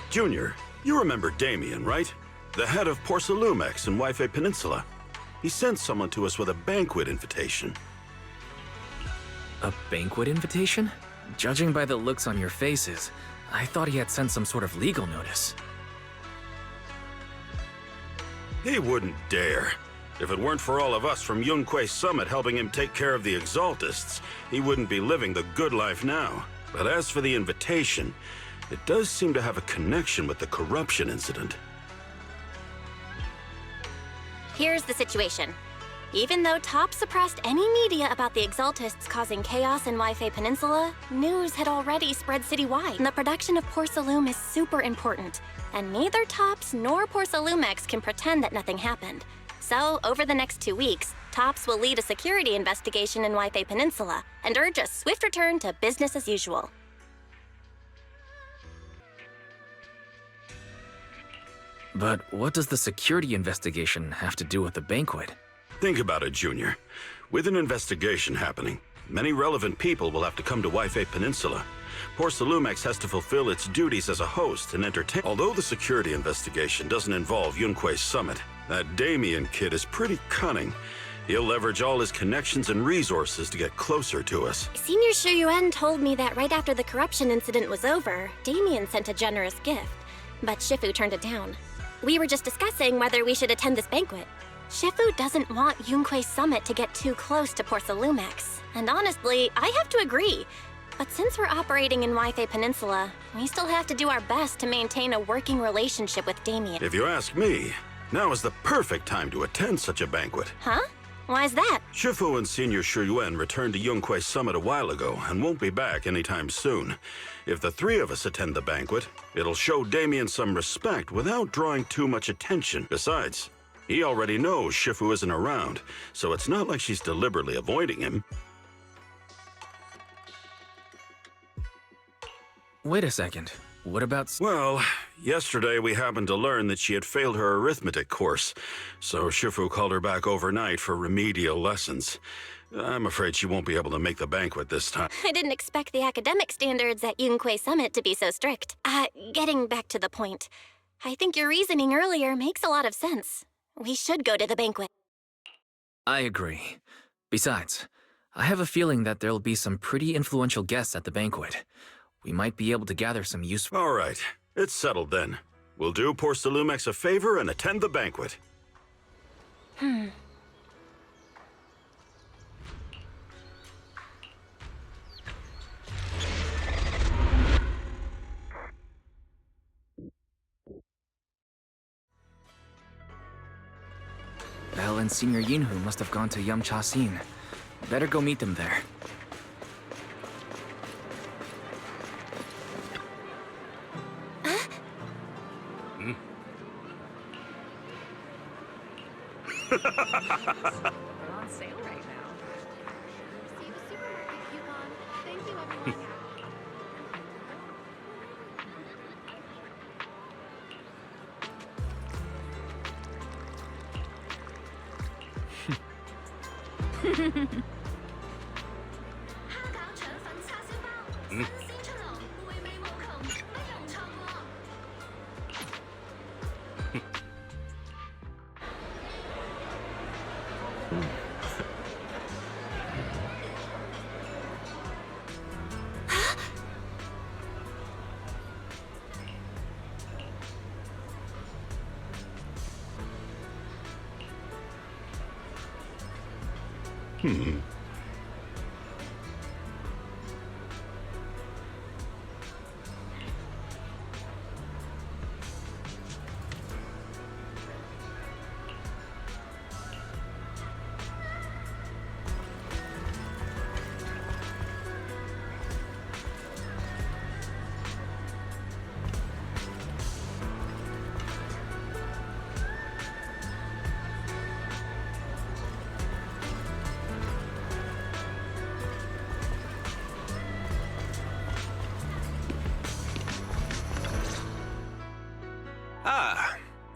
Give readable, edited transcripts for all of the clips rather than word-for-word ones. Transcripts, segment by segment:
Junior, you remember Damien, right? The head of Porsalumex in Wi-Fi Peninsula. He sent someone to us with a banquet invitation. A banquet invitation? Judging by the looks on your faces, I thought he had sent some sort of legal notice. He wouldn't dare. If it weren't for all of us from Yunquei Summit helping him take care of the Exaltists, he wouldn't be living the good life now. But as for the invitation, it does seem to have a connection with the corruption incident. Here's the situation. Even though Top suppressed any media about the Exaltists causing chaos in Wi-Fi Peninsula, news had already spread citywide. And the production of Porsalume is super important, and neither Tops nor Porsalumex can pretend that nothing happened. So, over the next 2 weeks, Tops will lead a security investigation in Wi-Fi Peninsula and urge a swift return to business as usual. But what does the security investigation have to do with the banquet? Think about it, Junior. With an investigation happening, many relevant people will have to come to Wi-Fi Peninsula. Porsalumex has to fulfill its duties as a host and entertain. Although the security investigation doesn't involve Yunquei Summit, that Damien kid is pretty cunning. He'll leverage all his connections and resources to get closer to us. Senior Shuyuan told me that right after the corruption incident was over, Damien sent a generous gift, but Shifu turned it down. We were just discussing whether we should attend this banquet. Shifu doesn't want Yunquei Summit to get too close to Porsalumex, and honestly, I have to agree. But since we're operating in Wi-Fi Peninsula, we still have to do our best to maintain a working relationship with Damien. If you ask me, now is the perfect time to attend such a banquet. Huh? Why's that? Shifu and Senior Shuyuan returned to Yunquei Summit a while ago and won't be back anytime soon. If the three of us attend the banquet, it'll show Damien some respect without drawing too much attention. Besides, he already knows Shifu isn't around, so it's not like she's deliberately avoiding him. Wait a second. What about... Well, yesterday we happened to learn that she had failed her arithmetic course, so Shifu called her back overnight for remedial lessons. I'm afraid she won't be able to make the banquet this time. I didn't expect the academic standards at Yunquei Summit to be so strict. Getting back to the point, I think your reasoning earlier makes a lot of sense. We should go to the banquet. I agree. Besides, I have a feeling that there'll be some pretty influential guests at the banquet. We might be able to gather some useful... All right, it's settled then. We'll do Porsalumex a favor and attend the banquet. Belle and Senior Yinhu must have gone to Yamcha-sin. Better go meet them there. They're on sale right now. Receive a supermarket coupon. Thank you, everyone.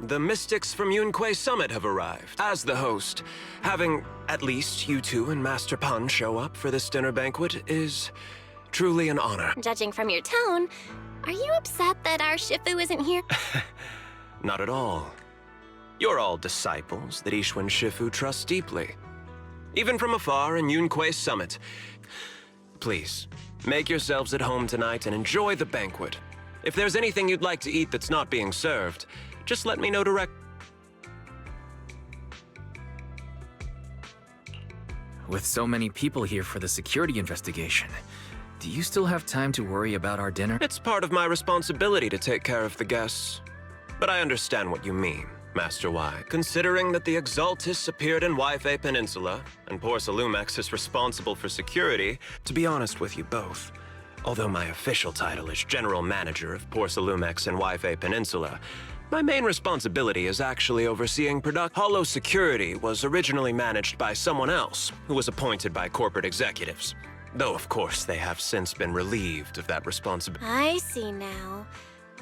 The mystics from Yunque Summit have arrived. As the host, having at least you two and Master Pan show up for this dinner banquet is truly an honor. Judging from your tone, are you upset that our Shifu isn't here? Not at all. You're all disciples that Ishwan Shifu trusts deeply. Even from afar in Yunque Summit. Please, make yourselves at home tonight and enjoy the banquet. If there's anything you'd like to eat that's not being served, just let me know direct. With so many people here for the security investigation, do you still have time to worry about our dinner? It's part of my responsibility to take care of the guests. But I understand what you mean, Master Y. Considering that the Exaltus appeared in Yfe Peninsula, and Porsalumex is responsible for security, to be honest with you both, although my official title is General Manager of Porsalumex and Yfe Peninsula, my main responsibility is actually overseeing production. Hollow Security was originally managed by someone else, who was appointed by corporate executives. Though, of course, they have since been relieved of that responsibility. I see now.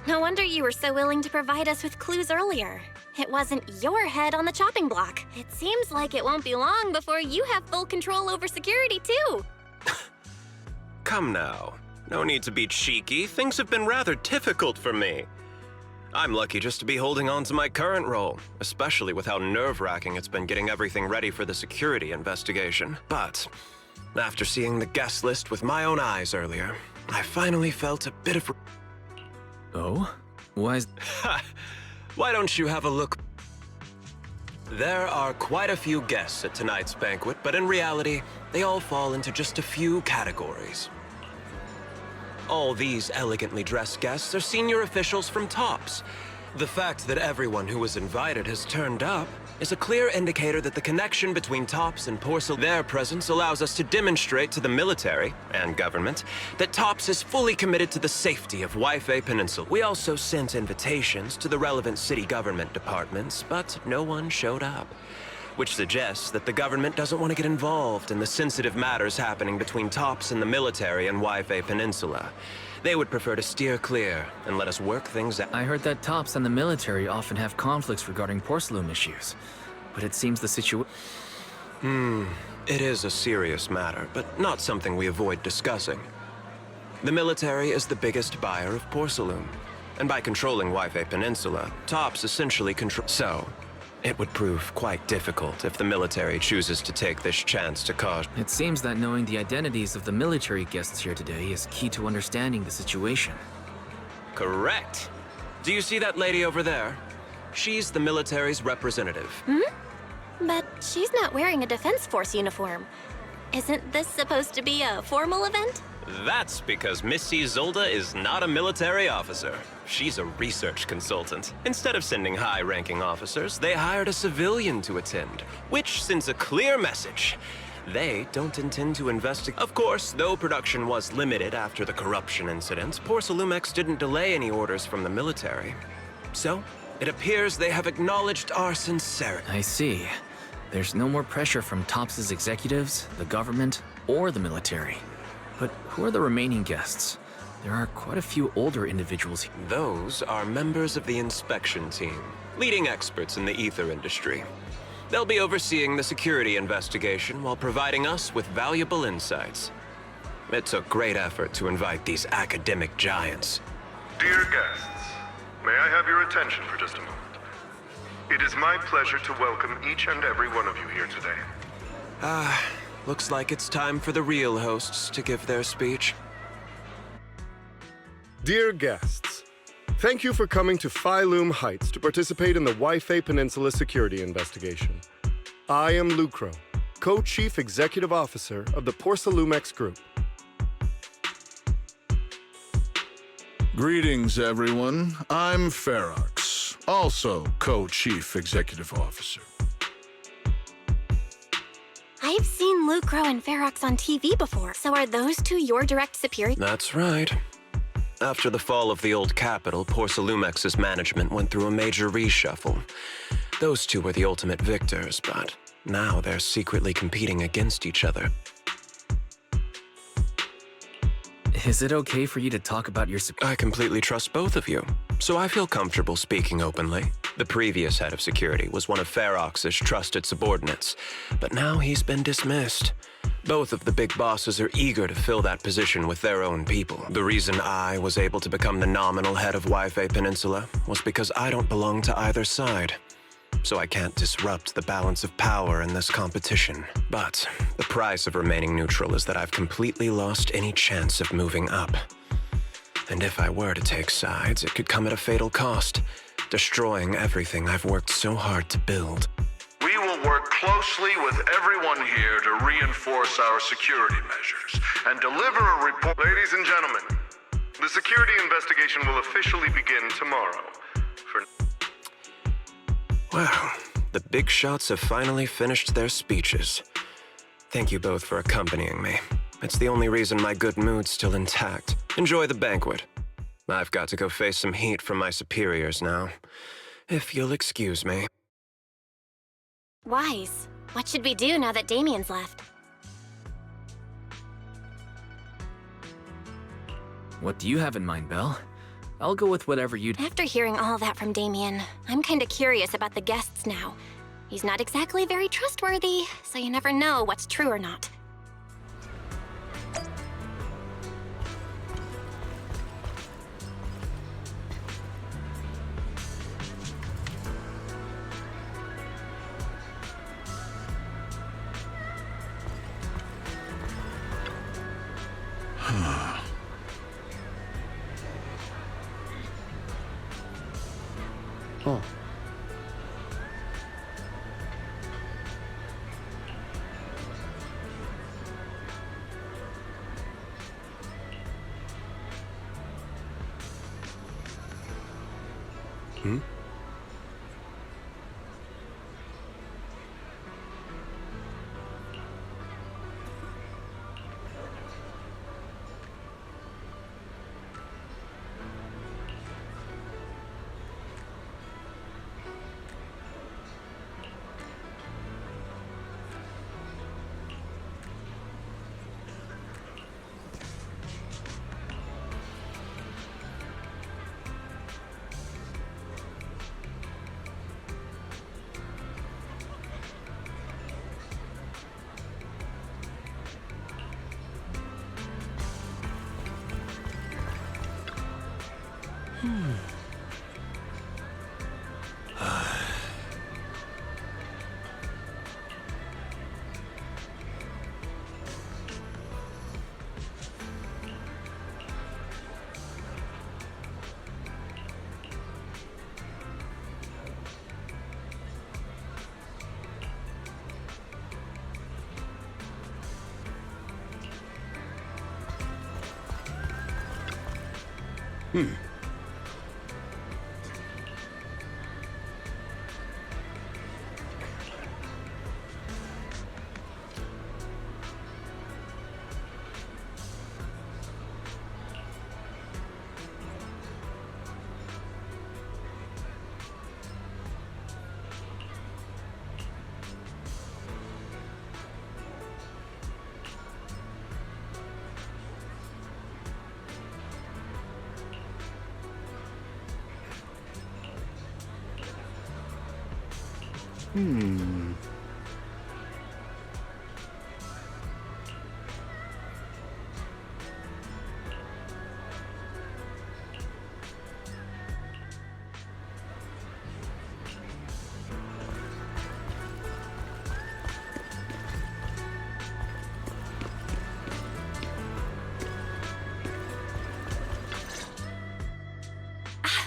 No wonder you were so willing to provide us with clues earlier. It wasn't your head on the chopping block. It seems like it won't be long before you have full control over security, too. Come now. No need to be cheeky. Things have been rather difficult for me. I'm lucky just to be holding on to my current role, especially with how nerve-wracking it's been getting everything ready for the security investigation. But after seeing the guest list with my own eyes earlier, I finally felt a bit of... Oh? Why is... Why don't you have a look? There are quite a few guests at tonight's banquet, but in reality, they all fall into just a few categories. All these elegantly dressed guests are senior officials from TOPS. The fact that everyone who was invited has turned up is a clear indicator that the connection between TOPS and Porcelain. Their presence allows us to demonstrate to the military and government that TOPS is fully committed to the safety of Yfe Peninsula. We also sent invitations to the relevant city government departments, but no one showed up, which suggests that the government doesn't want to get involved in the sensitive matters happening between TOPS and the military and Yfe Peninsula. They would prefer to steer clear and let us work things out. I heard that TOPS and the military often have conflicts regarding porcelain issues, but it seems the situation... It is a serious matter, but not something we avoid discussing. The military is the biggest buyer of porcelain, and by controlling Yfe Peninsula, TOPS essentially control... So, it would prove quite difficult if the military chooses to take this chance to cause... It seems that knowing the identities of the military guests here today is key to understanding the situation. Correct. Do you see that lady over there? She's the military's representative. But she's not wearing a Defense Force uniform. Isn't this supposed to be a formal event? That's because Missy Zolda is not a military officer. She's a research consultant. Instead of sending high-ranking officers, they hired a civilian to attend, which sends a clear message. They don't intend to investigate. Of course, though production was limited after the corruption incident, Porsalumex didn't delay any orders from the military. So, it appears they have acknowledged our sincerity. I see. There's no more pressure from TOPS' executives, the government, or the military. But who are the remaining guests? There are quite a few older individuals here. Those are members of the inspection team, leading experts in the ether industry. They'll be overseeing the security investigation while providing us with valuable insights. It took great effort to invite these academic giants. Dear guests, may I have your attention for just a moment? It is my pleasure to welcome each and every one of you here today. Looks like it's time for the real hosts to give their speech. Dear guests, thank you for coming to Sailume Heights to participate in the Yfe Peninsula security investigation. I am Lucro, Co-Chief Executive Officer of the Porsalumex Group. Greetings, everyone. I'm Ferox, also Co-Chief Executive Officer. I've seen Lucro and Ferox on TV before, so are those two your direct superiors? That's right. After the fall of the old capital, Porsalumex's management went through a major reshuffle. Those two were the ultimate victors, but now they're secretly competing against each other. Is it okay for you to talk about your... I completely trust both of you, so I feel comfortable speaking openly. The previous head of security was one of Ferox's trusted subordinates, but now he's been dismissed. Both of the big bosses are eager to fill that position with their own people. The reason I was able to become the nominal head of Wi-Fi Peninsula was because I don't belong to either side. So I can't disrupt the balance of power in this competition. But the price of remaining neutral is that I've completely lost any chance of moving up. And if I were to take sides, it could come at a fatal cost, destroying everything I've worked so hard to build. We will work closely with everyone here to reinforce our security measures and deliver a report. Ladies and gentlemen, the security investigation will officially begin tomorrow. Well, the big shots have finally finished their speeches. Thank you both for accompanying me. It's the only reason my good mood's still intact. Enjoy the banquet. I've got to go face some heat from my superiors now. If you'll excuse me. Wise, what should we do now that Damien's left? What do you have in mind, Belle? I'll go with whatever you'd... After hearing all that from Damien, I'm kinda curious about the guests now. He's not exactly very trustworthy, so you never know what's true or not. Oh. Hmm?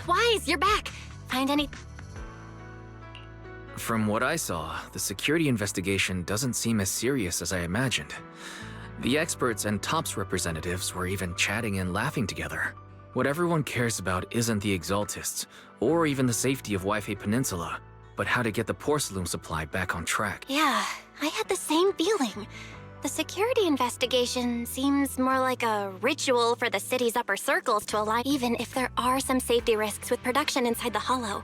Wise, you're back. Find any... From what I saw, the security investigation doesn't seem as serious as I imagined. The experts and TOPS representatives were even chatting and laughing together. What everyone cares about isn't the Exaltists, or even the safety of Wi-Fi Peninsula, but how to get the Porcelain supply back on track. Yeah, I had the same feeling. The security investigation seems more like a ritual for the city's upper circles to align, even if there are some safety risks with production inside the Hollow,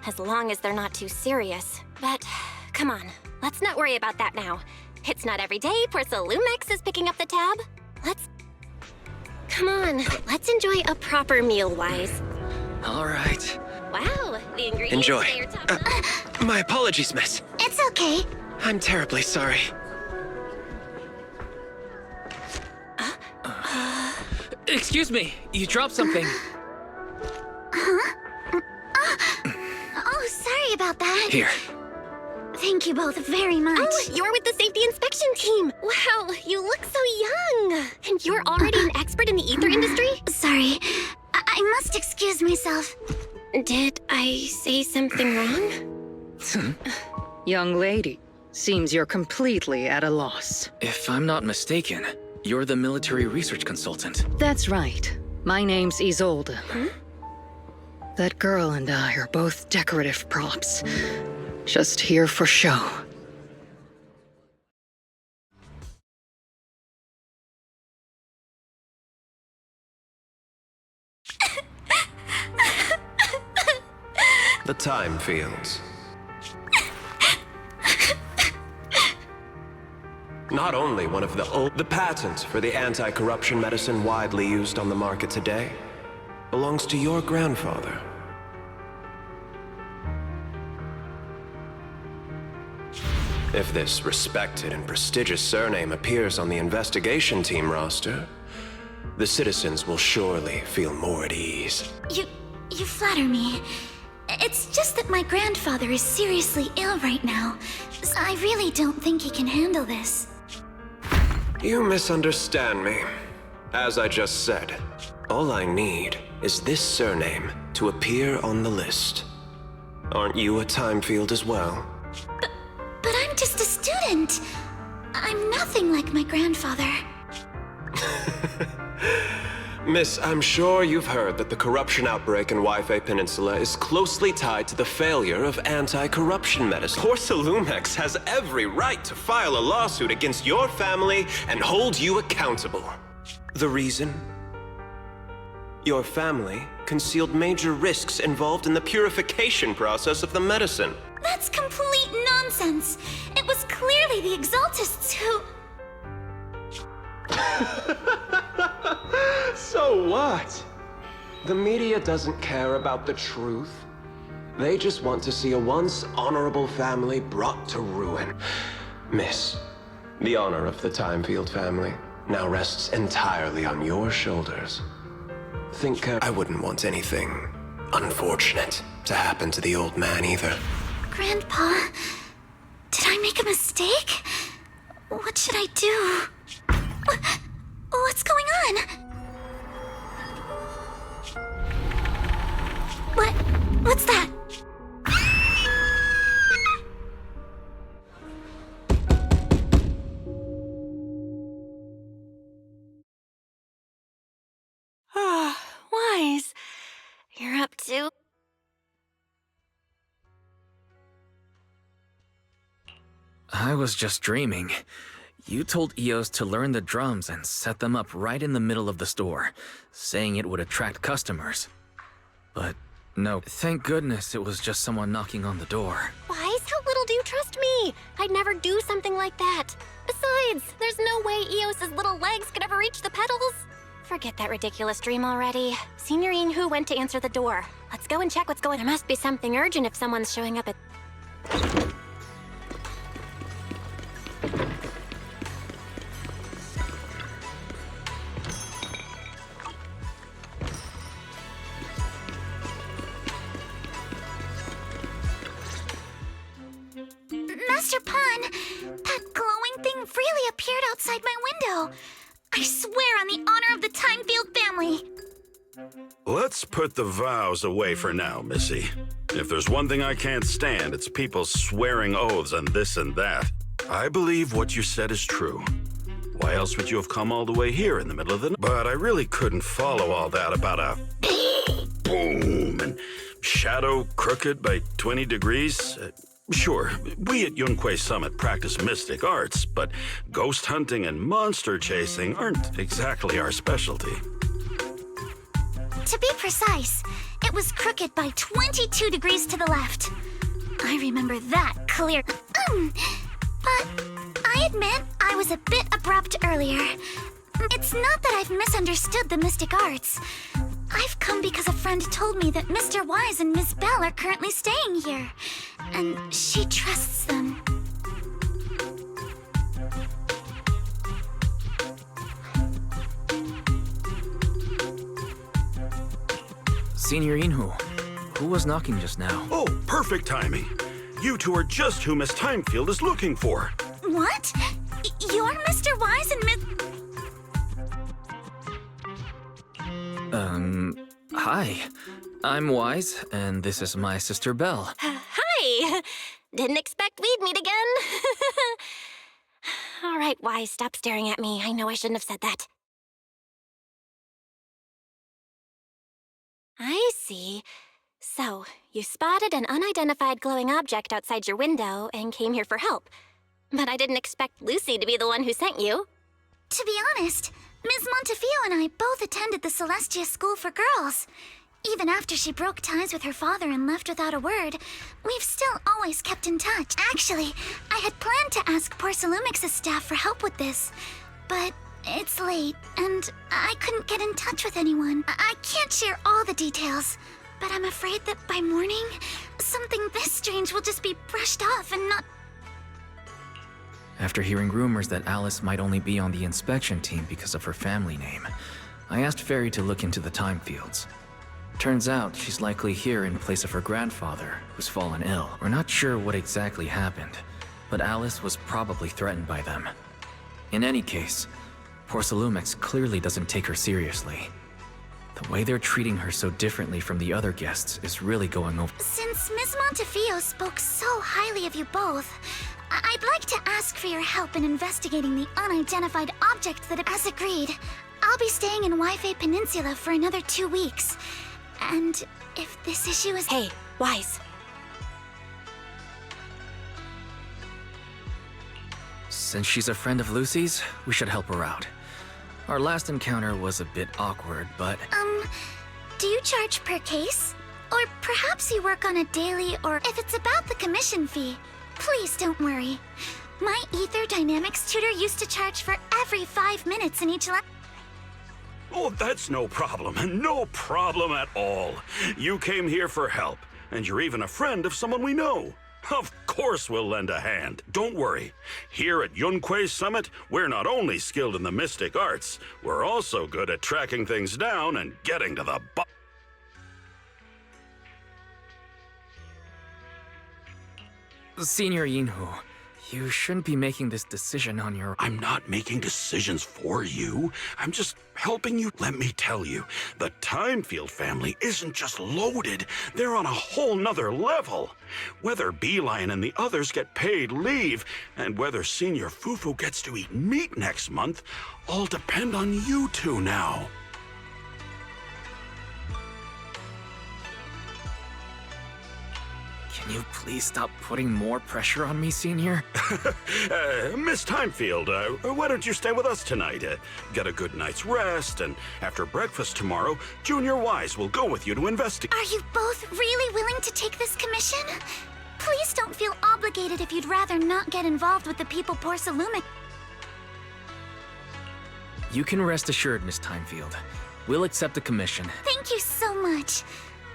as long as they're not too serious. But, come on, let's not worry about that now. It's not every day Porcelumex is picking up the tab. Come on, let's enjoy a proper meal, Wise. All right, Wow, the ingredients Enjoy. say you're top notch. My apologies, miss. It's okay. I'm terribly sorry. Excuse me, you dropped something. Oh, sorry about that. Here. Thank you both very much. Oh, you're with the safety inspection team. Wow, you look so young. And you're already an expert in the ether industry? Sorry. I must excuse myself. Did I say something wrong? Young lady, seems you're completely at a loss. If I'm not mistaken, you're the military research consultant. That's right. My name's Isolde. That girl and I are both decorative props. Just here for show. The time fields. Not only one of the patent for the anti-corruption medicine widely used on the market today belongs to your grandfather. If this respected and prestigious surname appears on the investigation team roster, the citizens will surely feel more at ease. You flatter me. It's just that my grandfather is seriously ill right now. So I really don't think he can handle this. You misunderstand me. As I just said, all I need is this surname to appear on the list. Aren't you a time field as well? But I'm just a student. I'm nothing like my grandfather. Miss, I'm sure you've heard that the corruption outbreak in Wi-Fi Peninsula is closely tied to the failure of anti-corruption medicine. Sailume has every right to file a lawsuit against your family and hold you accountable. The reason? Your family concealed major risks involved in the purification process of the medicine. That's complete nonsense. It was clearly the Exaltists who... So what? The media doesn't care about the truth. They just want to see a once honorable family brought to ruin. Miss, the honor of the Timefield family now rests entirely on your shoulders. I wouldn't want anything unfortunate to happen to the old man either. Grandpa, did I make a mistake? What should I do? What's going on? What's that? Wise. You're up to... I was just dreaming. You told Eos to learn the drums and set them up right in the middle of the store, saying it would attract customers. But no, thank goodness it was just someone knocking on the door. Wise, how little do you trust me? I'd never do something like that. Besides, there's no way Eos's little legs could ever reach the pedals. Forget that ridiculous dream already. Senior Yinghu went to answer the door. Let's go and check what's going on. There must be something urgent if someone's showing up at... Master Pun, that glowing thing really appeared outside my window. I swear on the honor of the Timefield family. Let's put the vows away for now, Missy. If there's one thing I can't stand, it's people swearing oaths on this and that. I believe what you said is true. Why else would you have come all the way here in the middle of the night? But I really couldn't follow all that about a boom and shadow crooked by 20 degrees. Sure, we at Yunquay Summit practice mystic arts, but ghost hunting and monster chasing aren't exactly our specialty. To be precise, it was crooked by 22 degrees to the left. I remember that clear. But I admit I was a bit abrupt earlier. It's not that I've misunderstood the mystic arts. I've come because a friend told me that Mr. Wise and Miss Bell are currently staying here, and she trusts them. Senior Inhu, who was knocking just now? Oh, perfect timing. You two are just who Miss Timefield is looking for. What? You're Mr. Wise and Miss... Hi. I'm Wise, and this is my sister Belle. Hi! Didn't expect we'd meet again. All right, Wise, stop staring at me. I know I shouldn't have said that. I see. So, you spotted an unidentified glowing object outside your window and came here for help. But I didn't expect Lucy to be the one who sent you. To be honest, Ms. Montefiore and I both attended the Celestia School for Girls. Even after she broke ties with her father and left without a word, we've still always kept in touch. Actually, I had planned to ask Porsalumix's staff for help with this, but it's late, and I couldn't get in touch with anyone. I can't share all the details, but I'm afraid that by morning, something this strange will just be brushed off and not... After hearing rumors that Alice might only be on the inspection team because of her family name, I asked Fairy to look into the time fields. Turns out she's likely here in place of her grandfather, who's fallen ill. We're not sure what exactly happened, but Alice was probably threatened by them. In any case, Porsalumix clearly doesn't take her seriously. The way they're treating her so differently from the other guests is really going over. Since Ms. Montefiore spoke so highly of you both, I'd like to ask for your help in investigating the unidentified object that... As agreed, I'll be staying in Waifei Peninsula for another 2 weeks. And if this issue is... Hey, Wise. Since she's a friend of Lucy's, we should help her out. Our last encounter was a bit awkward, but... Do you charge per case? Or perhaps you work on a daily, or if it's about the commission fee, please don't worry. My Ether Dynamics tutor used to charge for every 5 minutes in each Oh, that's no problem. No problem at all. You came here for help, and you're even a friend of someone we know. Of course we'll lend a hand. Don't worry. Here at Yunquei Summit, we're not only skilled in the mystic arts, we're also good at tracking things down and getting to the bottom. Senior Yinhu, you shouldn't be making this decision on your... I'm not making decisions for you. I'm just helping you. Let me tell you, the Timefield family isn't just loaded. They're on a whole nother level. Whether Beeline and the others get paid leave, and whether Senior Fufu gets to eat meat next month, all depend on you two now. Can you please stop putting more pressure on me, Senior? Miss Timefield, why don't you stay with us tonight? Get a good night's rest, and after breakfast tomorrow, Junior Wise will go with you to investigate. Are you both really willing to take this commission? Please don't feel obligated if you'd rather not get involved with the people Porsalumix. You can rest assured, Miss Timefield. We'll accept the commission. Thank you so much.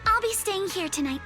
I'll be staying here tonight.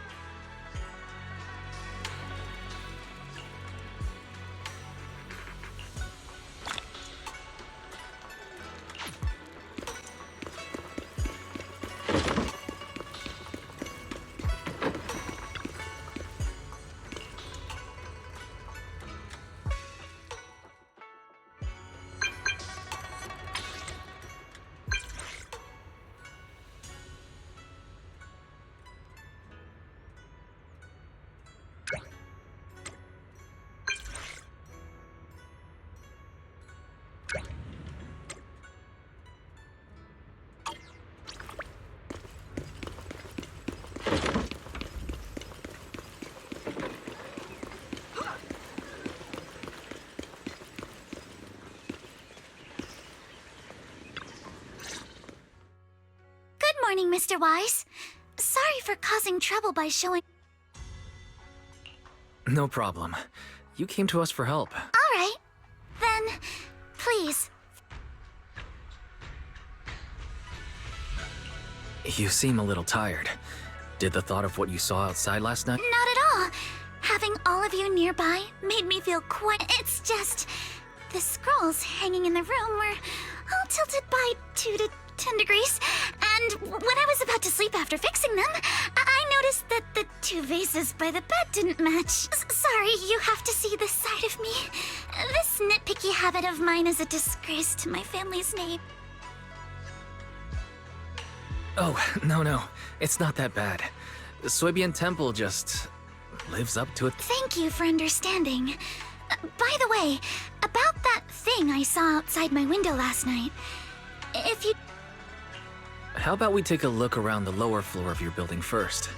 Good morning, Mr. Wise. Sorry for causing trouble by showing... No problem. You came to us for help. All right. Then, please. You seem a little tired. Did the thought of what you saw outside last night? Not at all. Having all of you nearby made me feel quite... It's just... The scrolls hanging in the room were all tilted by 2 to 10 degrees, and when I was about to sleep after fixing them, I noticed that the 2 vases by the bed didn't match. Sorry, you have to see this side of me. This nitpicky habit of mine is a disgrace to my family's name. Oh, no. It's not that bad. The Suebian Temple just lives up to it. Thank you for understanding. By the way, about that thing I saw outside my window last night, if you... How about we take a look around the lower floor of your building first?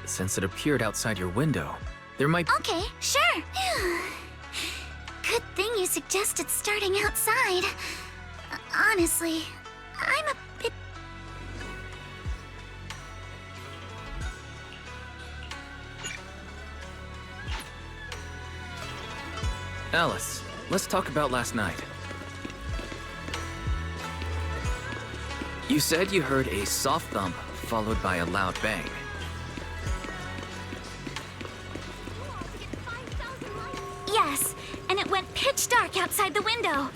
Since it appeared outside your window, there might... Okay, sure. Good thing you suggested starting outside. Honestly, I'm a bit... Alice, let's talk about last night. You said you heard a soft thump followed by a loud bang. Yes, and it went pitch dark outside the window.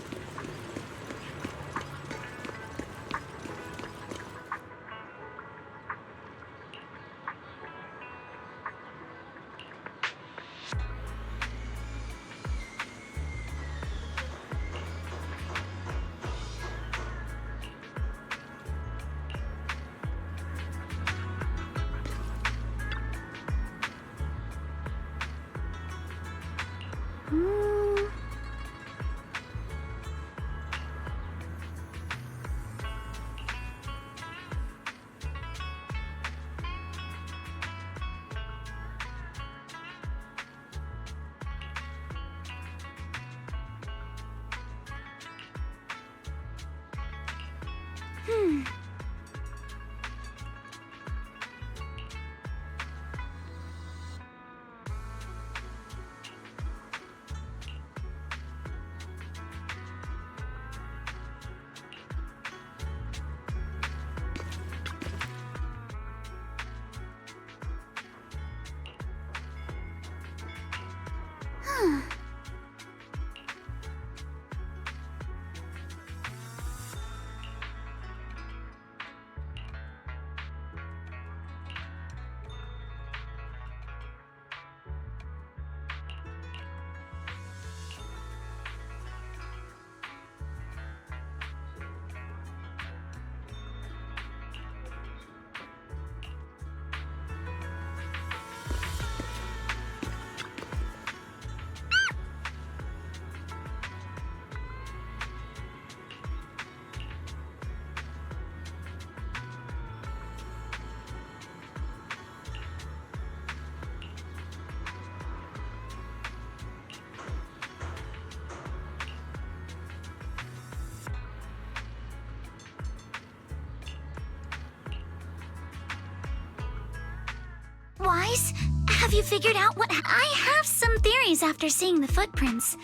Wise, have you figured out what... I have some theories after seeing the footprints,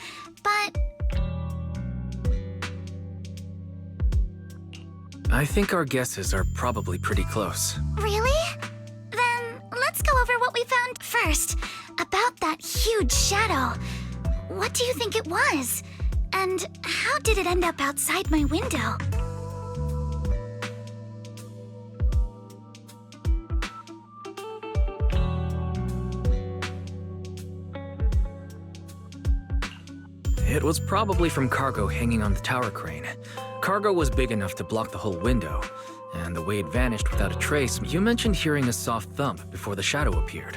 but... I think our guesses are probably pretty close. Really? Then let's go over what we found first. About that huge shadow. What do you think it was? And how did it end up outside my window? It was probably from cargo hanging on the tower crane. Cargo was big enough to block the whole window, and the way it vanished without a trace. You mentioned hearing a soft thump before the shadow appeared.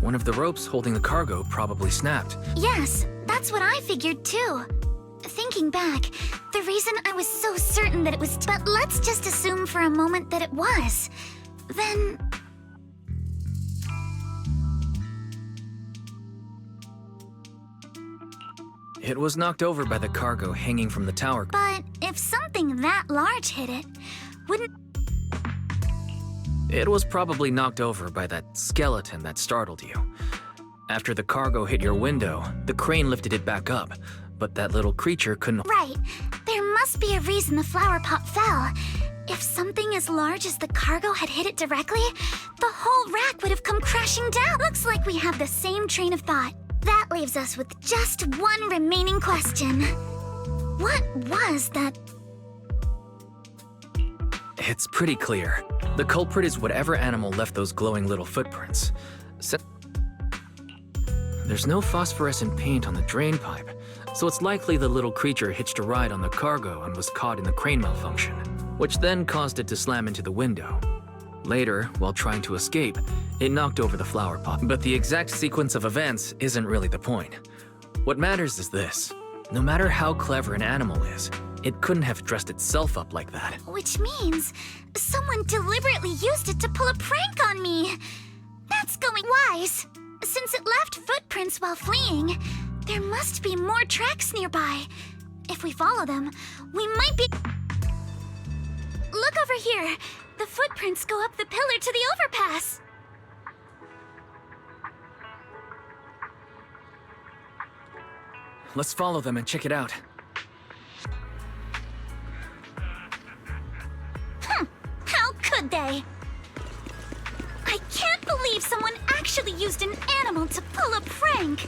One of the ropes holding the cargo probably snapped. Yes, that's what I figured too. Thinking back, the reason I was so certain that it was... But let's just assume for a moment that it was. Then... It was knocked over by the cargo hanging from the tower. But if something that large hit it, wouldn't... It was probably knocked over by that skeleton that startled you. After the cargo hit your window, the crane lifted it back up, but that little creature couldn't... Right. There must be a reason the flower pot fell. If something as large as the cargo had hit it directly, the whole rack would have come crashing down. Looks like we have the same train of thought. That leaves us with just one remaining question. What was that? It's pretty clear. The culprit is whatever animal left those glowing little footprints. There's no phosphorescent paint on the drain pipe, so it's likely the little creature hitched a ride on the cargo and was caught in the crane malfunction, which then caused it to slam into the window. Later, while trying to escape, it knocked over the flower pot. But the exact sequence of events isn't really the point. What matters is this. No matter how clever an animal is, it couldn't have dressed itself up like that. Which means someone deliberately used it to pull a prank on me. That's going wise. Since it left footprints while fleeing, there must be more tracks nearby. If we follow them, we might be... Look over here. The footprints go up the pillar to the overpass. Let's follow them and check it out. How could they? I can't believe someone actually used an animal to pull a prank.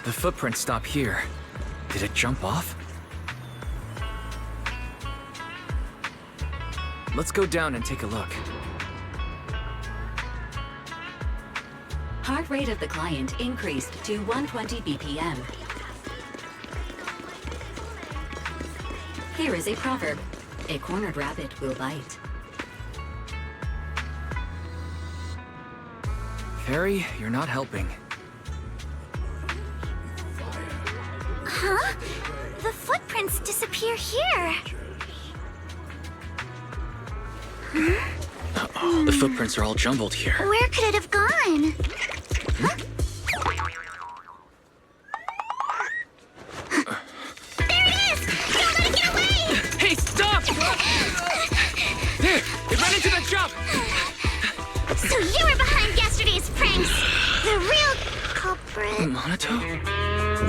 The footprints stop here. Did it jump off? Let's go down and take a look. Heart rate of the client increased to 120 BPM. Here is a proverb. A cornered rabbit will bite. Fairy, you're not helping. Huh? The footprints disappear here. Uh-oh, the footprints are all jumbled here. Where could it have gone? Huh? There it is! Don't let it get away! Hey, stop! There! It ran into the jump! So you were behind yesterday's pranks! The real culprit... Monato?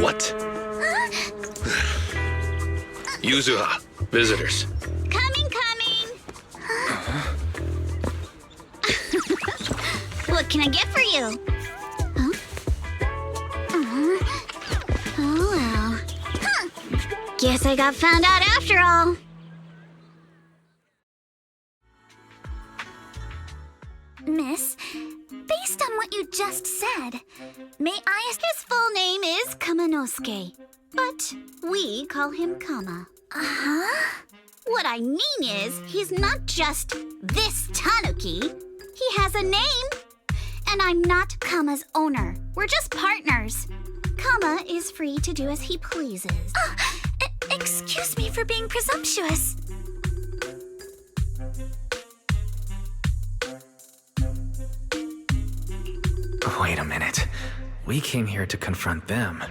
What? Huh? Yuzuha, visitors. Coming! What can I get for you? Huh? Oh well. Huh. Guess I got found out after all. Miss, based on what you just said, may I ask? His full name is Kamanosuke, but we call him Kama. Uh-huh. What I mean is, he's not just this tanuki. He has a name. And I'm not Kama's owner. We're just partners. Kama is free to do as he pleases. Excuse me for being presumptuous. Wait a minute. We came here to confront them.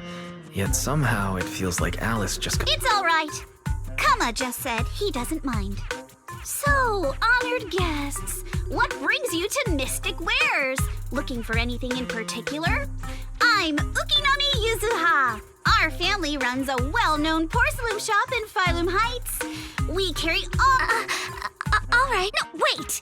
Yet somehow it feels like Alice just... It's all right. Kama just said he doesn't mind. So, honored guests, what brings you to Mystic Wares? Looking for anything in particular? I'm Ukinami Yuzuha. Our family runs a well-known porcelain shop in Sailume Heights. We carry all right. No, wait.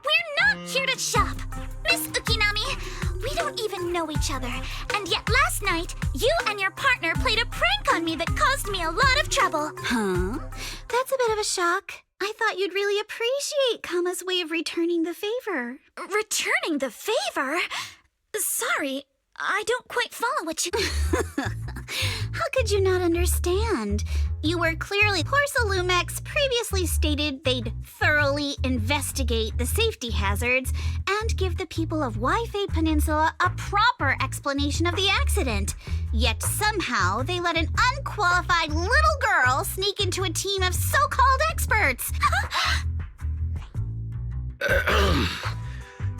We're not here to shop. Miss Ukinami, we don't even know each other. And yet last night, you and your partner played a prank on me that caused me a lot of trouble. Huh? That's a bit of a shock. I thought you'd really appreciate Kama's way of returning the favor. Returning the favor? Sorry, I don't quite follow what you... How could you not understand? You were clearly... Porcelumex previously stated they'd thoroughly investigate the safety hazards and give the people of Waifei Peninsula a proper explanation of the accident. Yet somehow they let an unqualified little girl sneak into a team of so-called experts.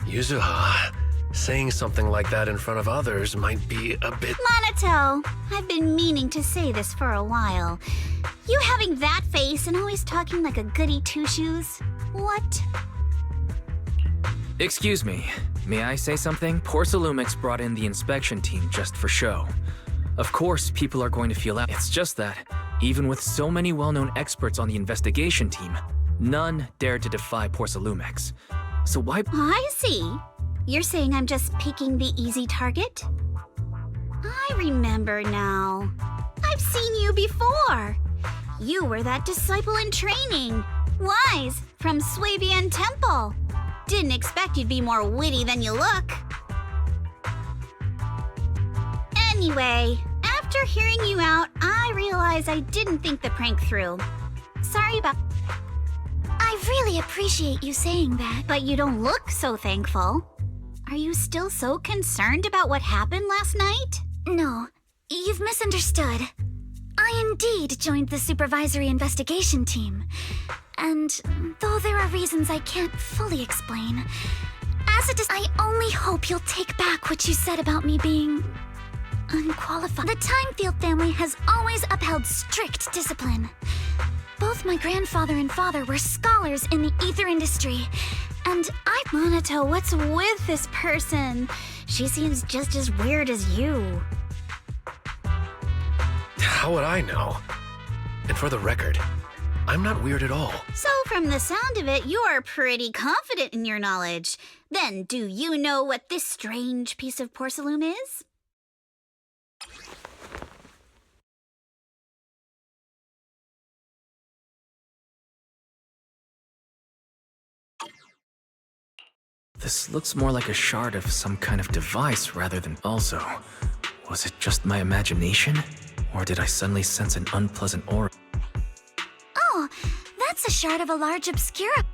Yuzuha, saying something like that in front of others might be a bit... Monato, I've been meaning to say this for a while. You having that face and always talking like a goody two-shoes? What? Excuse me, may I say something? Porcelumex brought in the inspection team just for show. Of course, people are going to feel out. It's just that, even with so many well-known experts on the investigation team, none dared to defy Porsalumex. So why— I see. You're saying I'm just picking the easy target? I remember now. I've seen you before. You were that disciple in training. Wise, from Swabian Temple. Didn't expect you'd be more witty than you look. Anyway, after hearing you out, I realized I didn't think the prank through. Sorry about— I really appreciate you saying that. But you don't look so thankful. Are you still so concerned about what happened last night? No, you've misunderstood. I indeed joined the supervisory investigation team. And though there are reasons I can't fully explain, I only hope you'll take back what you said about me being unqualified. The Timefield family has always upheld strict discipline. Both my grandfather and father were scholars in the ether industry, and Monato, what's with this person? She seems just as weird as you. How would I know? And for the record, I'm not weird at all. So from the sound of it, you're pretty confident in your knowledge. Then do you know what this strange piece of porcelain is? This looks more like a shard of some kind of device rather than— Also, was it just my imagination? Or did I suddenly sense an unpleasant aura? Oh, that's a shard of a large Obscura.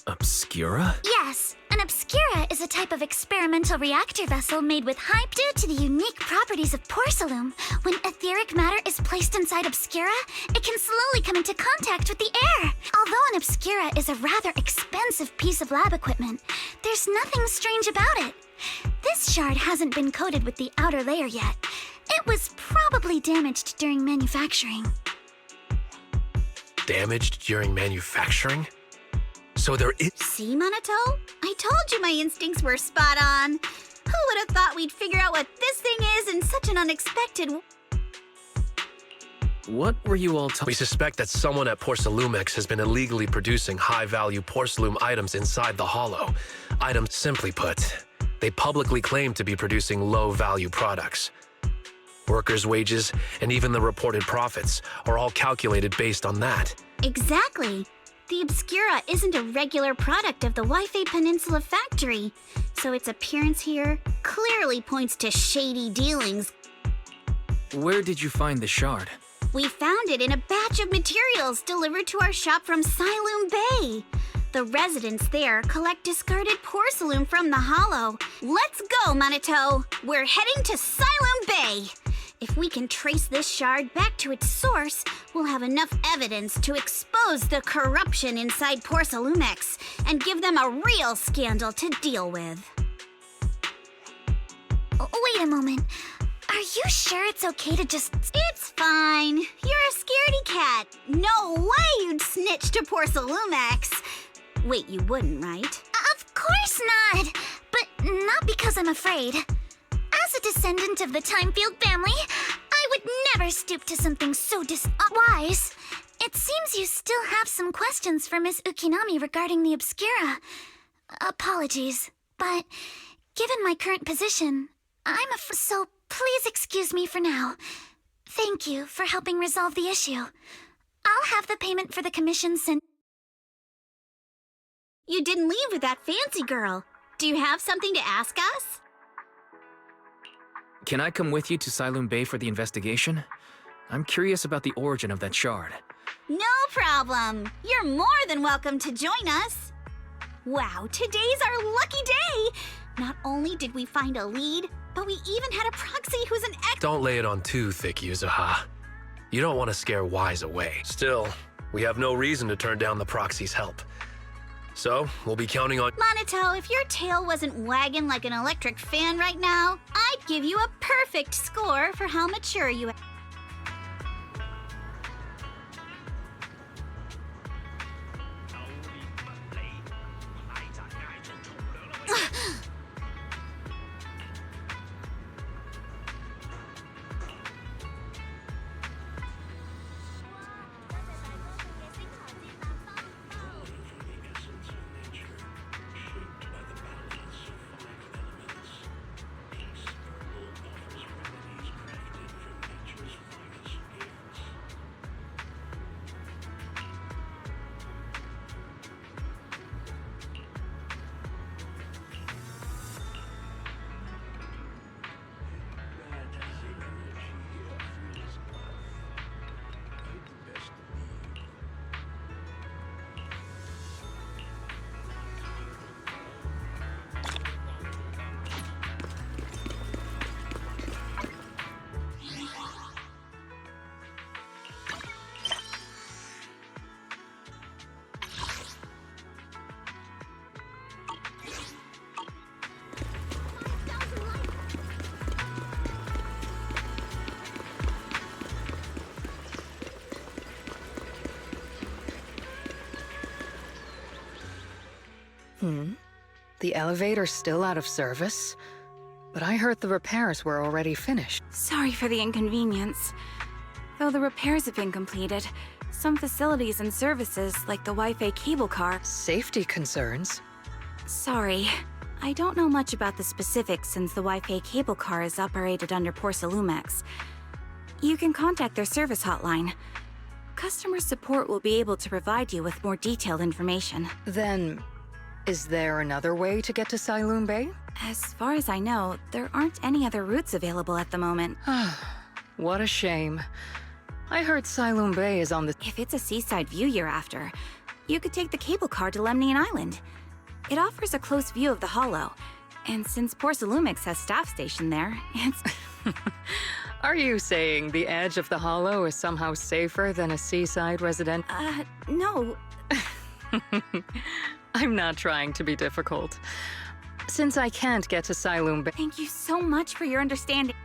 Obscura? Yes, an Obscura is a type of experimental reactor vessel made with due to the unique properties of porcelain. When etheric matter is placed inside Obscura, it can slowly come into contact with the air. Although an Obscura is a rather expensive piece of lab equipment, there's nothing strange about it. This shard hasn't been coated with the outer layer yet. It was probably damaged during manufacturing. Damaged during manufacturing? So there is— See, Monato? I told you my instincts were spot on. Who would have thought we'd figure out what this thing is in such an unexpected— What were you all We suspect that someone at Porsalumex has been illegally producing high-value porcelain items inside the Hollow. Items, simply put, they publicly claim to be producing low-value products. Workers' wages and even the reported profits are all calculated based on that. Exactly. The Obscura isn't a regular product of the Wi-Fi Peninsula factory, so its appearance here clearly points to shady dealings. Where did you find the shard? We found it in a batch of materials delivered to our shop from Sailume Bay. The residents there collect discarded porcelain from the Hollow. Let's go, Monato! We're heading to Sailume Bay! If we can trace this shard back to its source, we'll have enough evidence to expose the corruption inside Porsalumex and give them a real scandal to deal with. Wait a moment. Are you sure it's okay to just— It's fine. You're a scaredy cat. No way you'd snitch to Porsalumex. Wait, you wouldn't, right? Of course not. But not because I'm afraid. As a descendant of the Timefield family, I would never stoop to something so wise. It seems you still have some questions for Miss Ukinami regarding the Obscura. Apologies, but given my current position, so please excuse me for now. Thank you for helping resolve the issue. I'll have the payment for the commission sent. You didn't leave with that fancy girl. Do you have something to ask us? Can I come with you to Sailume Bay for the investigation? I'm curious about the origin of that shard. No problem. You're more than welcome to join us. Wow, today's our lucky day. Not only did we find a lead, but we even had a proxy who's an Don't lay it on too thick, Yuzuha. You don't want to scare Wise away. Still, we have no reason to turn down the proxy's help. So, we'll be counting on— Monato, if your tail wasn't wagging like an electric fan right now, I'd give you a perfect score for how mature you are. The elevator's still out of service? But I heard the repairs were already finished. Sorry for the inconvenience. Though the repairs have been completed, some facilities and services, like the Wi-Fi cable car... Safety concerns? Sorry. I don't know much about the specifics since the Wi-Fi cable car is operated under Porsalumex. You can contact their service hotline. Customer support will be able to provide you with more detailed information. Then, is there another way to get to Sailume Bay? As far as I know, there aren't any other routes available at the moment. What a shame. I heard Sailume Bay is on the... If it's a seaside view you're after, you could take the cable car to Lemnian Island. It offers a close view of the Hollow, and since Porsalumex has staff stationed there, it's... Are you saying the edge of the Hollow is somehow safer than a seaside resident? No. I'm not trying to be difficult. Since I can't get to Sailume Bay... Thank you so much for your understanding.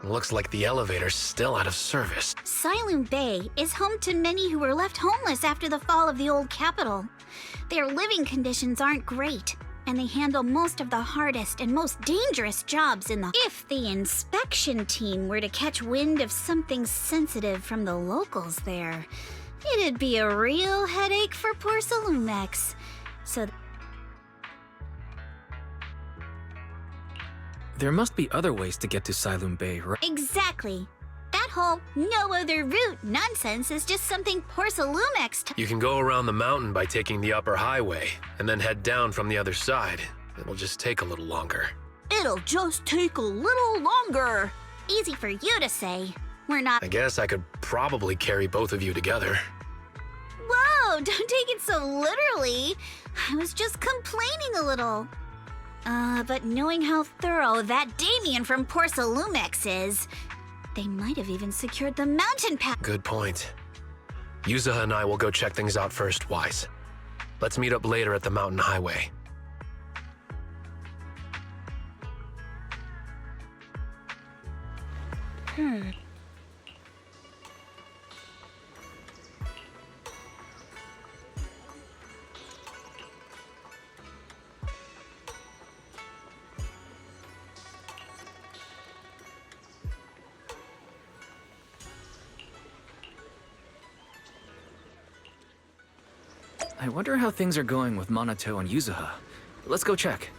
Looks like the elevator's still out of service. Sailume Bay is home to many who were left homeless after the fall of the old capital. Their living conditions aren't great, and they handle most of the hardest and most dangerous jobs in the... If the inspection team were to catch wind of something sensitive from the locals there, it'd be a real headache for Porsalumex. So... There must be other ways to get to Sailume Bay, right? Exactly. That whole no other route nonsense is just something Porsalumex... You can go around the mountain by taking the upper highway, and then head down from the other side. It'll just take a little longer. It'll just take a little longer. Easy for you to say. We're not... I guess I could probably carry both of you together. Whoa, don't take it so literally. I was just complaining a little. But knowing how thorough that Damien from Porsalumex is, they might have even secured the mountain pass. Good point. Yuzuha and I will go check things out first, Wise. Let's meet up later at the mountain highway. I wonder how things are going with Monato and Yuzuha. Let's go check.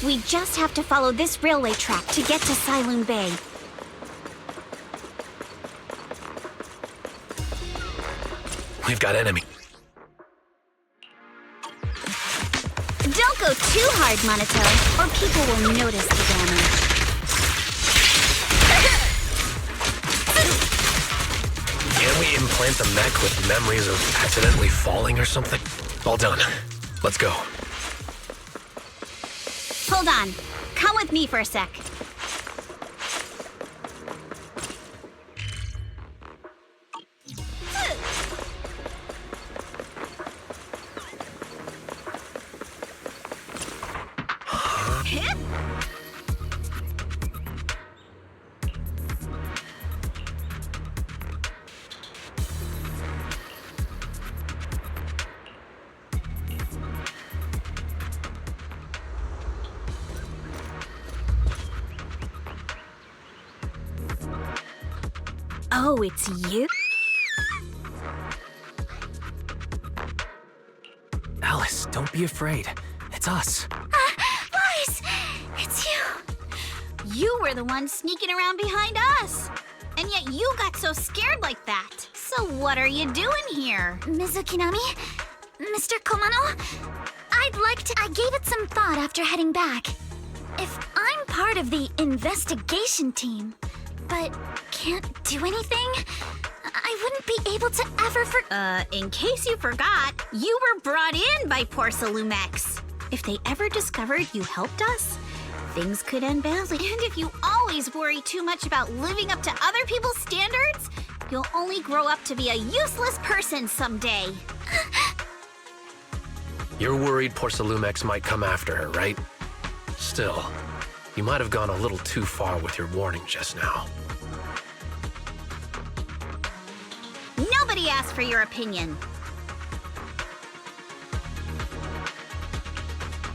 We just have to follow this railway track to get to Sailume Bay. We've got enemy. Don't go too hard, Monato, or people will notice the damage. Can we implant the mech with memories of accidentally falling or something? All done. Let's go. Hold on. Come with me for a sec. Oh, it's you? Alice, don't be afraid. It's us. Boys! It's you! You were the one sneaking around behind us. And yet you got so scared like that. So what are you doing here? Ms. Ukinami? Mr. Komano? I gave it some thought after heading back. If I'm part of the investigation team, but can't do anything, I wouldn't be able to ever in case you forgot, you were brought in by Sailume. If they ever discovered you helped us, things could end badly. And if you always worry too much about living up to other people's standards, you'll only grow up to be a useless person someday. You're worried Sailume might come after her, right? Still, you might have gone a little too far with your warning just now. Nobody asked for your opinion.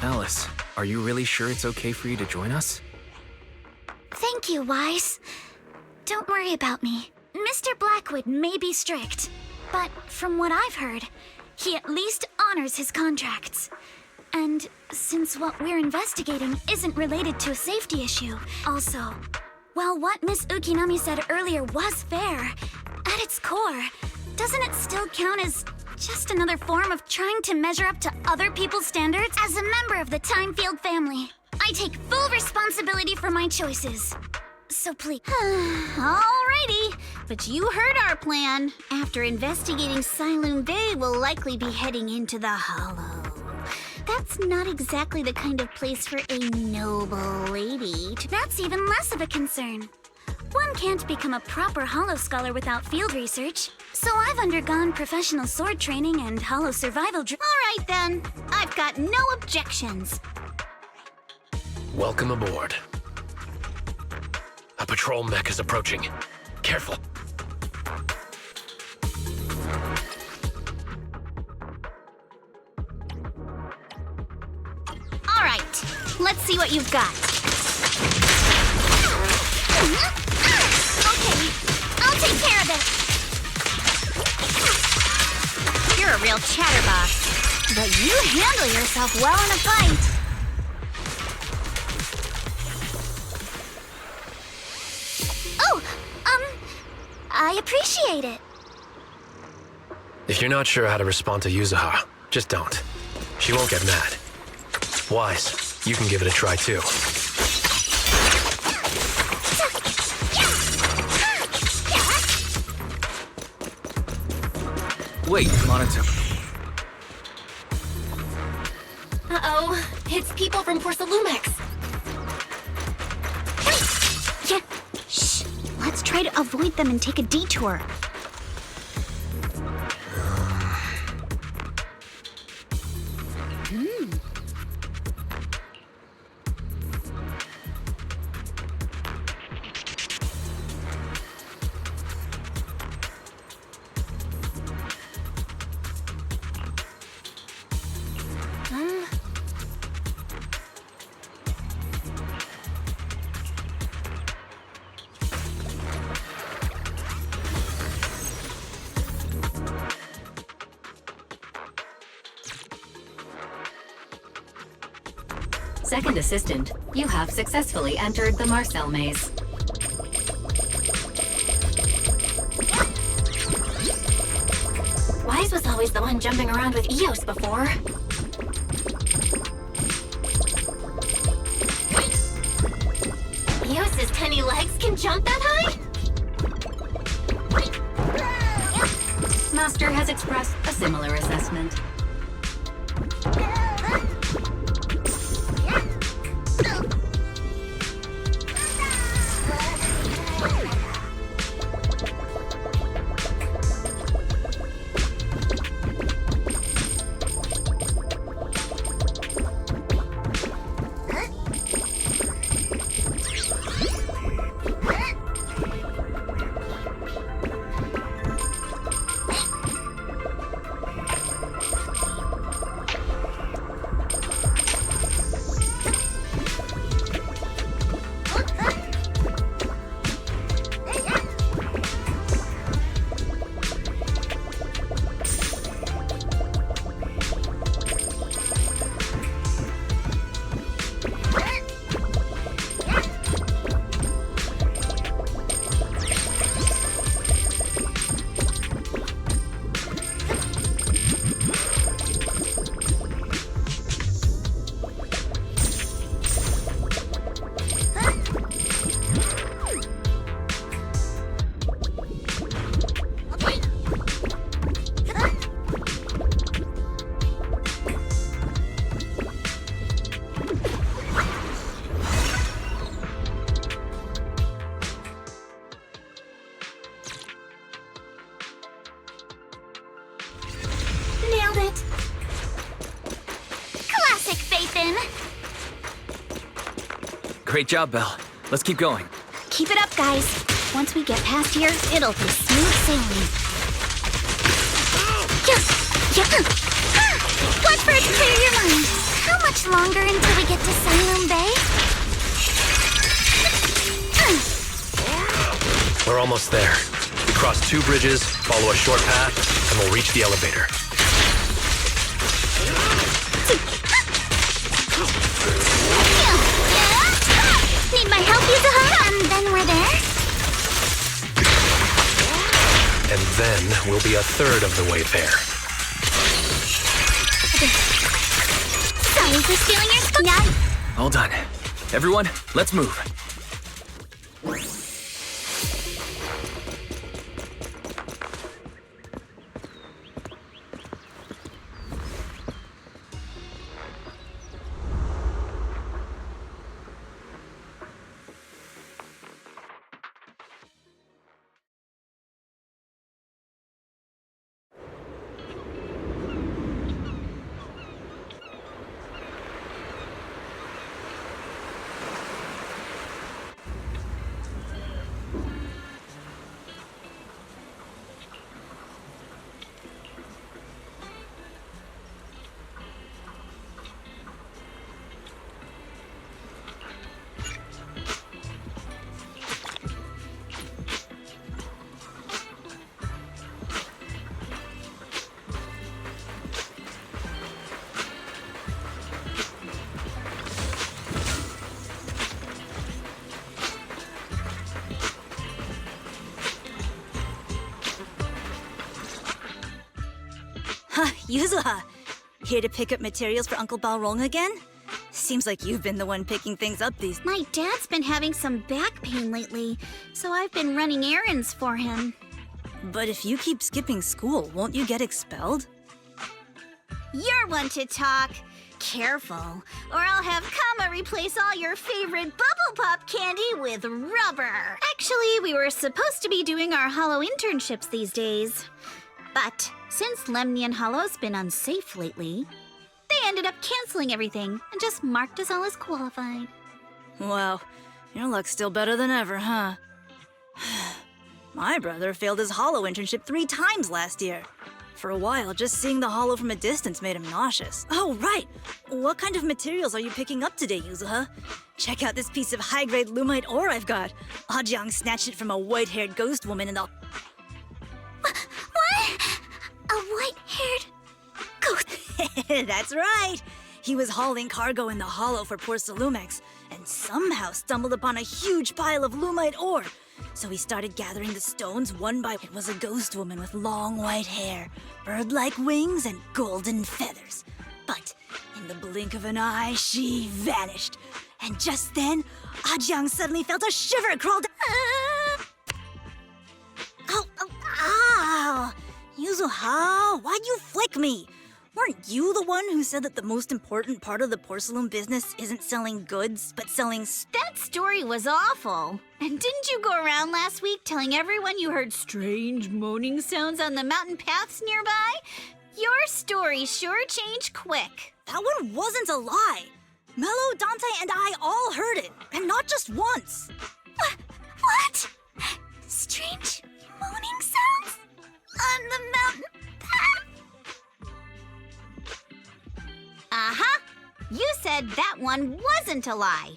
Alice, are you really sure it's okay for you to join us? Thank you, Wise. Don't worry about me. Mr. Blackwood may be strict, but from what I've heard, he at least honors his contracts. And since what we're investigating isn't related to a safety issue, also, while what Miss Ukinami said earlier was fair, at its core, doesn't it still count as just another form of trying to measure up to other people's standards? As a member of the Timefield family, I take full responsibility for my choices. So please. Alrighty, but you heard our plan. After investigating Sailume Bay, we'll likely be heading into the Hollow. That's not exactly the kind of place for a noble lady to... That's even less of a concern. One can't become a proper Hollow scholar without field research, so I've undergone professional sword training and Hollow survival Alright then, I've got no objections. Welcome aboard. A patrol mech is approaching. Careful. Alright, let's see what you've got. Okay, I'll take care of it. You're a real chatterbox. But you handle yourself well in a fight. Oh, I appreciate it. If you're not sure how to respond to Yuzuha, just don't. She won't get mad. Wise, you can give it a try too. Wait, Monotone. Uh-oh, it's people from Porsalumex. Yeah. Shh. Let's try to avoid them and take a detour. Second assistant, you have successfully entered the Marcel maze. Wise was always the one jumping around with Eos before. Eos's tiny legs can jump that high? Master has expressed a similar assessment. Nailed it! Classic Phaethon. Great job, Belle. Let's keep going. Keep it up, guys. Once we get past here, it'll be smooth sailing. Watch for it to clear your mind. How much longer until we get to Sailume Bay? We're almost there. We cross 2 bridges, follow a short path, and we'll reach the elevator. Need my help, Yuzuha? And then we're there? And then we'll be a third of the way there. Sorry for stealing your spot. Yeah. All done. Everyone, let's move. Yuzuha, here to pick up materials for Uncle Balrong again? Seems like you've been the one picking things up these... My dad's been having some back pain lately, so I've been running errands for him. But if you keep skipping school, won't you get expelled? You're one to talk. Careful, or I'll have Kama replace all your favorite Bubble Pop candy with rubber. Actually, we were supposed to be doing our Hollow internships these days. But since Lemnian Hollow's been unsafe lately, they ended up canceling everything and just marked us all as qualified. Wow, your luck's still better than ever, huh? My brother failed his Hollow internship 3 times last year. For a while, just seeing the Hollow from a distance made him nauseous. Oh, right! What kind of materials are you picking up today, Yuzuha? Check out this piece of high-grade lumite ore I've got. Ajang snatched it from a white-haired ghost woman in the... What? A white-haired ghost? That's right! He was hauling cargo in the Hollow for poor Sailumex, and somehow stumbled upon a huge pile of lumite ore. So he started gathering the stones one by one. It was a ghost woman with long white hair, bird-like wings, and golden feathers. But in the blink of an eye, she vanished. And just then, Ajang suddenly felt a shiver crawl down. Ow! Yuzuha, why'd you flick me? Weren't you the one who said that the most important part of the porcelain business isn't selling goods, but selling... That story was awful. And didn't you go around last week telling everyone you heard strange moaning sounds on the mountain paths nearby? Your story sure changed quick. That one wasn't a lie. Mello, Dante, and I all heard it, and not just once. What? Strange moaning sounds? On the mountain path? Uh-huh. You said that one wasn't a lie.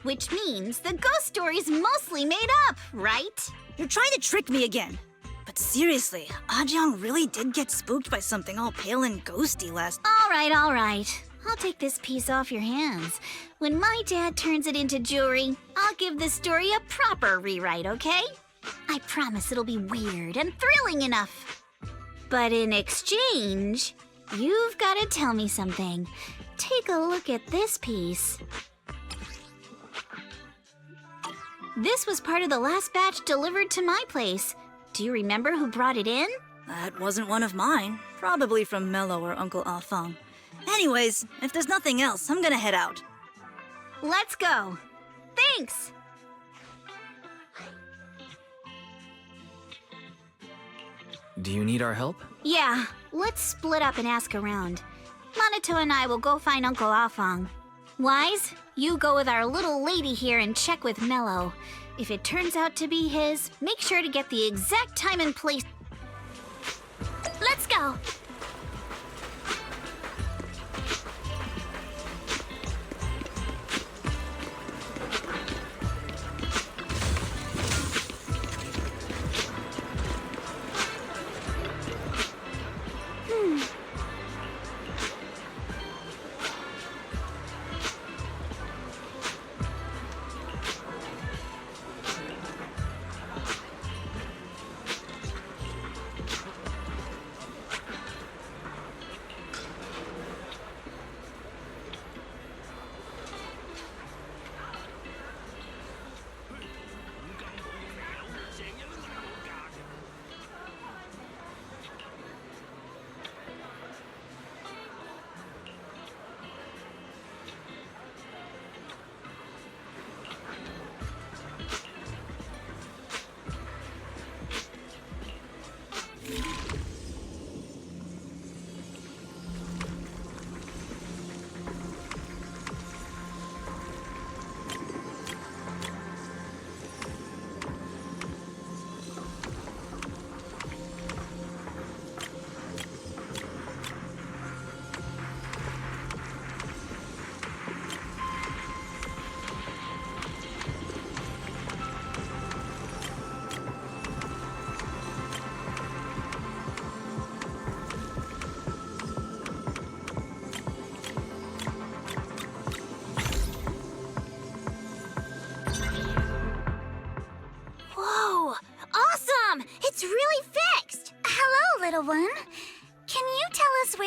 Which means the ghost story's mostly made up, right? You're trying to trick me again. But seriously, Ajang really did get spooked by something all pale and ghosty last... All right. I'll take this piece off your hands. When my dad turns it into jewelry, I'll give this story a proper rewrite, okay? I promise it'll be weird and thrilling enough. But in exchange, you've got to tell me something. Take a look at this piece. This was part of the last batch delivered to my place. Do you remember who brought it in? That wasn't one of mine. Probably from Mello or Uncle Alfang. Anyways, if there's nothing else, I'm gonna head out. Let's go. Thanks! Do you need our help? Yeah, let's split up and ask around. Monato and I will go find Uncle Alfang. Wise, you go with our little lady here and check with Mello. If it turns out to be his, make sure to get the exact time and place. Let's go!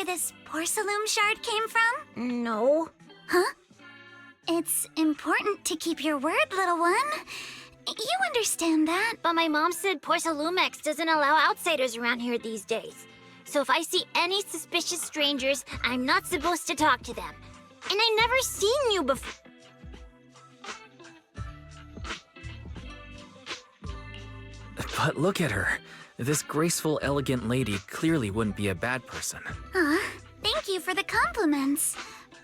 where this Porcelaum shard came from? No. Huh? It's important to keep your word, little one. You understand that. But my mom said Porcelumex doesn't allow outsiders around here these days. So if I see any suspicious strangers, I'm not supposed to talk to them. And I never seen you before. But look at her. This graceful, elegant lady clearly wouldn't be a bad person. Thank you for the compliments.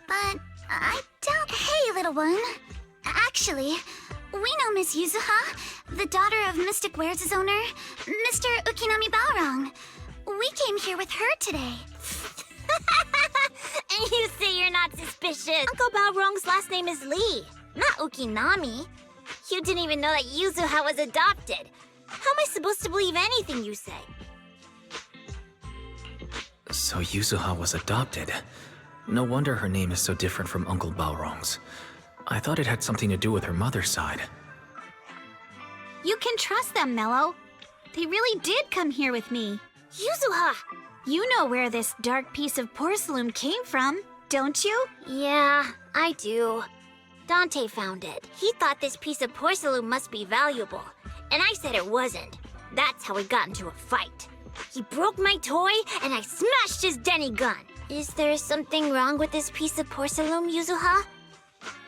But I doubt... Hey, little one. Actually, we know Miss Yuzuha, the daughter of Mystic Wares' owner, Mr. Ukinami Balrong. We came here with her today. And you say you're not suspicious. Uncle Balrong's last name is Lee, not Ukinami. You didn't even know that Yuzuha was adopted. How am I supposed to believe anything you say? So Yuzuha was adopted. No wonder her name is so different from Uncle Balrong's. I thought it had something to do with her mother's side. You can trust them, Mello. They really did come here with me. Yuzuha! You know where this dark piece of porcelain came from, don't you? Yeah, I do. Dante found it. He thought this piece of porcelain must be valuable, and I said it wasn't. That's how we got into a fight. He broke my toy, and I smashed his Denny gun. Is there something wrong with this piece of porcelain, Yuzuha?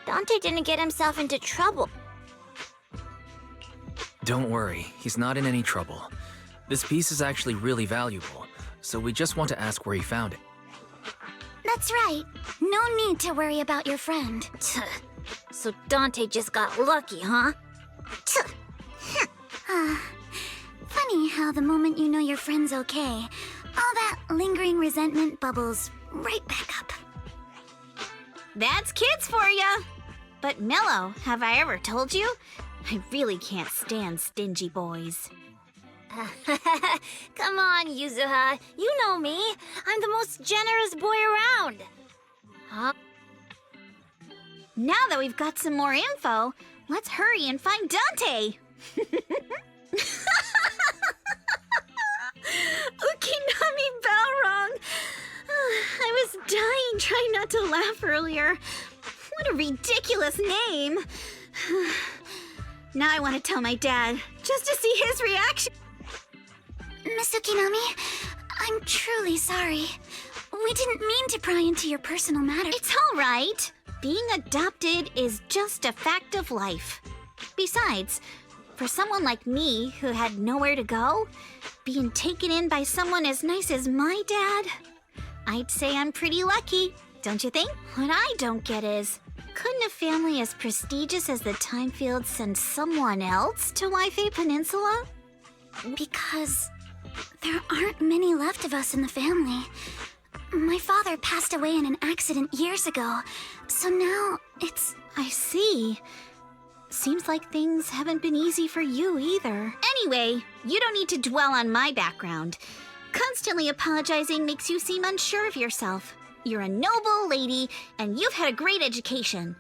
Dante didn't get himself into trouble. Don't worry, he's not in any trouble. This piece is actually really valuable, so we just want to ask where he found it. That's right. No need to worry about your friend. So Dante just got lucky, huh? Funny how the moment you know your friend's okay, all that lingering resentment bubbles right back up. That's kids for ya! But Mello, have I ever told you? I really can't stand stingy boys. Come on, Yuzuha. You know me. I'm the most generous boy around. Huh? Now that we've got some more info, let's hurry and find Dante! Ukinami Balrong! I was dying trying not to laugh earlier. What a ridiculous name! Now I want to tell my dad, just to see his reaction. Miss Ukinami, I'm truly sorry. We didn't mean to pry into your personal matters. It's all right. Being adopted is just a fact of life. Besides, for someone like me who had nowhere to go, being taken in by someone as nice as my dad, I'd say I'm pretty lucky, don't you think? What I don't get is, couldn't a family as prestigious as the Timefields send someone else to Waifei Peninsula? Because there aren't many left of us in the family. My father passed away in an accident years ago, so now it's... I see. Seems like things haven't been easy for you either. Anyway, you don't need to dwell on my background. Constantly apologizing makes you seem unsure of yourself. You're a noble lady, and you've had a great education.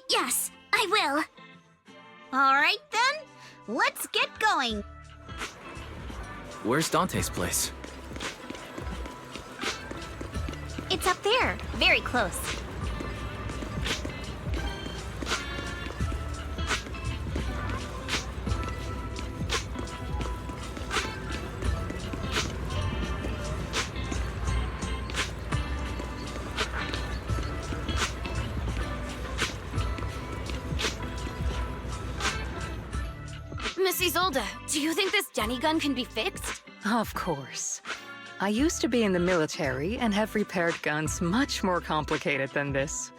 Yes, I will. All right then, let's get going. Where's Dante's place? It's up there, very close. Miss Isolde, do you think this Denny gun can be fixed? Of course. I used to be in the military and have repaired guns much more complicated than this.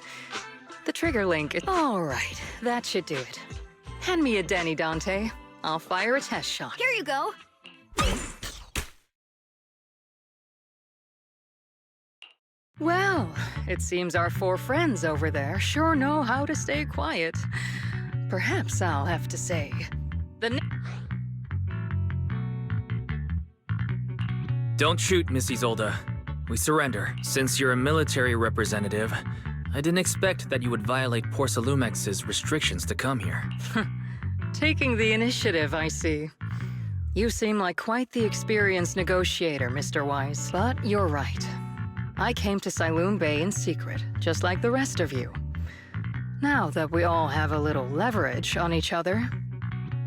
The trigger link is... All right, that should do it. Hand me a Denny, Dante. I'll fire a test shot. Here you go. Well, it seems our four friends over there sure know how to stay quiet. Perhaps I'll have to say... Don't shoot, Miss Isolde. We surrender. Since you're a military representative, I didn't expect that you would violate Porcelumex's restrictions to come here. Taking the initiative, I see. You seem like quite the experienced negotiator, Mr. Wise. But you're right. I came to Sailume Bay in secret, just like the rest of you. Now that we all have a little leverage on each other,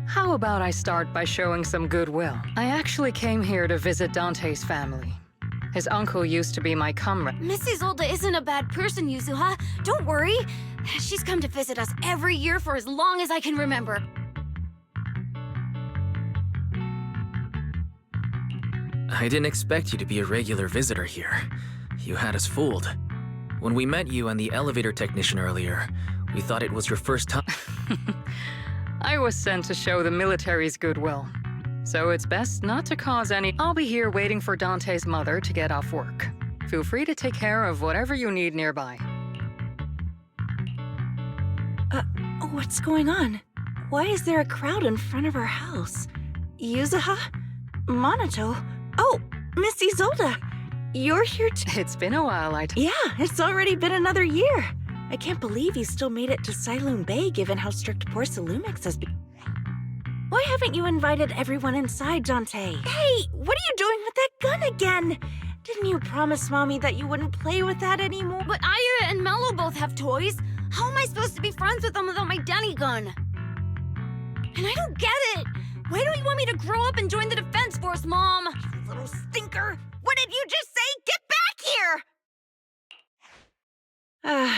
how about I start by showing some goodwill? I actually came here to visit Dante's family. His uncle used to be my comrade. Miss Isolde isn't a bad person, Yuzuha. Don't worry. She's come to visit us every year for as long as I can remember. I didn't expect you to be a regular visitor here. You had us fooled. When we met you and the elevator technician earlier, we thought it was your first time. I was sent to show the military's goodwill. So it's best not to cause any. I'll be here waiting for Dante's mother to get off work. Feel free to take care of whatever you need nearby. What's going on? Why is there a crowd in front of our house? Yuzuha? Monato? Oh, Miss Isolde! You're here too. It's been a while, Yeah, it's already been another year. I can't believe you still made it to Sailume Bay given how strict Porsalumex has been. Why haven't you invited everyone inside, Dante? Hey, what are you doing with that gun again? Didn't you promise Mommy that you wouldn't play with that anymore? But Aya and Mello both have toys. How am I supposed to be friends with them without my Danny gun? And I don't get it. Why don't you want me to grow up and join the Defense Force, Mom? You little stinker! What did you just say? Get back here!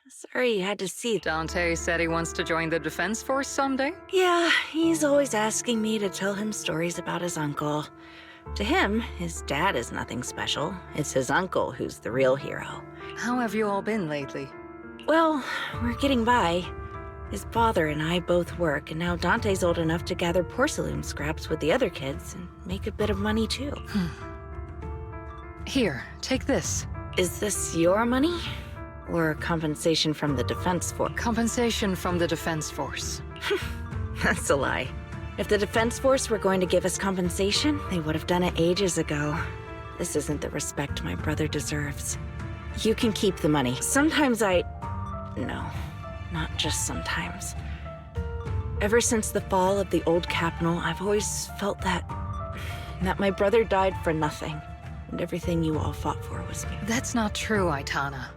Sorry you had to see. Dante said he wants to join the Defense Force someday? Yeah, he's always asking me to tell him stories about his uncle. To him, his dad is nothing special. It's his uncle who's the real hero. How have you all been lately? Well, we're getting by. His father and I both work, and now Dante's old enough to gather porcelain scraps with the other kids and make a bit of money too. Here, take this. Is this your money? Or compensation from the Defense Force? Compensation from the Defense Force. That's a lie. If the Defense Force were going to give us compensation, they would have done it ages ago. This isn't the respect my brother deserves. You can keep the money. Sometimes No, not just sometimes. Ever since the fall of the old capital, I've always felt that my brother died for nothing, and everything you all fought for was me. That's not true, Aitana.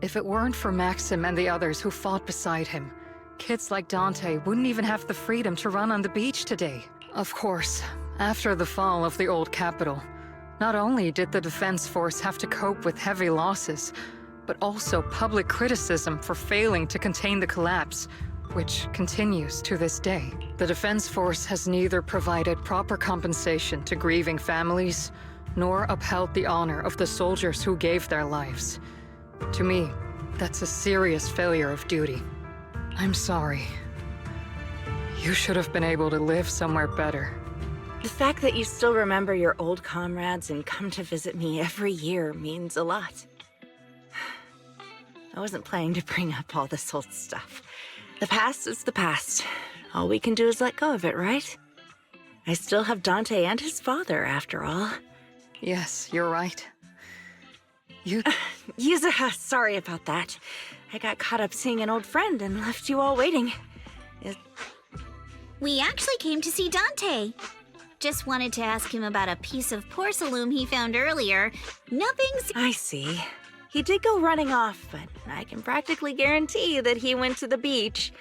If it weren't for Maxim and the others who fought beside him, kids like Dante wouldn't even have the freedom to run on the beach today. Of course, after the fall of the old capital, not only did the Defense Force have to cope with heavy losses, but also public criticism for failing to contain the collapse, which continues to this day. The Defense Force has neither provided proper compensation to grieving families, nor upheld the honor of the soldiers who gave their lives. To me, that's a serious failure of duty. I'm sorry. You should have been able to live somewhere better. The fact that you still remember your old comrades and come to visit me every year means a lot. I wasn't planning to bring up all this old stuff. The past is the past. All we can do is let go of it, right? I still have Dante and his father, after all. Yes, you're right. Yuzuha, sorry about that. I got caught up seeing an old friend and left you all waiting. We actually came to see Dante. Just wanted to ask him about a piece of porcelain he found earlier. Nothing's... I see. He did go running off, but I can practically guarantee that he went to the beach.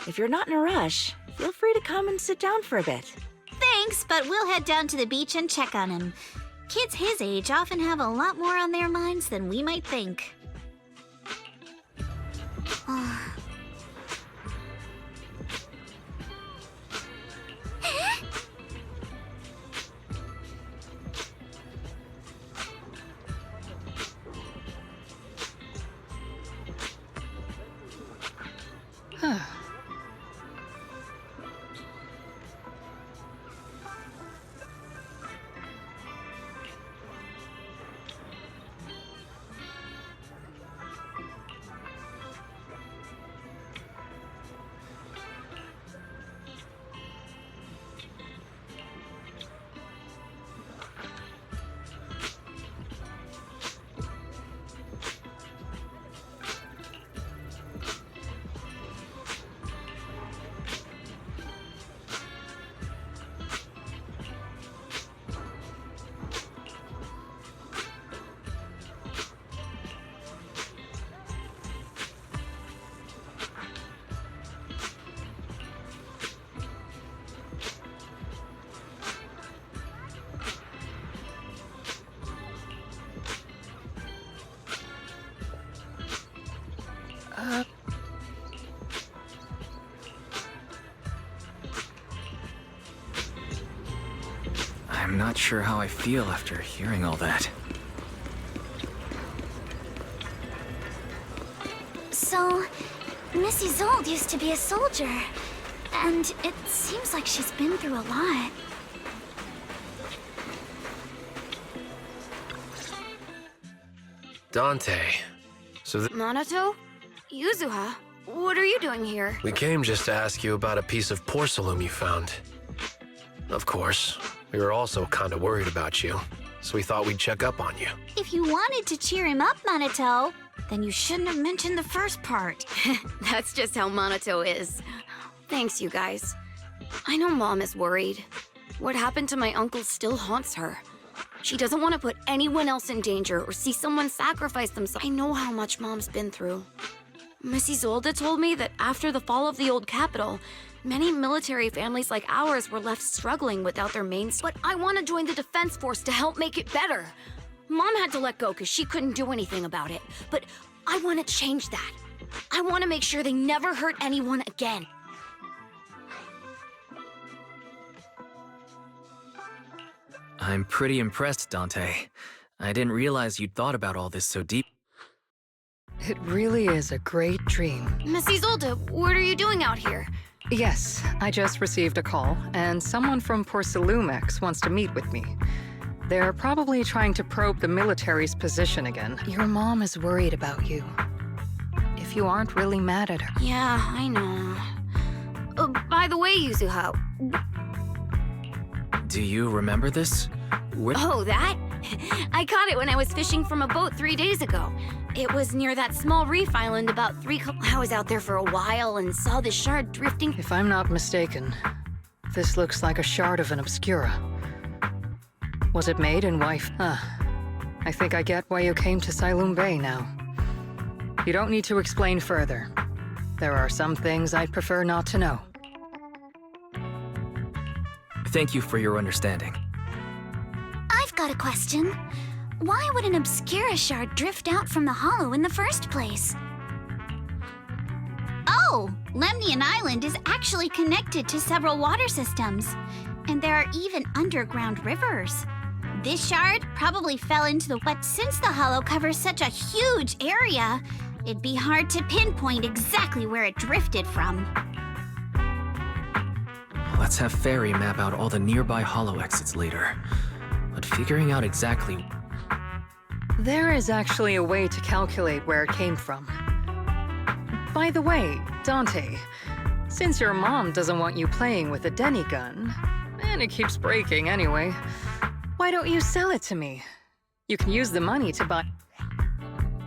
If you're not in a rush, feel free to come and sit down for a bit. Thanks, but we'll head down to the beach and check on him. Kids his age often have a lot more on their minds than we might think. I'm not sure how I feel after hearing all that. So, Miss Isolde used to be a soldier, and it seems like she's been through a lot. Dante. So Minato? Yuzuha? What are you doing here? we came just to ask you about a piece of porcelain you found. Of course, we were also kind of worried about you, so we thought we'd check up on you. If you wanted to cheer him up, Minato, then you shouldn't have mentioned the first part. That's just how Minato is. Thanks, you guys. I know Mom is worried. What happened to my uncle still haunts her. She doesn't want to put anyone else in danger or see someone sacrifice themselves. I know how much Mom's been through. Miss Isolde told me that after the fall of the old capital, many military families like ours were left struggling without their mains. But I want to join the defense force to help make it better. Mom had to let go because she couldn't do anything about it. But I want to change that. I want to make sure they never hurt anyone again. I'm pretty impressed, Dante. I didn't realize you'd thought about all this so deep. It really is a great dream. Miss Isolde, what are you doing out here? Yes, I just received a call, and someone from Porsalumex wants to meet with me. They're probably trying to probe the military's position again. Your mom is worried about you. If you aren't really mad at her. Yeah, I know. By the way, Yuzuha... Do you remember this? Oh, that? I caught it when I was fishing from a boat 3 days ago. It was near that small reef island about I was out there for a while and saw this shard drifting. If I'm not mistaken, this looks like a shard of an Obscura. Was it made in wife? I think I get why you came to Sailume Bay now. You don't need to explain further. There are some things I'd prefer not to know. Thank you for your understanding. I've got a question. Why would an Obscura shard drift out from the hollow in the first place? Oh, Lemnian Island is actually connected to several water systems, and there are even underground rivers. This shard probably fell into the wet. Since the hollow covers such a huge area, it'd be hard to pinpoint exactly where it drifted from. Let's have Fairy map out all the nearby hollow exits later. But figuring out exactly... There is actually a way to calculate where it came from. By the way, Dante, since your mom doesn't want you playing with a Denny gun, and it keeps breaking anyway, why don't you sell it to me? You can use the money to buy...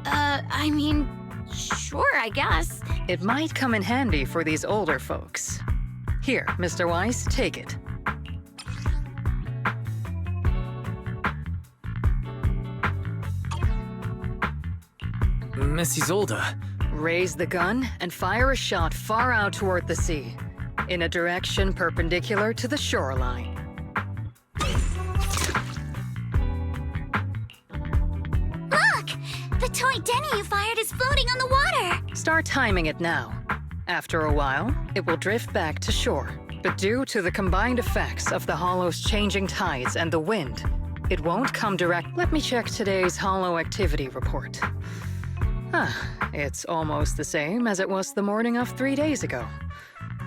I mean, sure, I guess. It might come in handy for these older folks. Here, Mr. Weiss, take it. Miss Isolde. Raise the gun and fire a shot far out toward the sea, in a direction perpendicular to the shoreline. Look! The toy Denny you fired is floating on the water! Start timing it now. After a while, it will drift back to shore. But due to the combined effects of the hollow's changing tides and the wind, it won't come direct. Let me check today's hollow activity report. It's almost the same as it was the morning of 3 days ago.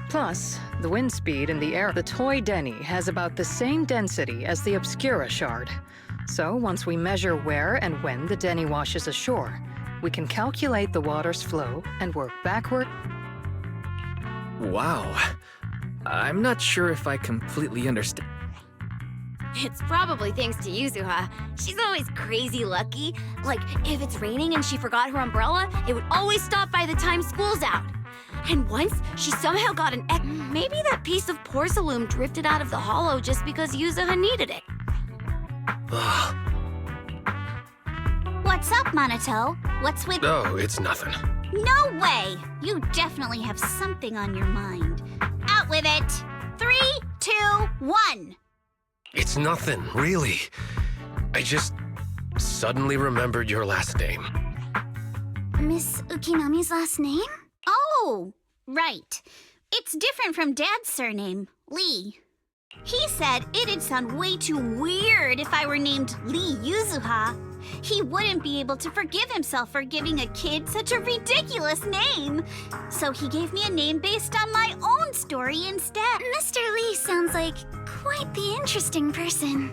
Plus, the wind speed in the air. The toy Denny has about the same density as the Obscura shard. So once we measure where and when the Denny washes ashore, we can calculate the water's flow and work backward. Wow. I'm not sure if I completely understand. It's probably thanks to Yuzuha. She's always crazy lucky. Like, if it's raining and she forgot her umbrella, it would always stop by the time school's out. And once, she somehow got an maybe that piece of porcelain drifted out of the hollow just because Yuzuha needed it. What's up, Minato? What's with... Oh, it's nothing. No way! You definitely have something on your mind. Out with it! 3, 2, 1! It's nothing, really. I just suddenly remembered your last name. Miss Ukinami's last name? Oh, right. It's different from Dad's surname, Lee. He said it'd sound way too weird if I were named Lee Yuzuha. He wouldn't be able to forgive himself for giving a kid such a ridiculous name. So he gave me a name based on my own story instead. Mr. Lee sounds like quite the interesting person.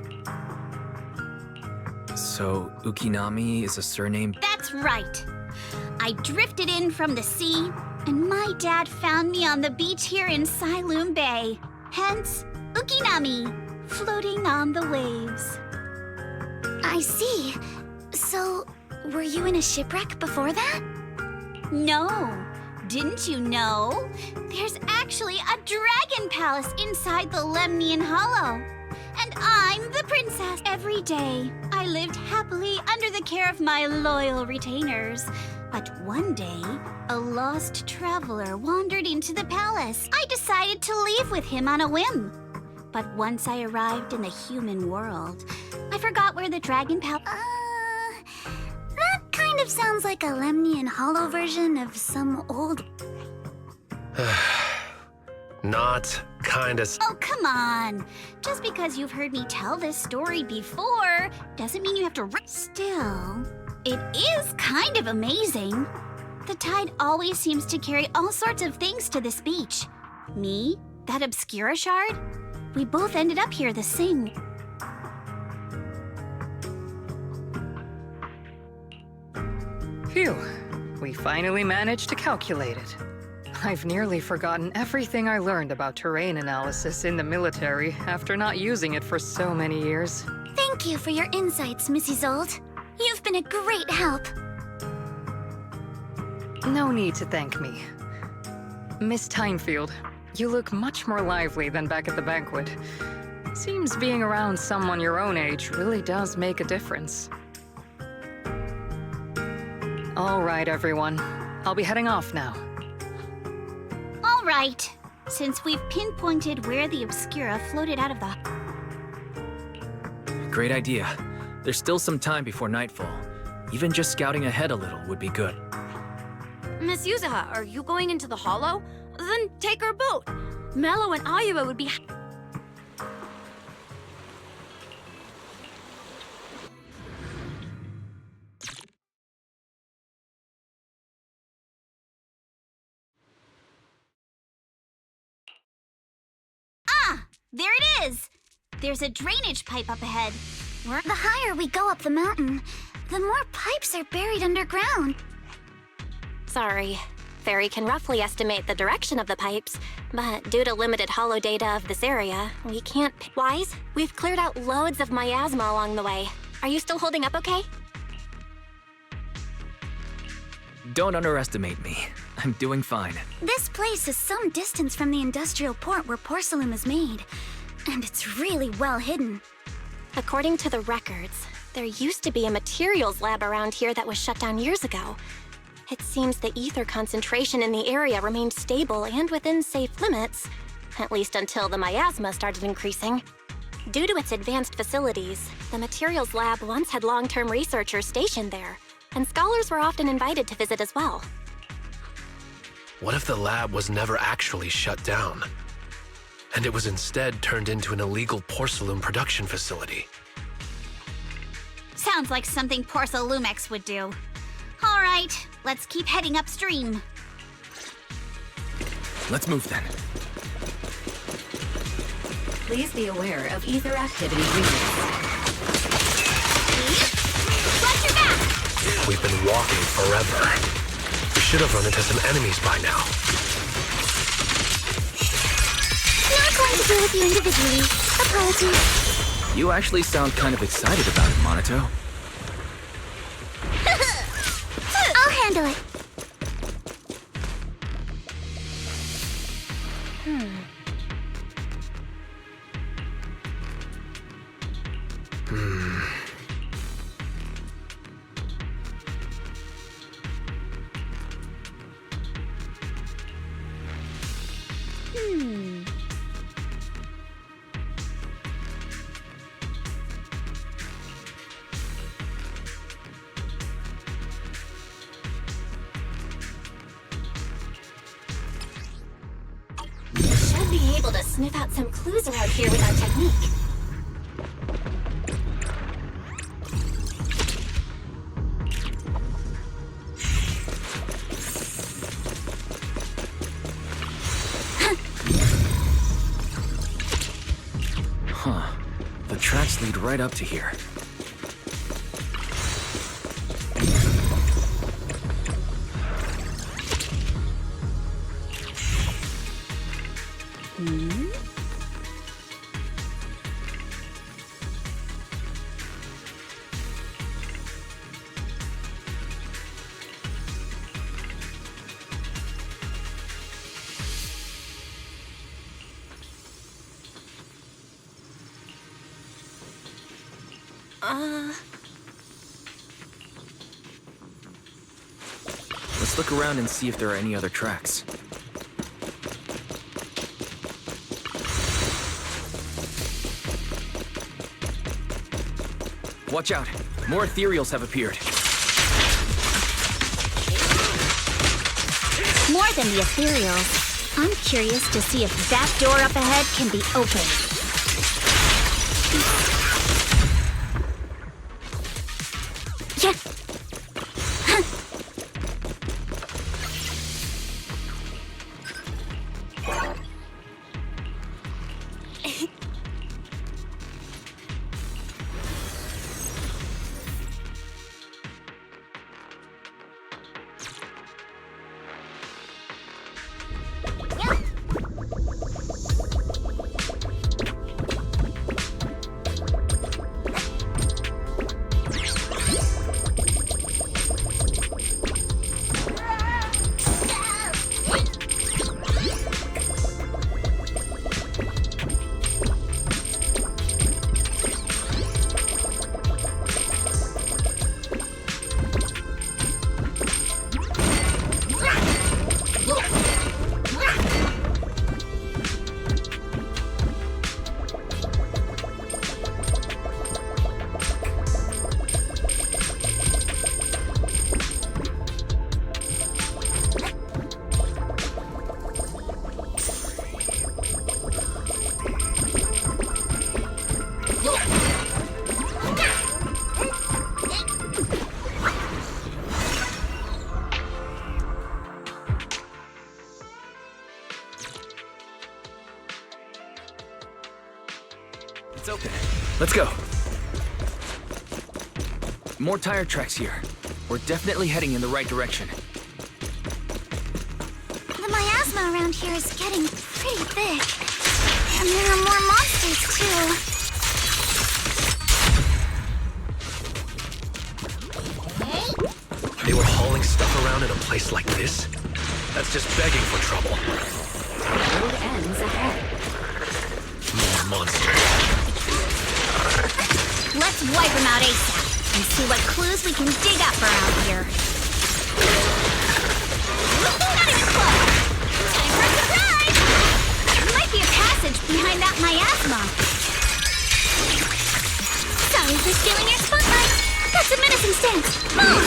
So, Ukinami is a surname? That's right. I drifted in from the sea, and my dad found me on the beach here in Sailume Bay. Hence, Ukinami, floating on the waves. I see. So, were you in a shipwreck before that? No. Didn't you know? There's actually a dragon palace inside the Lemnian Hollow. And I'm the princess. Every day, I lived happily under the care of my loyal retainers. But one day, a lost traveler wandered into the palace. I decided to leave with him on a whim. But once I arrived in the human world, I forgot where the dragon palace... That kind of sounds like a Lemnian Hollow version of some old... Not kinda. Oh, come on. Just because you've heard me tell this story before doesn't mean you have to... Still, it is kind of amazing. The tide always seems to carry all sorts of things to this beach. Me, that Obscura shard, we both ended up here the same... Phew, we finally managed to calculate it. I've nearly forgotten everything I learned about terrain analysis in the military after not using it for so many years. Thank you for your insights, Mrs. Old. You've been a great help. No need to thank me. Miss Timefield, you look much more lively than back at the banquet. Seems being around someone your own age really does make a difference. All right, everyone. I'll be heading off now. All right. Since we've pinpointed where the Obscura floated out of the... Great idea. There's still some time before nightfall. Even just scouting ahead a little would be good. Miss Yuzuha, are you going into the hollow? Then take our boat. Mello and Ayuba would be... There it is! There's a drainage pipe up ahead. The higher we go up the mountain, the more pipes are buried underground. Sorry. Fairy can roughly estimate the direction of the pipes, but due to limited hollow data of this area, we can't... Wise, we've cleared out loads of miasma along the way. Are you still holding up okay? Don't underestimate me. I'm doing fine. This place is some distance from the industrial port where porcelain is made, and it's really well hidden. According to the records, there used to be a materials lab around here that was shut down years ago. It seems the ether concentration in the area remained stable and within safe limits, at least until the miasma started increasing. Due to its advanced facilities, the materials lab once had long-term researchers stationed there, and scholars were often invited to visit as well. What if the lab was never actually shut down? And it was instead turned into an illegal porcelain production facility? Sounds like something Porcelumex would do. All right, let's keep heading upstream. Let's move then. Please be aware of ether activity units. Watch your back! We've been walking forever. We should have run into some enemies by now. Not going to deal with you individually. Apologies. You actually sound kind of excited about it, Monato. I'll handle it. be able to sniff out some clues around here with our technique. Huh. The tracks lead right up to here. Let's look around and see if there are any other tracks. Watch out! More ethereals have appeared. More than the ethereals. I'm curious to see if that door up ahead can be opened. Yeah. It's open. Let's go. More tire tracks here. We're definitely heading in the right direction. The miasma around here is getting pretty thick. And there are more monsters, too. They were hauling stuff around in a place like this? That's just begging for trouble. Road ends ahead. More monsters. Let's wipe them out ASAP and see what clues we can dig up around here. Not even close! Time for a surprise! There might be a passage behind that miasma. Sorry for stealing your spotlight. That's a menacing stance. Move!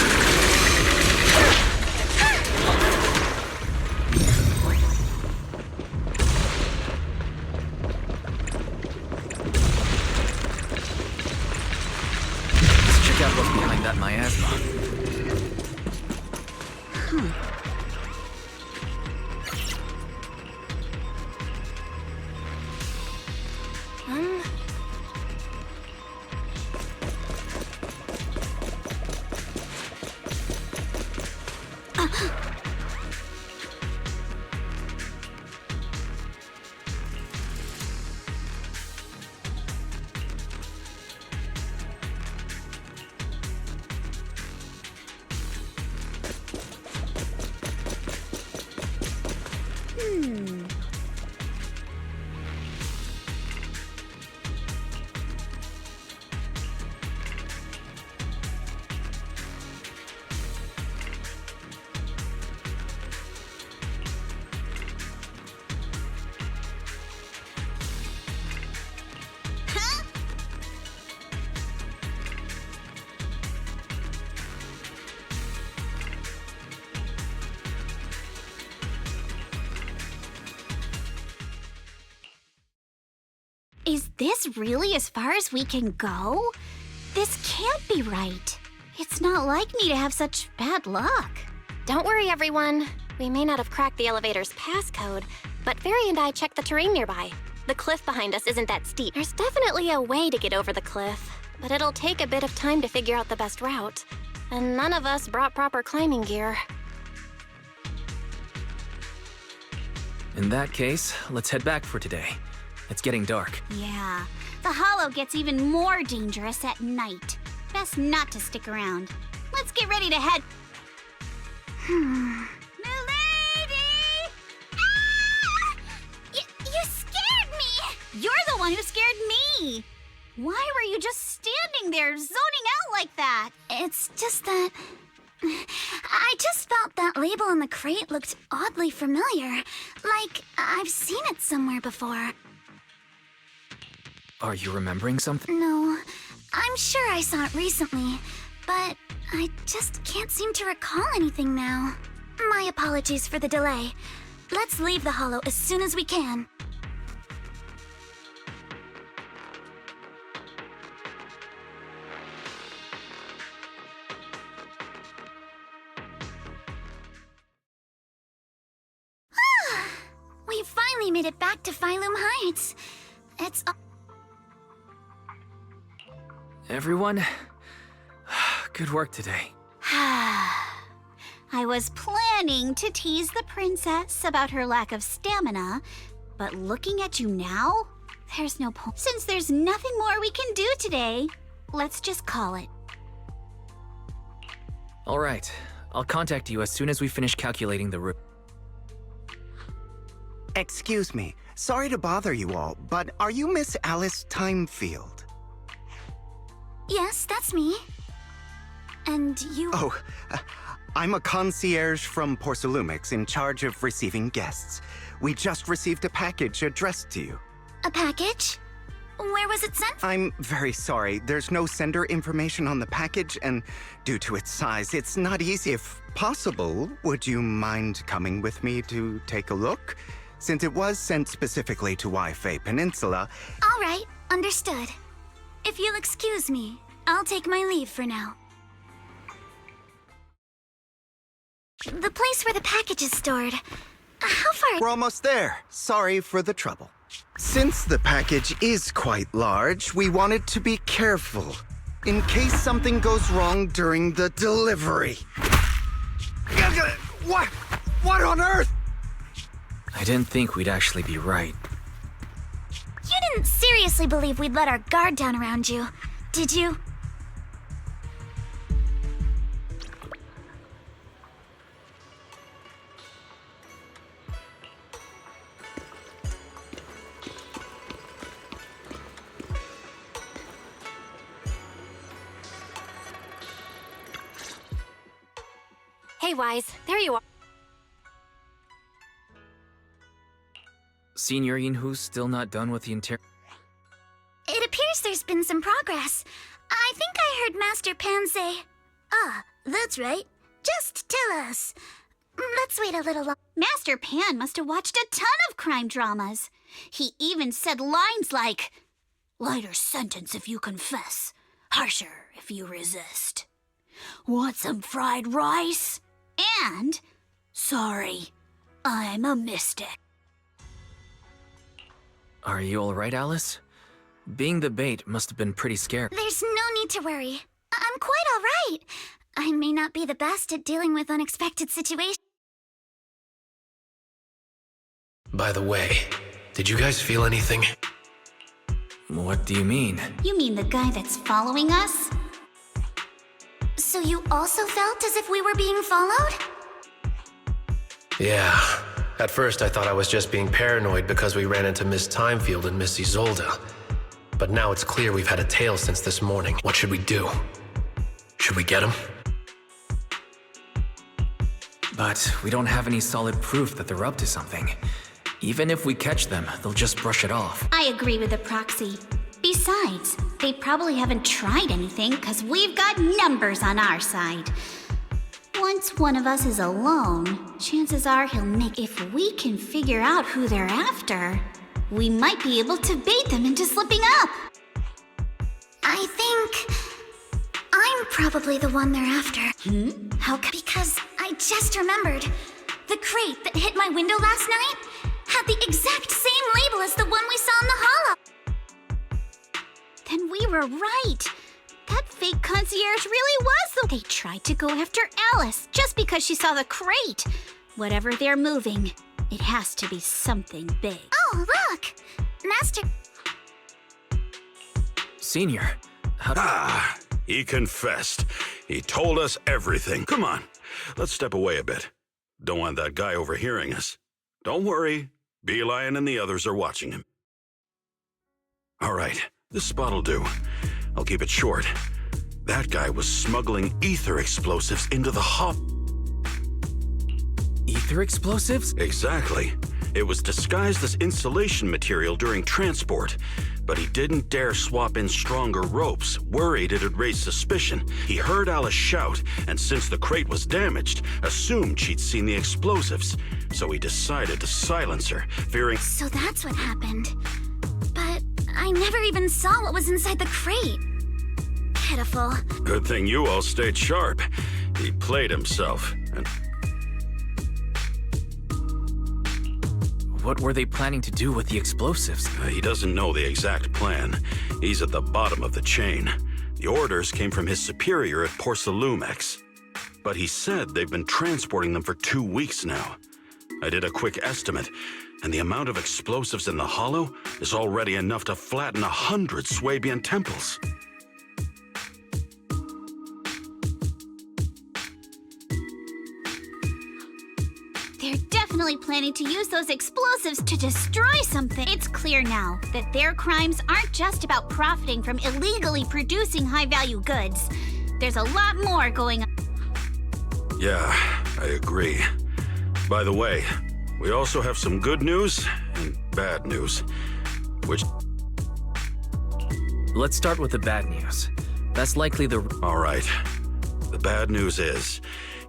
What's behind that miasma? Is this really as far as we can go? This can't be right. It's not like me to have such bad luck. Don't worry, everyone. We may not have cracked the elevator's passcode, but Fairy and I checked the terrain nearby. The cliff behind us isn't that steep. There's definitely a way to get over the cliff, but it'll take a bit of time to figure out the best route. And none of us brought proper climbing gear. In that case, let's head back for today. It's getting dark. Yeah, the hollow gets even more dangerous at night. Best not to stick around. Let's get ready to head. Milady! Ah! You scared me! You're the one who scared me! Why were you just standing there, zoning out like that? It's just that... I just felt that label on the crate looked oddly familiar. Like, I've seen it somewhere before. Are you remembering something? No, I'm sure I saw it recently, but I just can't seem to recall anything now. My apologies for the delay. Let's leave the hollow as soon as we can. We finally made it back to Sailume Heights. It's... Everyone, good work today. I was planning to tease the princess about her lack of stamina, but looking at you now, there's no point. Since there's nothing more we can do today, let's just call it. All right, I'll contact you as soon as we finish calculating the route. Excuse me, sorry to bother you all, but are you Miss Alice Timefield? Yes, that's me. And you... Oh, I'm a concierge from Porcelumix in charge of receiving guests. We just received a package addressed to you. A package? Where was it sent from? I'm very sorry. There's no sender information on the package, and due to its size, it's not easy. If possible, would you mind coming with me to take a look? Since it was sent specifically to Wi-Fi Peninsula... All right, understood. If you'll excuse me, I'll take my leave for now. The place where the package is stored. How far... We're almost there. Sorry for the trouble. Since the package is quite large, we wanted to be careful, in case something goes wrong during the delivery. What on earth? I didn't think we'd actually be right. You didn't seriously believe we'd let our guard down around you, did you? Hey, Wise, there you are. Senior Yinhu's still not done with the interior. It appears there's been some progress. I think I heard Master Pan say... Ah, that's right. Just tell us. Let's wait a little longer. Master Pan must have watched a ton of crime dramas. He even said lines like, "Lighter sentence if you confess, harsher if you resist. Want some fried rice?" And, "Sorry, I'm a mystic." Are you alright, Alice? Being the bait must have been pretty scary. There's no need to worry. I'm quite alright. I may not be the best at dealing with unexpected situations. By the way, did you guys feel anything? What do you mean? You mean the guy that's following us? So you also felt as if we were being followed? Yeah. At first I thought I was just being paranoid because we ran into Miss Timefield and Miss Isolde. But now it's clear we've had a tail since this morning. What should we do? Should we get him? But we don't have any solid proof that they're up to something. Even if we catch them, they'll just brush it off. I agree with the proxy. Besides, they probably haven't tried anything because we've got numbers on our side. Once one of us is alone, chances are he'll make... If we can figure out who they're after, We might be able to bait them into slipping up. I think I'm probably the one they're after. How Because I just remembered. The crate that hit my window last night had the exact same label as the one we saw in the hollow. Then we were right. That fake concierge really was They tried to go after Alice just because she saw the crate. Whatever they're moving, it has to be something big. Oh, look! Master... Senior, how do He confessed. He told us everything. Come on, let's step away a bit. Don't want that guy overhearing us. Don't worry, Beeline and the others are watching him. All right, this spot'll do. I'll keep it short. That guy was smuggling ether explosives into the hub. Ether explosives? Exactly. It was disguised as insulation material during transport, but he didn't dare swap in stronger ropes, worried it'd raise suspicion. He heard Alice shout, and since the crate was damaged, assumed she'd seen the explosives. So he decided to silence her, fearing... So that's what happened. But I never even saw what was inside the crate. Pitiful. Good thing you all stayed sharp. He played himself, and... What were they planning to do with the explosives? He doesn't know the exact plan. He's at the bottom of the chain. The orders came from his superior at Porsalumex. But he said they've been transporting them for 2 weeks now. I did a quick estimate, and the amount of explosives in the hollow is already enough to flatten 100 Swabian temples. They're definitely planning to use those explosives to destroy something. It's clear now that their crimes aren't just about profiting from illegally producing high-value goods. There's a lot more going on. Yeah, I agree. By the way, we also have some good news and bad news, which... Let's start with the bad news. That's likely the... All right. The bad news is,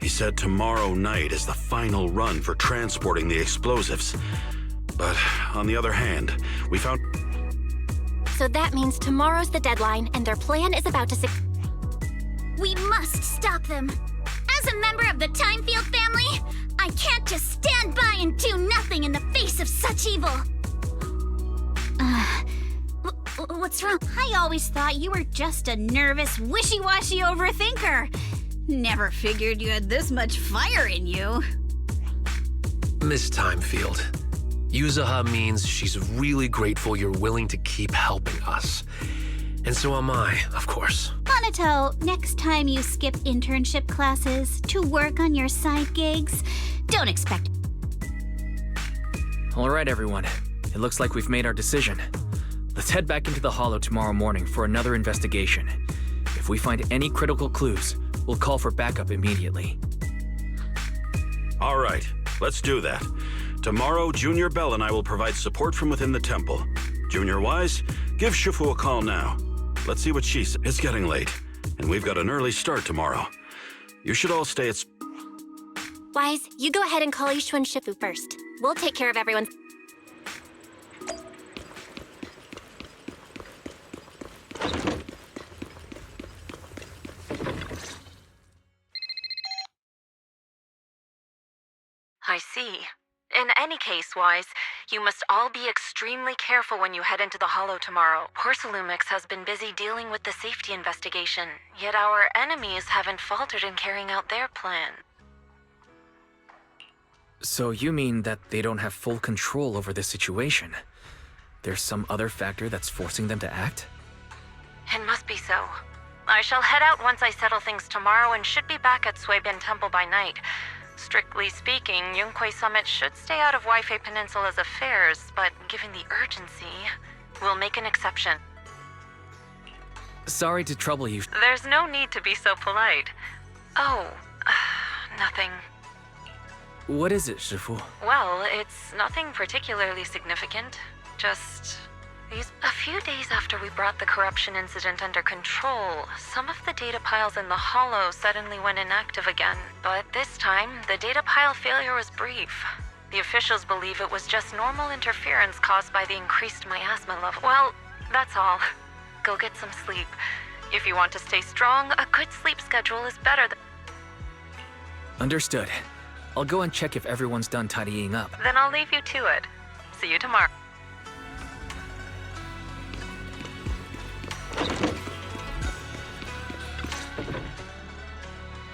he said tomorrow night is the final run for transporting the explosives. But on the other hand, we found... So that means tomorrow's the deadline, and their plan is about to... We must stop them. As a member of the Timefield family, I can't just stand by and do nothing in the face of such evil. What's wrong? I always thought you were just a nervous, wishy-washy overthinker. Never figured you had this much fire in you. Miss Timefield, Yuzuha means she's really grateful you're willing to keep helping us. And so am I, of course. Monato, next time you skip internship classes to work on your side gigs, don't expect... All right, everyone. It looks like we've made our decision. Let's head back into the Hollow tomorrow morning for another investigation. If we find any critical clues, we'll call for backup immediately. All right, let's do that. Tomorrow, Junior Bell and I will provide support from within the temple. Junior Wise, give Shifu a call now. Let's see what she says. It's getting late, and we've got an early start tomorrow. You should all stay at... Wise, you go ahead and call Ishu and Shifu first. We'll take care of everyone's... I see. In any case, Wise, you must all be extremely careful when you head into the Hollow tomorrow. Porsalumex has been busy dealing with the safety investigation, yet our enemies haven't faltered in carrying out their plan. So you mean that they don't have full control over this situation? There's some other factor that's forcing them to act? It must be so. I shall head out once I settle things tomorrow and should be back at Suibin Temple by night. Strictly speaking, Yunquei Summit should stay out of Waifei Peninsula's affairs, but given the urgency, we'll make an exception. Sorry to trouble you. There's no need to be so polite. Oh, nothing. What is it, Shifu? Well, it's nothing particularly significant. Just... A few days after we brought the corruption incident under control, some of the data piles in the Hollow suddenly went inactive again. But this time, the data pile failure was brief. The officials believe it was just normal interference caused by the increased miasma level. Well, that's all. Go get some sleep. If you want to stay strong, a good sleep schedule is better than... Understood. I'll go and check if everyone's done tidying up. Then I'll leave you to it. See you tomorrow.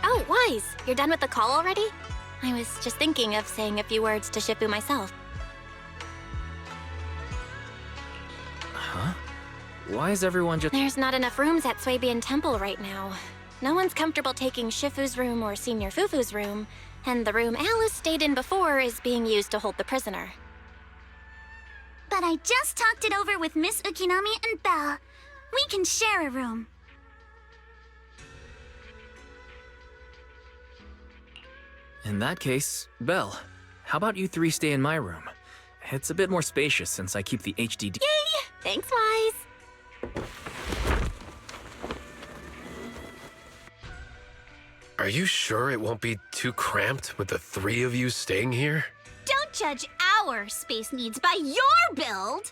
Oh, Wise, you're done with the call already? I was just thinking of saying a few words to Shifu myself. Huh? Why is everyone just... There's not enough rooms at Swabian Temple right now. No one's comfortable taking Shifu's room or Senior Fufu's room, and the room Alice stayed in before is being used to hold the prisoner. But I just talked it over with Miss Ukinami and Belle. We can share a room. In that case, Belle, how about you three stay in my room? It's a bit more spacious since I keep the HDD. Yay! Thanks, Wise! Are you sure it won't be too cramped with the three of you staying here? Don't judge our space needs by your build!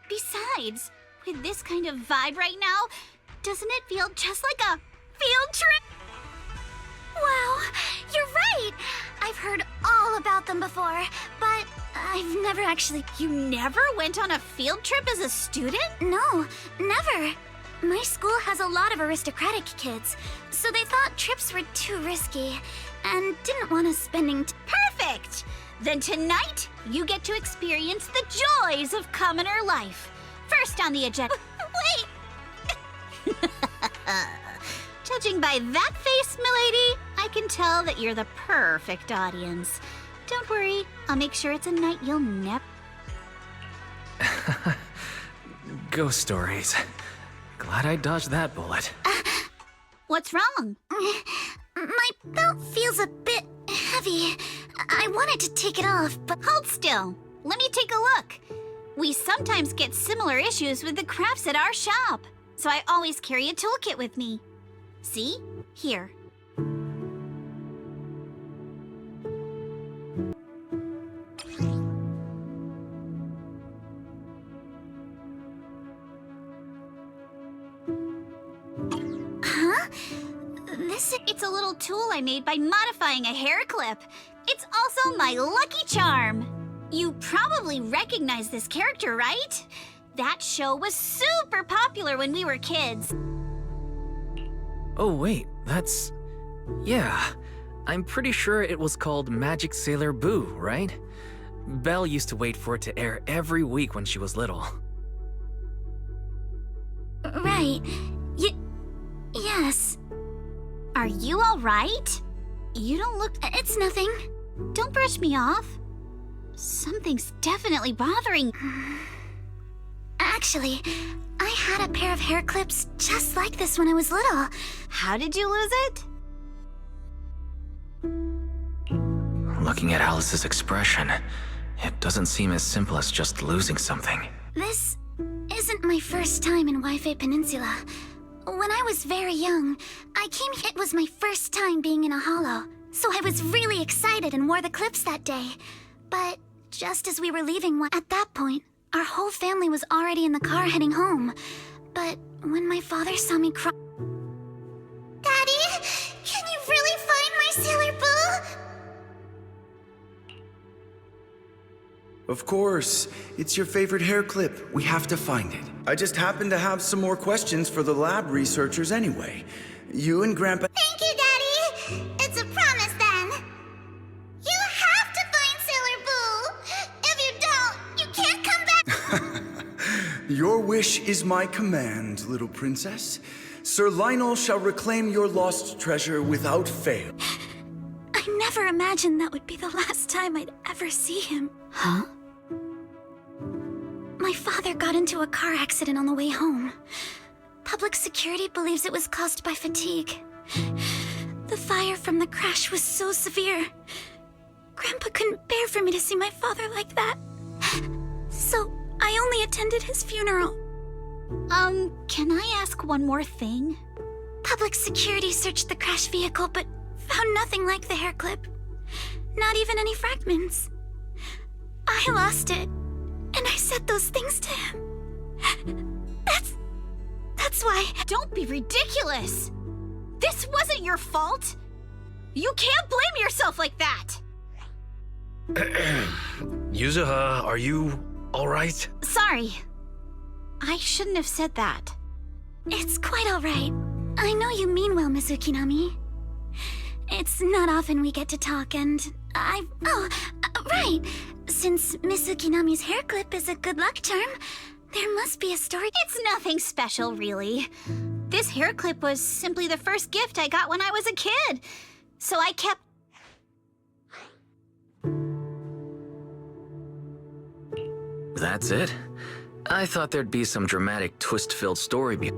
Besides, with this kind of vibe right now, doesn't it feel just like a field trip? Wow, you're right! I've heard all about them before, but I've never actually... You never went on a field trip as a student? No, never. My school has a lot of aristocratic kids, so they thought trips were too risky and didn't want us spending... Perfect! Then tonight, you get to experience the joys of commoner life. First on the agenda... Wait! Judging by that face, milady, I can tell that you're the perfect audience. Don't worry, I'll make sure it's a night you'll never... Ghost stories. Glad I dodged that bullet. What's wrong? My belt feels a bit heavy. I wanted to take it off, but... Hold still. Let me take a look. We sometimes get similar issues with the crafts at our shop, so I always carry a toolkit with me. See? Here. Huh? It's a little tool I made by modifying a hair clip. It's also my lucky charm. You probably recognize this character, right? That show was super popular when we were kids. Oh wait, that's... Yeah, I'm pretty sure it was called Magic Sailor Boo, right? Belle used to wait for it to air every week when she was little. Right. Yes. Are you all right? You don't look... It's nothing. Don't brush me off. Something's definitely bothering... Actually, I had a pair of hair clips just like this when I was little. How did you lose it? Looking at Alice's expression, it doesn't seem as simple as just losing something. This isn't my first time in Waifei Peninsula. When I was very young, I came here. It was my first time being in a hollow, so I was really excited and wore the clips that day. But just as we were leaving, at that point, our whole family was already in the car heading home. But when my father saw me cry... Daddy, can you really find my Sailor Boo? Of course. It's your favorite hair clip. We have to find it. I just happen to have some more questions for the lab researchers anyway. You and Grandpa... Thank you, Daddy. It's a promise, then. You have to find Sailor Boo. If you don't, you can't come back. Your wish is my command, little princess. Sir Lionel shall reclaim your lost treasure without fail. I never imagined that would be the last time I'd ever see him. Huh? My father got into a car accident on the way home. Public security believes it was caused by fatigue. The fire from the crash was so severe. Grandpa couldn't bear for me to see my father like that. So I only attended his funeral. Can I ask one more thing? Public security searched the crash vehicle, but found nothing like the hair clip. Not even any fragments. I lost it, and I said those things to him. That's why. Don't be ridiculous! This wasn't your fault! You can't blame yourself like that! Yuzuha, are you alright? Sorry. I shouldn't have said that. It's quite alright. I know you mean well, Miss Ukinami. It's not often we get to talk, and right. Since Miss Ukinami's hair clip is a good luck charm, there must be a story. It's nothing special, really. This hair clip was simply the first gift I got when I was a kid. So I kept... That's it? I thought there'd be some dramatic, twist-filled story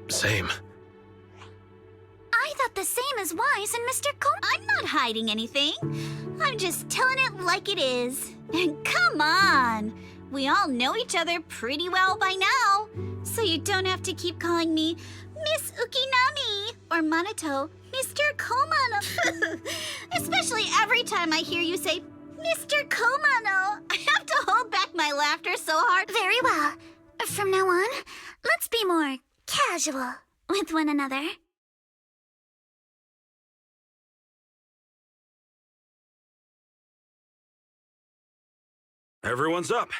Same. I thought the same as Wise and Mr. I'm not hiding anything. I'm just telling it like it is. And come on! We all know each other pretty well by now. So you don't have to keep calling me Miss Ukinami or Manato Mr. Komano. Especially every time I hear you say Mr. Komano. I have to hold back my laughter so hard. Very well. From now on, let's be more casual with one another. Everyone's up.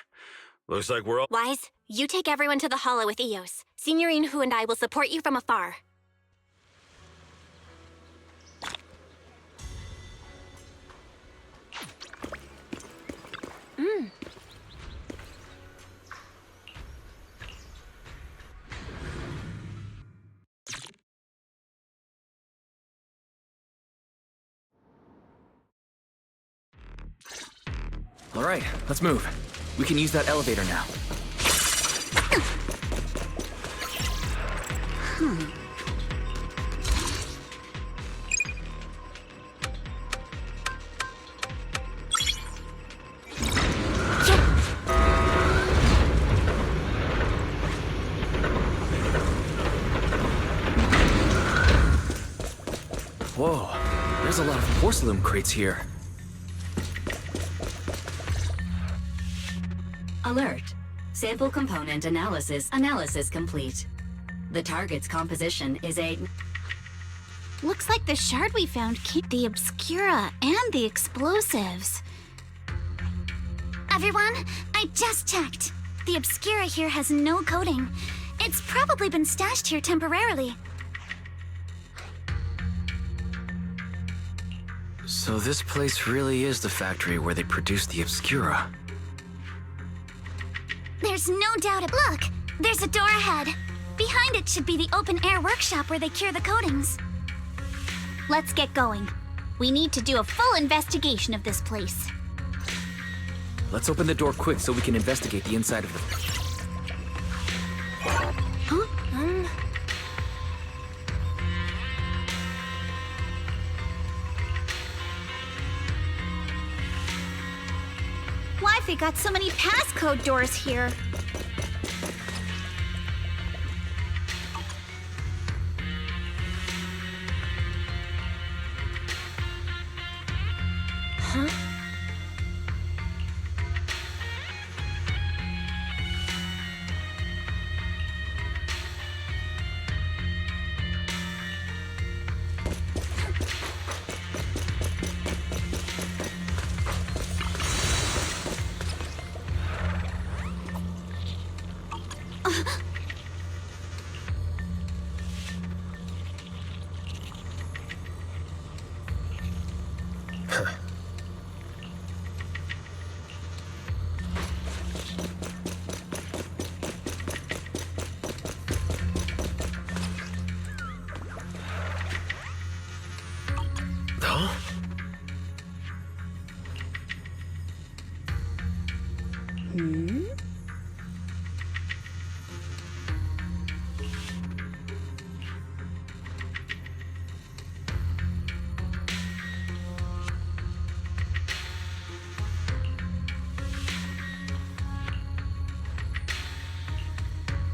Looks like we're all... Wise, you take everyone to the hollow with Eos. Signorine Hu and I will support you from afar. All right, let's move. We can use that elevator now. Whoa, there's a lot of porcelain crates here. Alert. Sample component analysis complete. The target's composition is a... Looks like the shard we found keep the Obscura and the explosives. Everyone, I just checked. The Obscura here has no coating. It's probably been stashed here temporarily. So this place really is the factory where they produce the Obscura. There's no doubt it. Look, there's a door ahead. Behind it should be the open-air workshop where they cure the coatings. Let's get going. We need to do a full investigation of this place. Let's open the door quick so we can investigate the inside of the... Why have they got so many passcode doors here? Huh?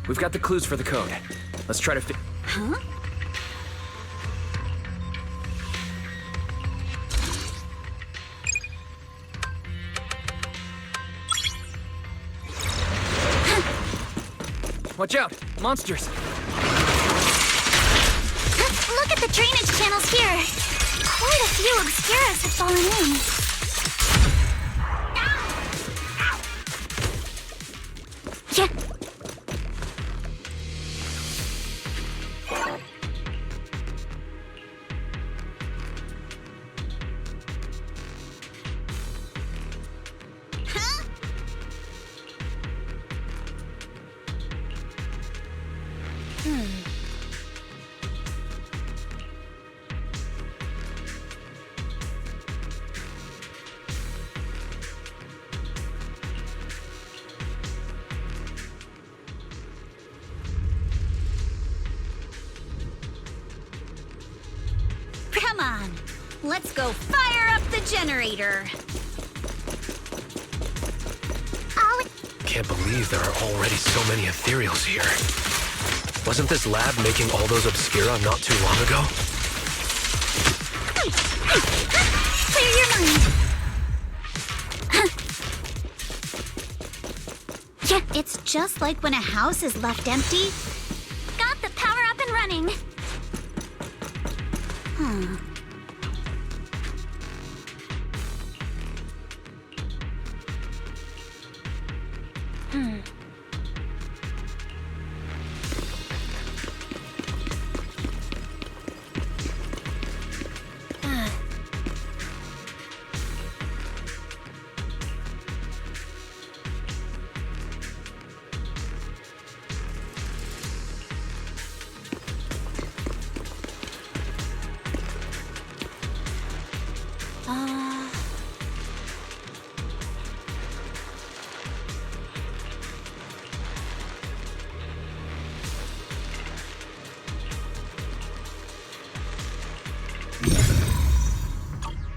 We've got the clues for the code. Let's try to Huh? Watch out! Monsters! Look at the drainage channels here. Quite a few Obscuras have fallen in. Yeah. Come on, let's go fire up the generator. Can't believe there are already so many ethereals here. Wasn't this lab making all those Obscura not too long ago? Clear your mind. Yeah, it's just like when a house is left empty. Got the power up and running.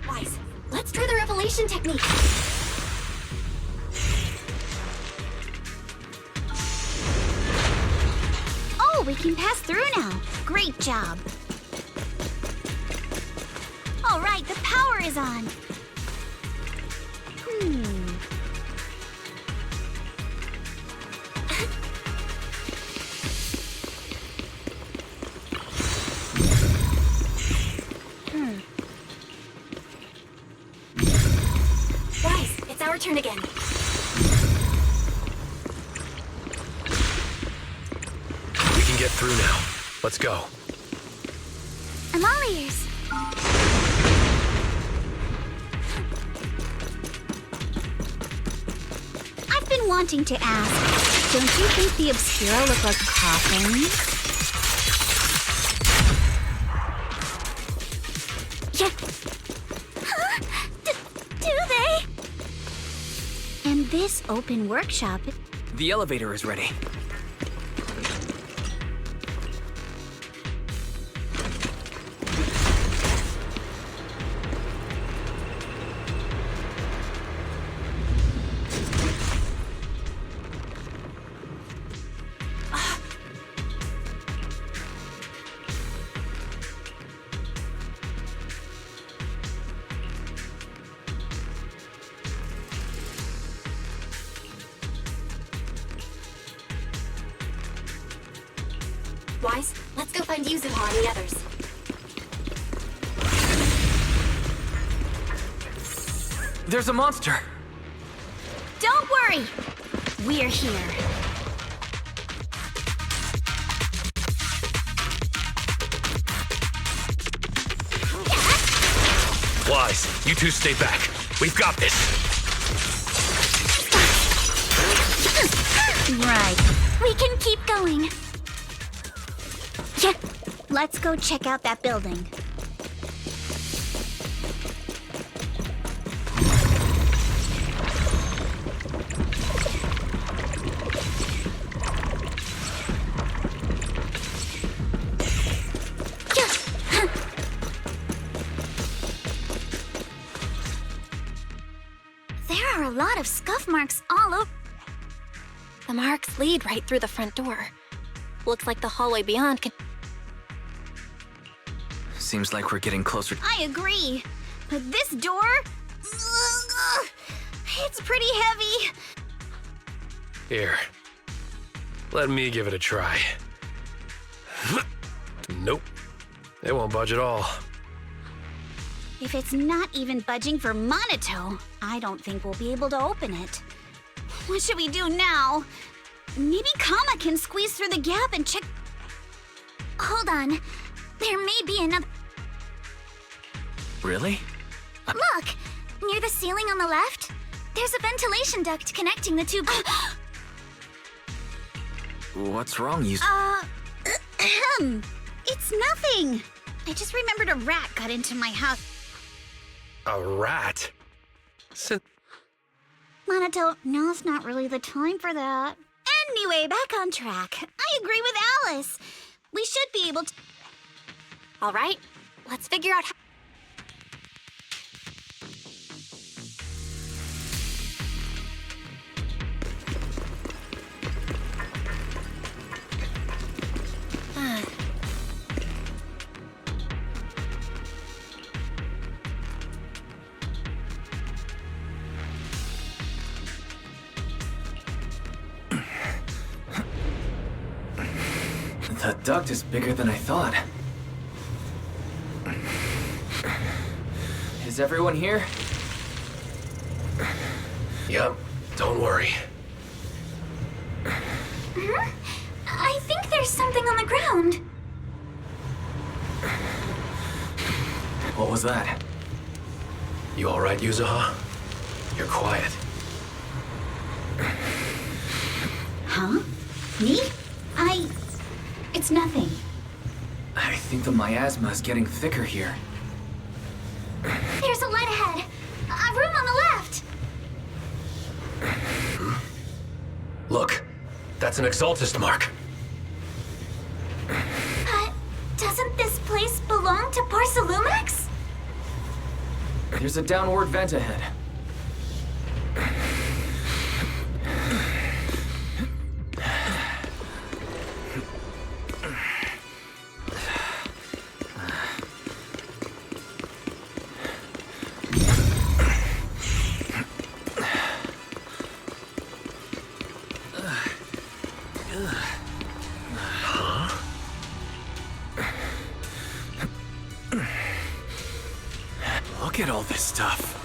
Wise, let's try the revelation technique. Oh, we can pass through now. Great job. All right, the power is on. Wise, it's our turn again. We can get through now. Let's go. I'm all ears. I've been wanting to ask, don't you think the Obscura look like coffins? Yeah. Huh? Do they? And this open workshop... The elevator is ready. Wise, let's go find Yuzuha and the others. There's a monster! Don't worry! We're here. Wise, you two stay back. We've got this. Right. We can keep going. Yeah, let's go check out that building. There are a lot of scuff marks all over. The marks lead right through the front door. Looks like the hallway beyond can... Seems like we're getting closer. I agree. But this door... it's pretty heavy. Here. Let me give it a try. Nope. It won't budge at all. If it's not even budging for Monato, I don't think we'll be able to open it. What should we do now? Maybe Kama can squeeze through the gap and check... Hold on. There may be another... Really? Look! Near the ceiling on the left, there's a ventilation duct connecting the two... What's wrong, It's nothing. I just remembered a rat got into my house. A rat? Monato, now's not really the time for that. Anyway, back on track. I agree with Alice. We should be able to... All right, let's figure out how... The duct is bigger than I thought. Is everyone here? Yup, don't worry. I think there's something on the ground. What was that? You alright, Yuzuha? You're quiet. Huh? Me? It's nothing. I think the miasma is getting thicker here. There's a light ahead. A room on the left. Look, that's an Exaltist mark. Doesn't this place belong to Sailume? There's a downward vent ahead. Look at all this stuff.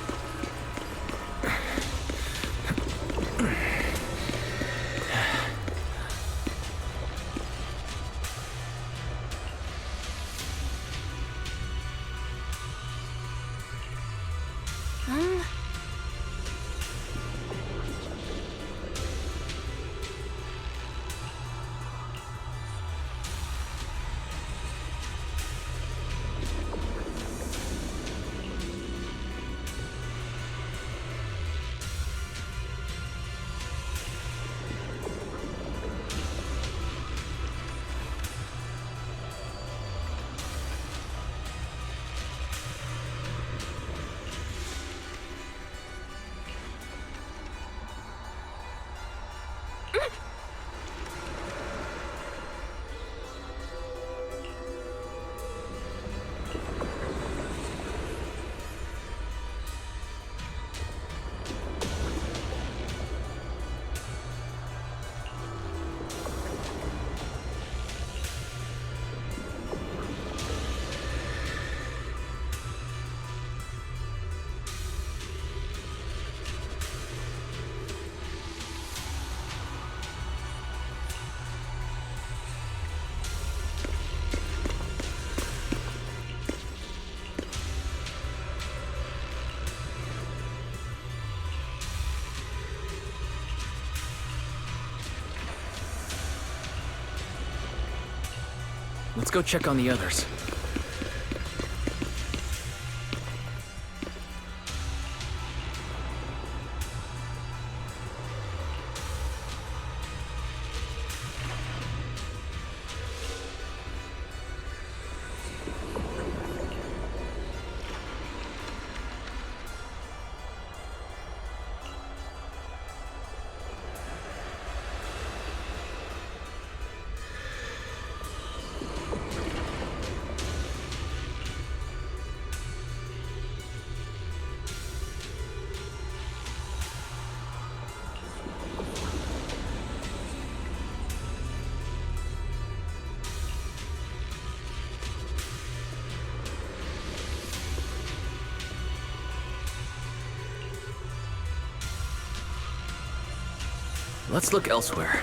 Let's go check on the others. Let's look elsewhere.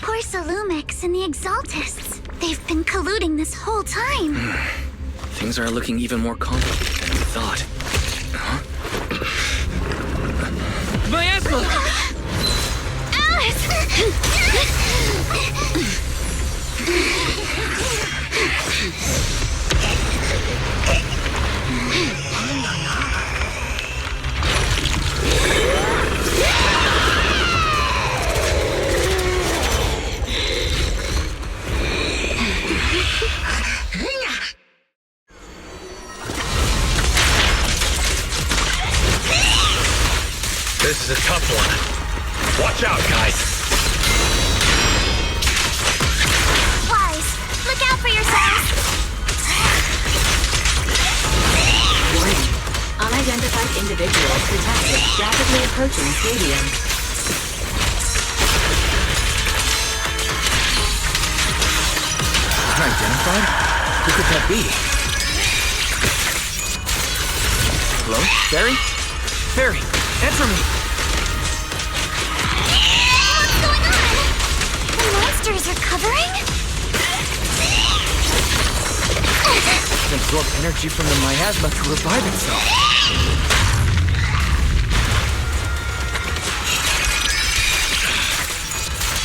Poor Sailume and the Exaltists. They've been colluding this whole time. Things are looking even more complicated than we thought. Huh? Miasma! Alice! This is a tough one. Watch out, guys. Wise, look out for yourselves! Warning. Unidentified individuals detected rapidly approaching stadium. Unidentified? Who could that be? Hello? Barry? Barry, answer me! What's going on? The monsters are covering? It can absorb energy from the miasma to revive itself.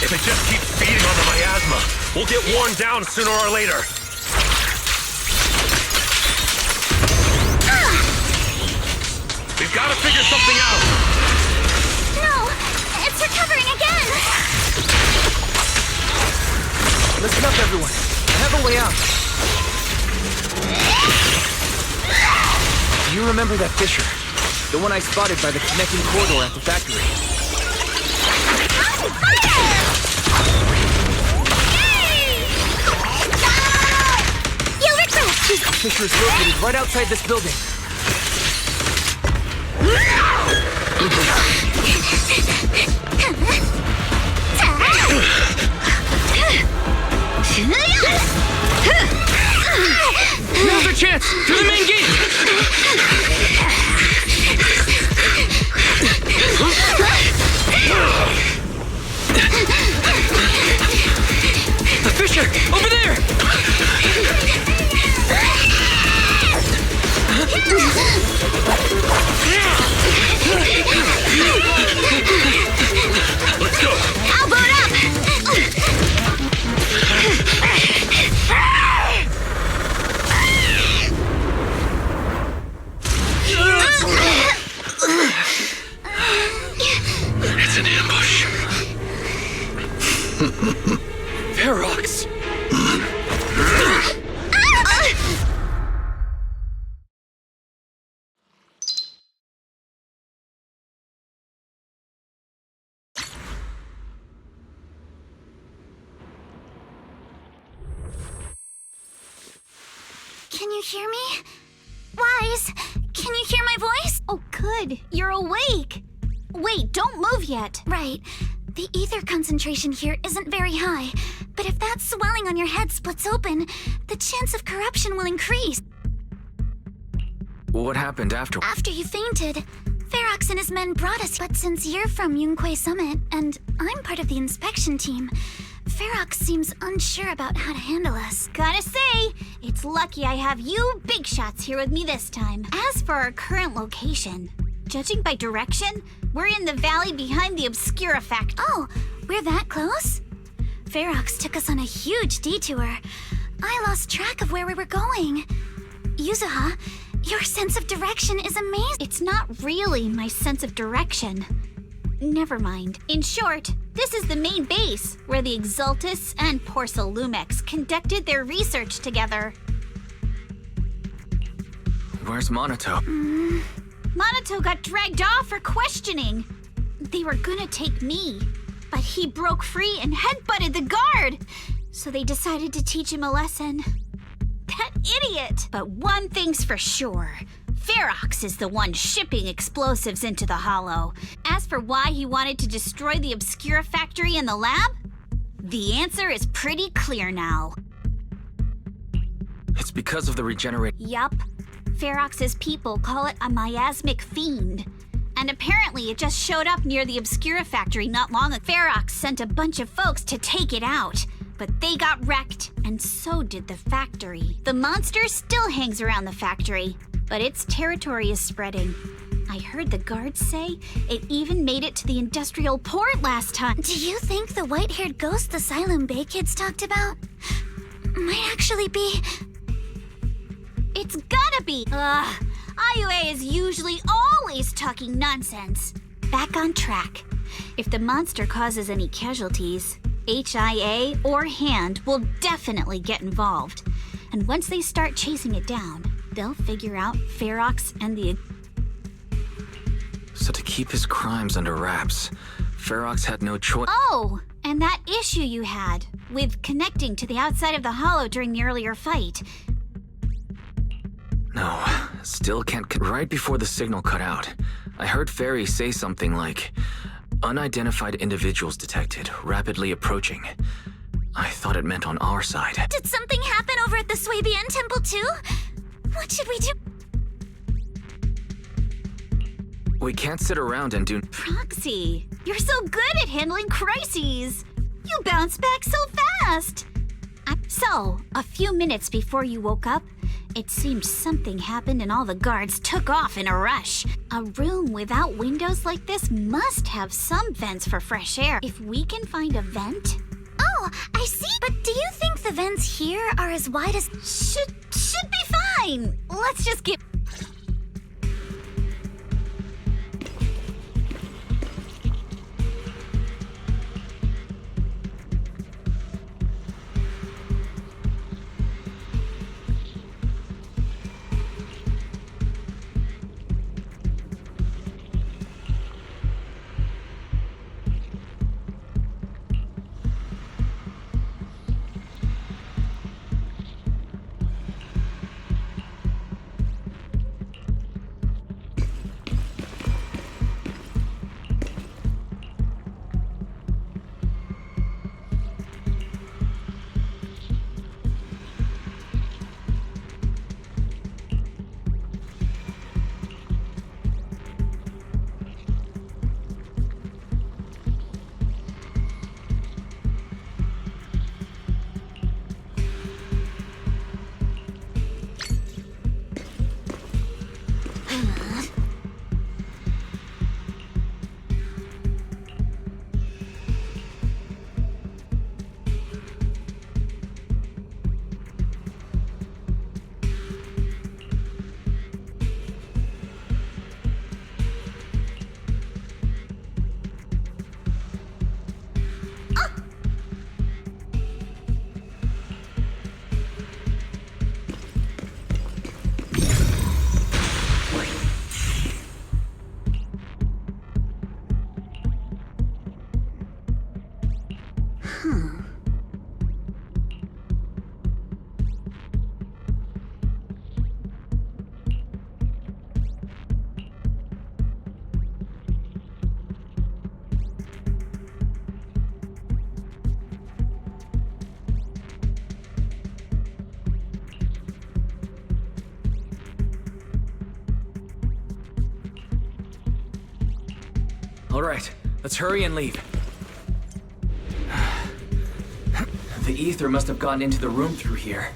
If it just keeps feeding on the miasma, we'll get worn down sooner or later. We've got to figure something out. No! It's recovering again! Listen up, everyone. I have a way out. Do you remember that fissure? The one I spotted by the connecting corridor at the factory. The fissure is located right outside this building. Now's our chance! To the main gate! The fissure! Over there! Let's go! I'll boot up! It's an ambush. Ferox! Can you hear me? Wise, can you hear my voice? Oh, good. You're awake. Wait, don't move yet. Right. The ether concentration here isn't very high, but if that swelling ceiling on your head splits open, the chance of corruption will increase. What happened after? After you fainted, Ferox and his men brought us. But since you're from Yunquay Summit, and I'm part of the inspection team, Ferox seems unsure about how to handle us. Gotta say, it's lucky I have you big shots here with me this time. As for our current location, judging by direction, we're in the valley behind the Obscura factory. Oh, we're that close? Ferox took us on a huge detour. I lost track of where we were going. Yuzuha, your sense of direction is amazing. It's not really my sense of direction. Never mind. In short, this is the main base where the Exultus and Porsalumex conducted their research together. Where's Monato? Monato got dragged off for questioning. They were gonna take me, but he broke free and headbutted the guard. So they decided to teach him a lesson. That idiot! But one thing's for sure. Ferox is the one shipping explosives into the Hollow. As for why he wanted to destroy the Obscura factory and the lab, the answer is pretty clear now. It's because of the regenerate. Yup. Ferox's people call it a miasmic fiend. And apparently it just showed up near the Obscura factory not long ago. Ferox sent a bunch of folks to take it out, but they got wrecked, and so did the factory. The monster still hangs around the factory, but its territory is spreading. I heard the guards say it even made it to the industrial port last time. Do you think the white-haired ghost the Sailume Bay kids talked about might actually be... It's gotta be! IUA is usually always talking nonsense. Back on track. If the monster causes any casualties, HIA or Hand will definitely get involved. And once they start chasing it down, they'll figure out Ferox and the... So to keep his crimes under wraps, Ferox had no choice. Oh, and that issue you had with connecting to the outside of the Hollow during the earlier fight. No, still can't. Right before the signal cut out, I heard Fairy say something like, "Unidentified individuals detected, rapidly approaching." I thought it meant on our side. Did something happen over at the Swabian Temple too? What should we do? We can't sit around and do... Proxy, you're so good at handling crises. You bounce back so fast. So, a few minutes before you woke up, it seemed something happened and all the guards took off in a rush. A room without windows like this must have some vents for fresh air. If we can find a vent... Oh, I see. But do you think the vents here are as wide as... Should be fine. Let's just get... All right, let's hurry and leave. The ether must have gotten into the room through here.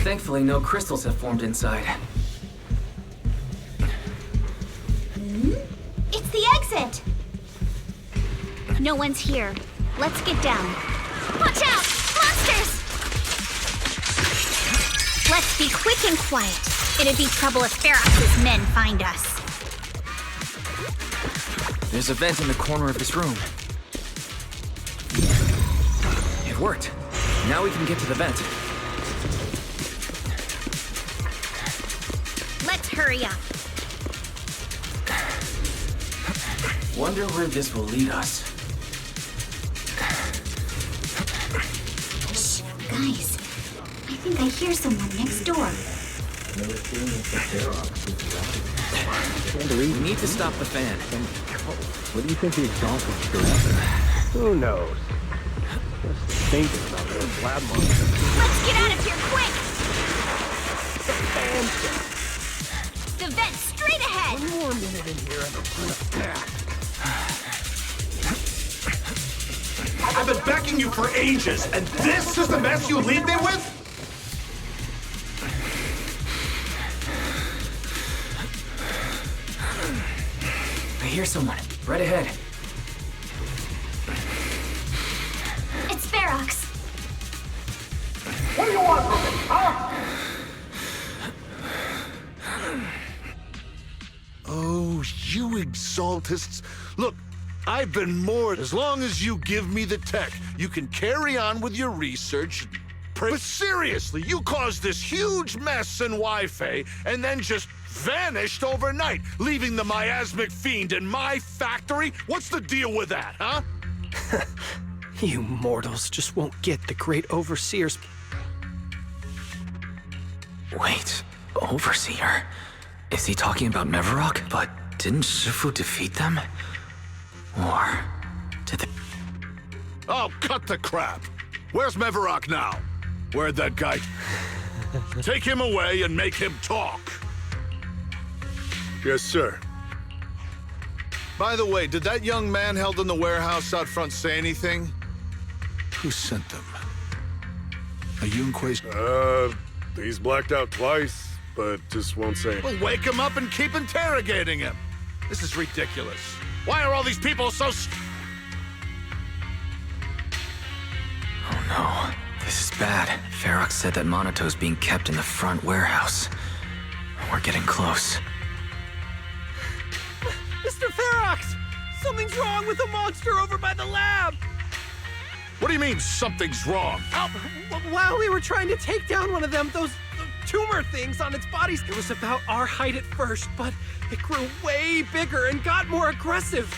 Thankfully, no crystals have formed inside. It's the exit! No one's here. Let's get down. Watch out! Monsters! Let's be quick and quiet. It'd be trouble if Ferox's men find us. There's a vent in the corner of this room. It worked. Now we can get to the vent. Let's hurry up. Wonder where this will lead us. Shh, guys. I think I hear someone next door. We need to stop the fan. What do you think the exalted director? Who knows? Just thinking about those lab monsters. Let's get out of here quick! The vent straight ahead! One more minute in here and I'm gonna pack. I've been backing you for ages, and this is the mess you leave me with? I hear someone. Right ahead. It's Ferox. What do you want from me, huh? Oh, you exaltists. Look, I've been more. As long as you give me the tech, you can carry on with your research. But seriously, you caused this huge mess in Wi-Fi and then just vanished overnight, leaving the miasmic fiend in my factory? What's the deal with that, huh? You mortals just won't get the great overseer's... Wait, Overseer? Is he talking about Mevarok? But didn't Shifu defeat them? Or did they... Oh, cut the crap. Where's Mevarok now? Where'd that guy... Take him away and make him talk. Yes, sir. By the way, did that young man held in the warehouse out front say anything? Who sent them? A Yunque's... He's blacked out twice, but just won't say. Well, wake him up and keep interrogating him. This is ridiculous. Why are all these people so... Oh no, this is bad. Ferox said that Monato's being kept in the front warehouse. We're getting close. Mr. Ferox! Something's wrong with the monster over by the lab! What do you mean, something's wrong? While we were trying to take down one of them, those tumor things on its body, it was about our height at first, but it grew way bigger and got more aggressive.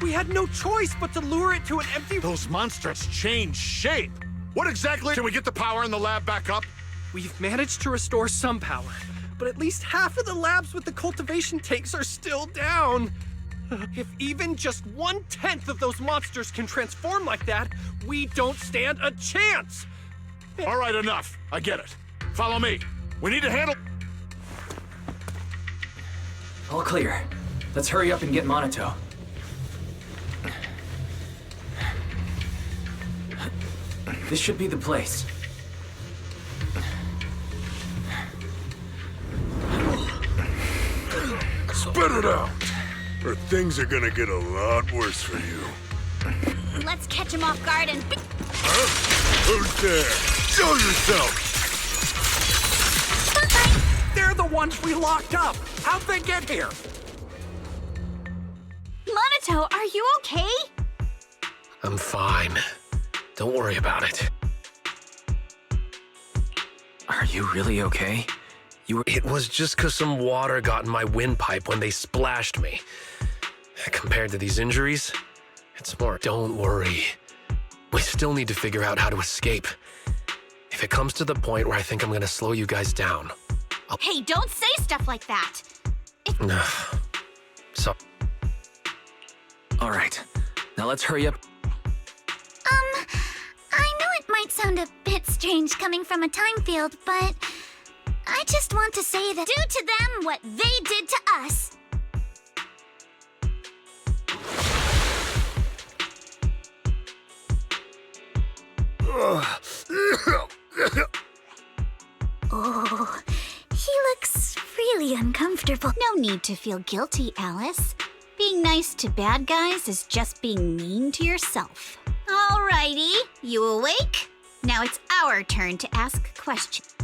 We had no choice but to lure it to an empty... Those monsters change shape. What exactly? Can we get the power in the lab back up? We've managed to restore some power, but at least half of the labs with the cultivation tanks are still down. If even just 1/10 of those monsters can transform like that, we don't stand a chance! All right, enough. I get it. Follow me. We need to handle... All clear. Let's hurry up and get Monato. This should be the place. Spit it out, or things are gonna get a lot worse for you. Let's catch him off guard and... Huh? Who's there? Show yourself! They're the ones we locked up! How'd they get here? Monato, are you okay? I'm fine. Don't worry about it. Are you really okay? It was just 'cause some water got in my windpipe when they splashed me. Compared to these injuries, it's more... Don't worry. We still need to figure out how to escape. If it comes to the point where I think I'm gonna slow you guys down, Hey, don't say stuff like that. So... All right. Now let's hurry up. I know it might sound a bit strange coming from a time field, but I just want to say that do to them what they did to us. Oh, he looks really uncomfortable. No need to feel guilty, Alice. Being nice to bad guys is just being mean to yourself. Alrighty, you awake? Now it's our turn to ask questions.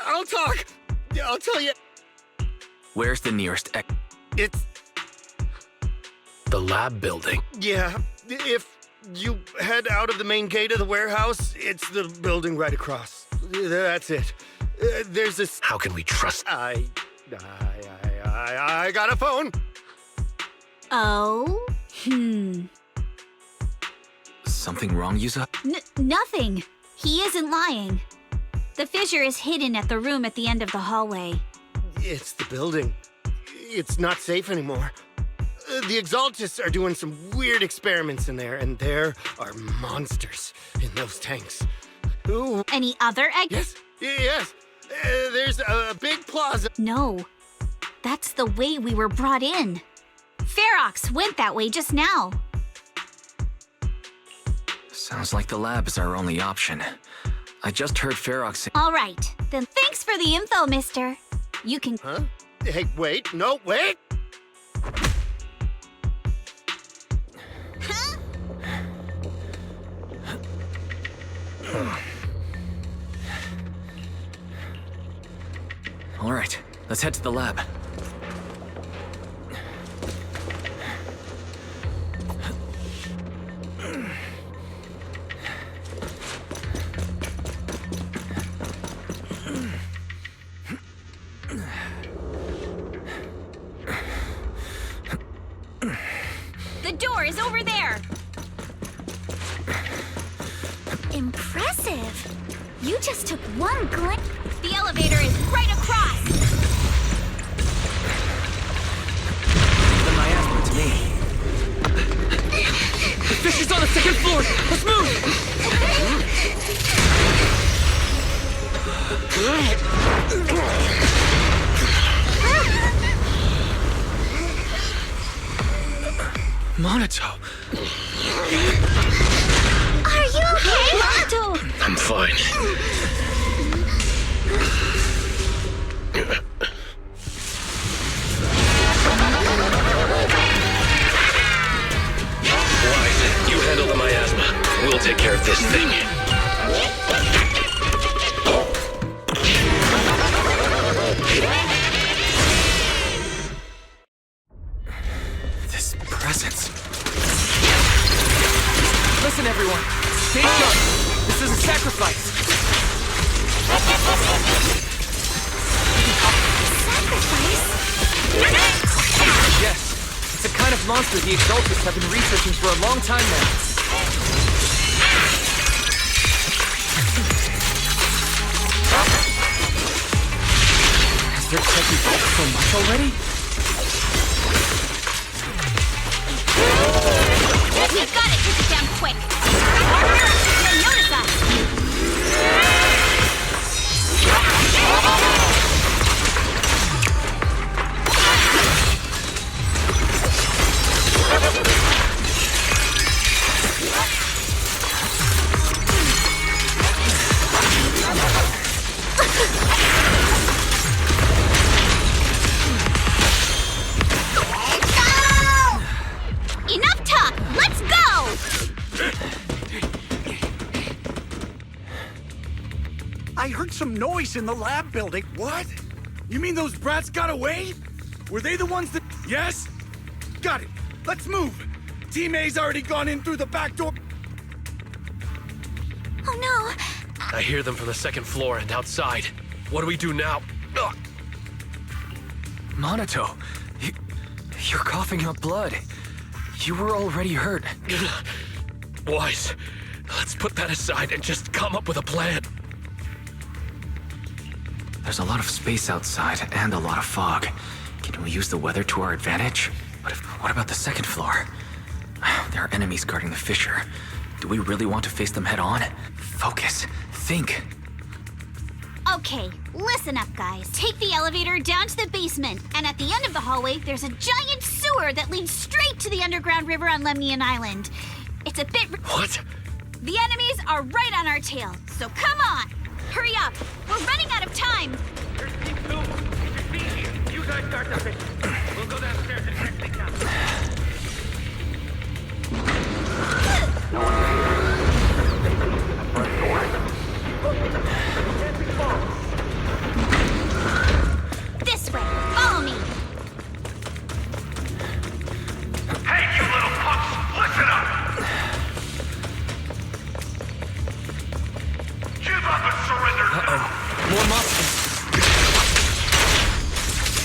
I'll talk. I'll tell you. Where's the nearest It's... The lab building. Yeah, if you head out of the main gate of the warehouse, it's the building right across. That's it. There's this... How can we trust... I got a phone. Oh? Something wrong, Yuzuha? Nothing. He isn't lying. The fissure is hidden at the room at the end of the hallway. It's the building. It's not safe anymore. The Exaltists are doing some weird experiments in there, and there are monsters in those tanks. Ooh. Any other egg? Yes. There's a big plaza. No. That's the way we were brought in. Ferox went that way just now. Sounds like the lab is our only option. I just heard Ferox say... All right. Then thanks for the info, mister. You can... Huh? Hey, wait. No, wait! All right, let's head to the lab. The door is over there. Impressive. You just took one glance. The elevator is right across. The miasma to me. The fish is on the second floor. Let's move. Monato. Are you okay, Monato? I'm fine. Wise, you handle the miasma. We'll take care of this thing. This presence. Listen, everyone. Stay sharp. This is a sacrifice. Sacrifice? Yes. It's a kind of monster the Exaltists have been researching for a long time now. Has their tech evolved so much already? We've got it just damn quick. Our Ferox will notice us. Enough talk! Let's go! I heard some noise in the lab building. What? You mean those brats got away? Were they the ones that... Yes? Got it. Let's move. Team A's already gone in through the back door. Oh no. I hear them from the second floor and outside. What do we do now? Ugh. Monato, you're coughing up blood. You were already hurt. Wise, let's put that aside and just come up with a plan. There's a lot of space outside and a lot of fog. Can we use the weather to our advantage? What about the second floor? There are enemies guarding the fissure. Do we really want to face them head on? Focus. Think. Okay, listen up, guys. Take the elevator down to the basement, and at the end of the hallway, there's a giant sewer that leads straight to the underground river on Lemnian Island. It's a bit... What? The enemies are right on our tail, so come on! Hurry up! We're running out of time! You guys start the mission. We'll go downstairs and check things out. No one This way! Follow me! Hey, you little punks! Listen up! Give up and surrender now! More monsters.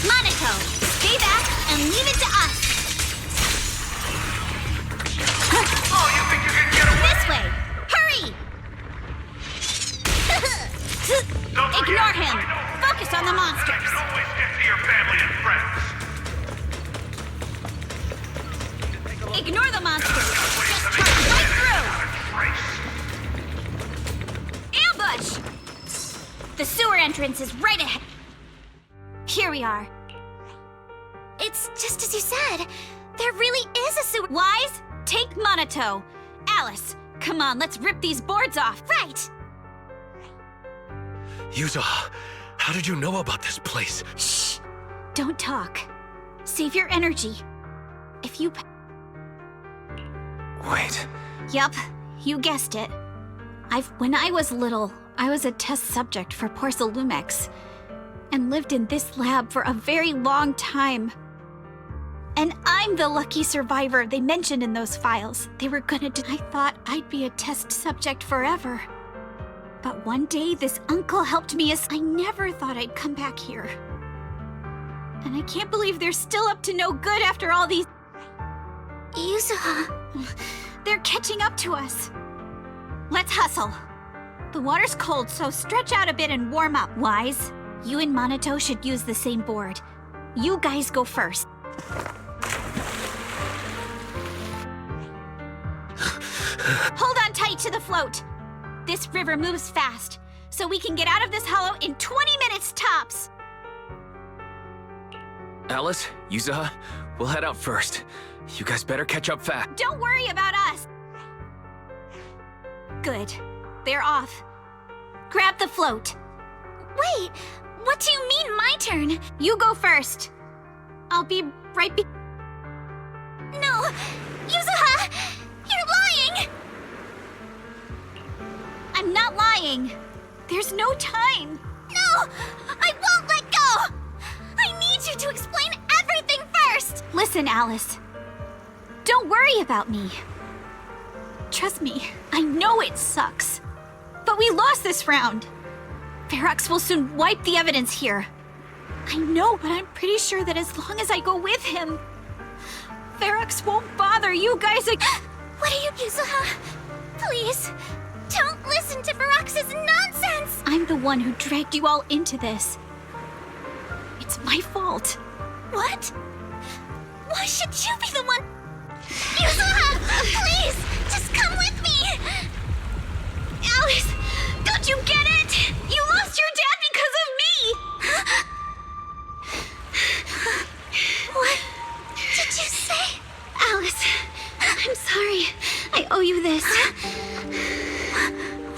Monaco, stay back and leave it to us! Oh, you think you can get away? This way! Hurry! Ignore him! Focus on the monsters! You can always get to your family and friends! Ignore the monsters! Just charge right through! Ambush! The sewer entrance is right ahead. Here we are. It's just as you said. There really is a sewer. Wise, take Monato. Alice, come on, let's rip these boards off. Right! Yuzuha, how did you know about this place? Shh! Don't talk. Save your energy. If you... Wait. Yup, you guessed it. When I was little, I was a test subject for Porcelumex, and lived in this lab for a very long time. And I'm the lucky survivor they mentioned in those files. They were gonna I thought I'd be a test subject forever. But one day, this uncle helped me I never thought I'd come back here. And I can't believe they're still up to no good after all these... Yuzuha. They're catching up to us. Let's hustle. The water's cold, so stretch out a bit and warm up. Wise, you and Monato should use the same board. You guys go first. Hold on tight to the float. This river moves fast, so we can get out of this hollow in 20 minutes tops. Alice, Yuzuha, we'll head out first. You guys better catch up fast. Don't worry about us. Good. They're off. Grab the float. Wait, what do you mean my turn? You go first. I'll be right No! Yuzuha! You're lying! I'm not lying. There's no time. No! I won't let go! I need you to explain everything first! Listen, Alice. Don't worry about me. Trust me, I know it sucks. But we lost this round. Ferox will soon wipe the evidence here. I know, but I'm pretty sure that as long as I go with him, Ferox won't bother you guys again. What are you, Yuzuha? Please, don't listen to Ferox's nonsense! I'm the one who dragged you all into this. It's my fault. What? Why should you be the one? Yuzuha, please, just come with me! Alice, don't you get it? You lost your dad because of me! What did you say? Alice, I'm sorry. I owe you this.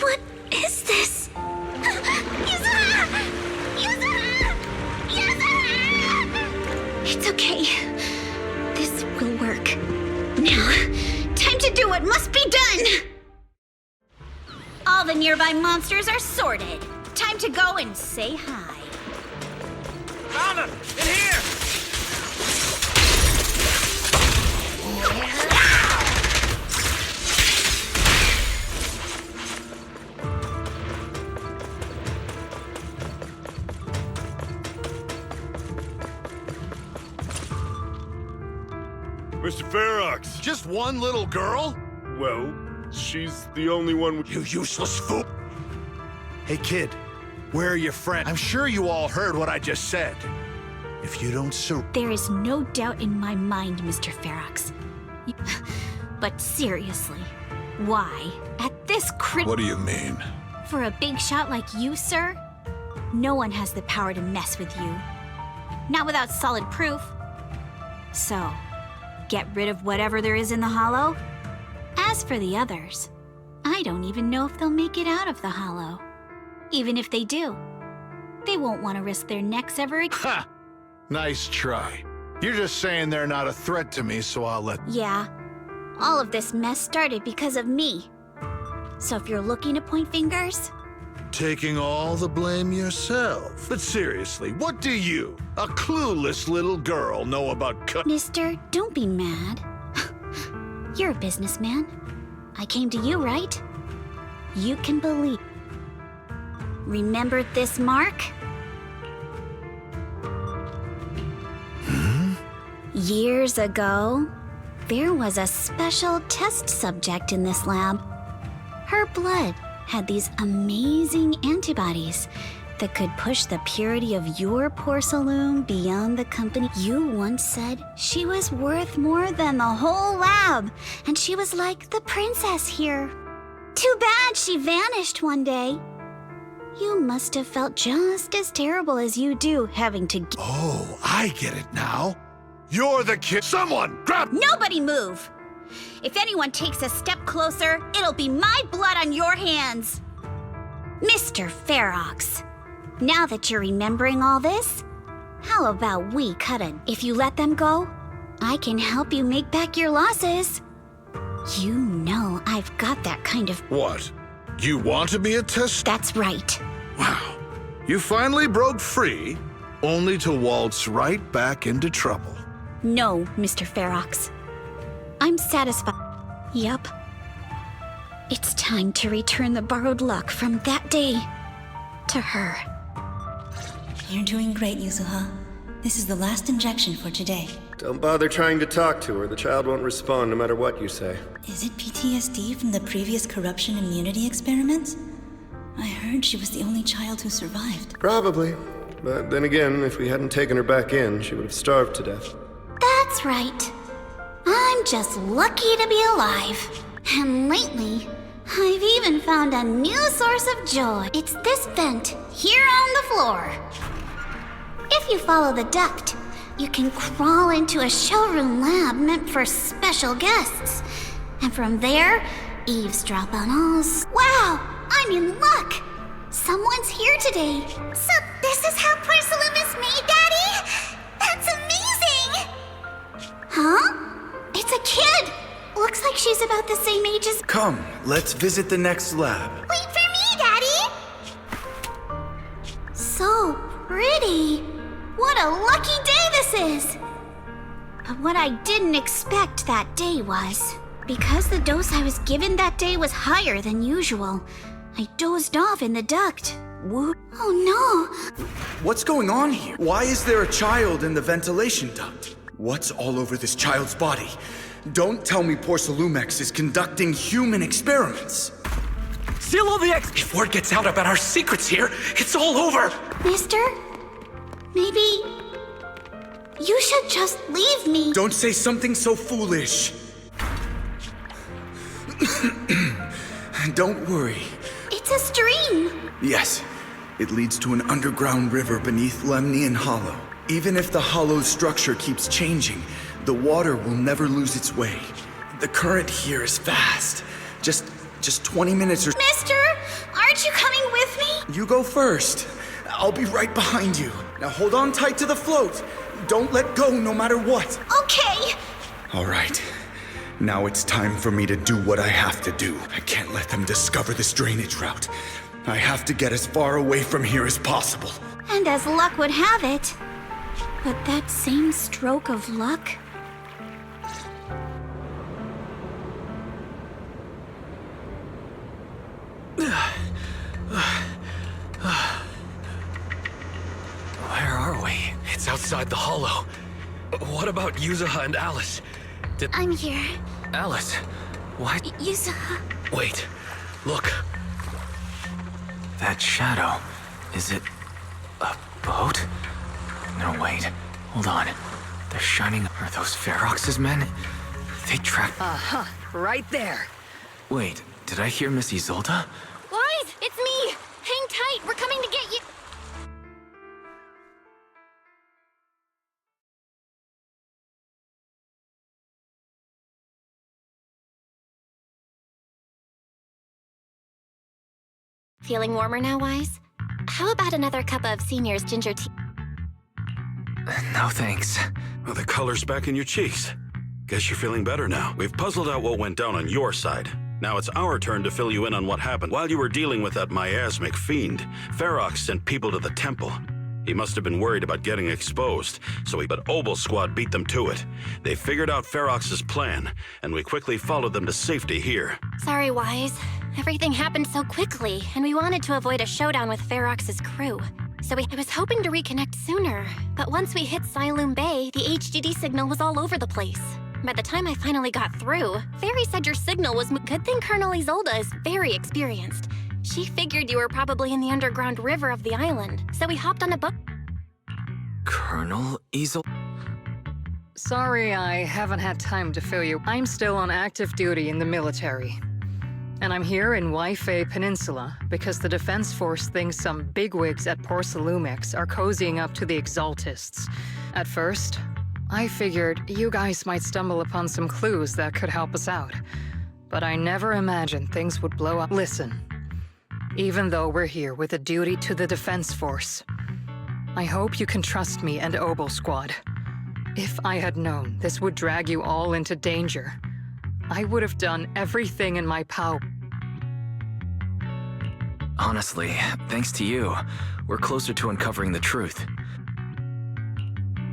What is this? Yuzuha! Yuzuha! Yuzuha! It's okay. This will work. Now, time to do what must be done! All the nearby monsters are sorted. Time to go and say hi. Found him! In here! Mr. Ferox. Just one little girl? Well, she's the only one. You useless fool! Hey, kid, where are your friends? I'm sure you all heard what I just said. If you don't There is no doubt in my mind, Mr. Ferox. But seriously, why? At this What do you mean? For a big shot like you, sir? No one has the power to mess with you. Not without solid proof. So, get rid of whatever there is in the hollow? As for the others, I don't even know if they'll make it out of the hollow. Even if they do, they won't want to risk their necks ever again. Ha! Nice try. You're just saying they're not a threat to me, so I'll let... Yeah, all of this mess started because of me. So if you're looking to point fingers... Taking all the blame yourself. But seriously, what do you, a clueless little girl, know about Mister, don't be mad. You're a businessman. I came to you, right? You can believe. Remember this mark? Years ago, there was a special test subject in this lab. Her blood had these amazing antibodies that could push the purity of your Sailume beyond the company. You once said she was worth more than the whole lab, and she was like the princess here. Too bad she vanished one day. You must have felt just as terrible as you do having to... Oh, I get it now. You're the kid. Someone, grab... Nobody move! If anyone takes a step closer, it'll be my blood on your hands. Mr. Ferox, now that you're remembering all this, how about we cut it? If you let them go, I can help you make back your losses. You know I've got that kind of... What? You want to be a test? That's right. Wow. You finally broke free, only to waltz right back into trouble. No, Mr. Ferox. I'm satisfied. Yup. It's time to return the borrowed luck from that day to her. You're doing great, Yuzuha. This is the last injection for today. Don't bother trying to talk to her. The child won't respond no matter what you say. Is it PTSD from the previous corruption immunity experiments? I heard she was the only child who survived. Probably. But then again, if we hadn't taken her back in, she would have starved to death. That's right. I'm just lucky to be alive. And lately, I've even found a new source of joy. It's this vent here on the floor. If you follow the duct, you can crawl into a showroom lab meant for special guests. And from there, eavesdrop on all... Wow! I'm in luck! Someone's here today. So this is how Sailume is made, Daddy? That's amazing! Huh? It's a kid! Looks like she's about the same age as... Come, let's visit the next lab. Wait for me, Daddy! So pretty. What a lucky day this is! But what I didn't expect that day was... Because the dose I was given that day was higher than usual, I dozed off in the duct. Whoop. Oh no! What's going on here? Why is there a child in the ventilation duct? What's all over this child's body? Don't tell me Sailume is conducting human experiments. Seal all the If word gets out about our secrets here, it's all over! Mister? Maybe... You should just leave me. Don't say something so foolish. Don't worry. It's a stream. Yes, it leads to an underground river beneath Lemnian Hollow. Even if the hollow's structure keeps changing, the water will never lose its way. The current here is fast. Just 20 minutes or... Mister, aren't you coming with me? You go first. I'll be right behind you. Now hold on tight to the float. Don't let go no matter what. Okay. All right. Now it's time for me to do what I have to do. I can't let them discover this drainage route. I have to get as far away from here as possible. And as luck would have it, but that same stroke of luck... Where are we? It's outside the hollow. What about Yuzuha and Alice? I'm here. Alice, what? Yuzuha. Wait, look. That shadow, is it a boat? No, wait, hold on. They're shining. Are those Ferox's men? They track... Uh-huh, right there. Wait, did I hear Miss Isolde? Guys, it's me! Hang tight, we're coming to get you! Feeling warmer now, Wise? How about another cup of Senior's ginger tea? No thanks. Well, the color's back in your cheeks. Guess you're feeling better now. We've puzzled out what went down on your side. Now it's our turn to fill you in on what happened. While you were dealing with that miasmic fiend, Ferox sent people to the temple. He must have been worried about getting exposed, but Obel Squad beat them to it. They figured out Ferox's plan, and we quickly followed them to safety here. Sorry, Wise. Everything happened so quickly, and we wanted to avoid a showdown with Ferox's crew. So I was hoping to reconnect sooner, but once we hit Sailume Bay, the HDD signal was all over the place. By the time I finally got through, Fairy said your signal was... Good thing Colonel Isolde is very experienced. She figured you were probably in the underground river of the island, so we hopped on a boat. Colonel Isolde? Sorry, I haven't had time to fill you. I'm still on active duty in the military. And I'm here in Waifei Peninsula because the Defense Force thinks some bigwigs at Porsalumex are cozying up to the Exaltists. At first, I figured you guys might stumble upon some clues that could help us out. But I never imagined things would blow up. Listen, even though we're here with a duty to the Defense Force, I hope you can trust me and Obel Squad. If I had known this would drag you all into danger, I would have done everything in my power. Honestly, thanks to you, we're closer to uncovering the truth.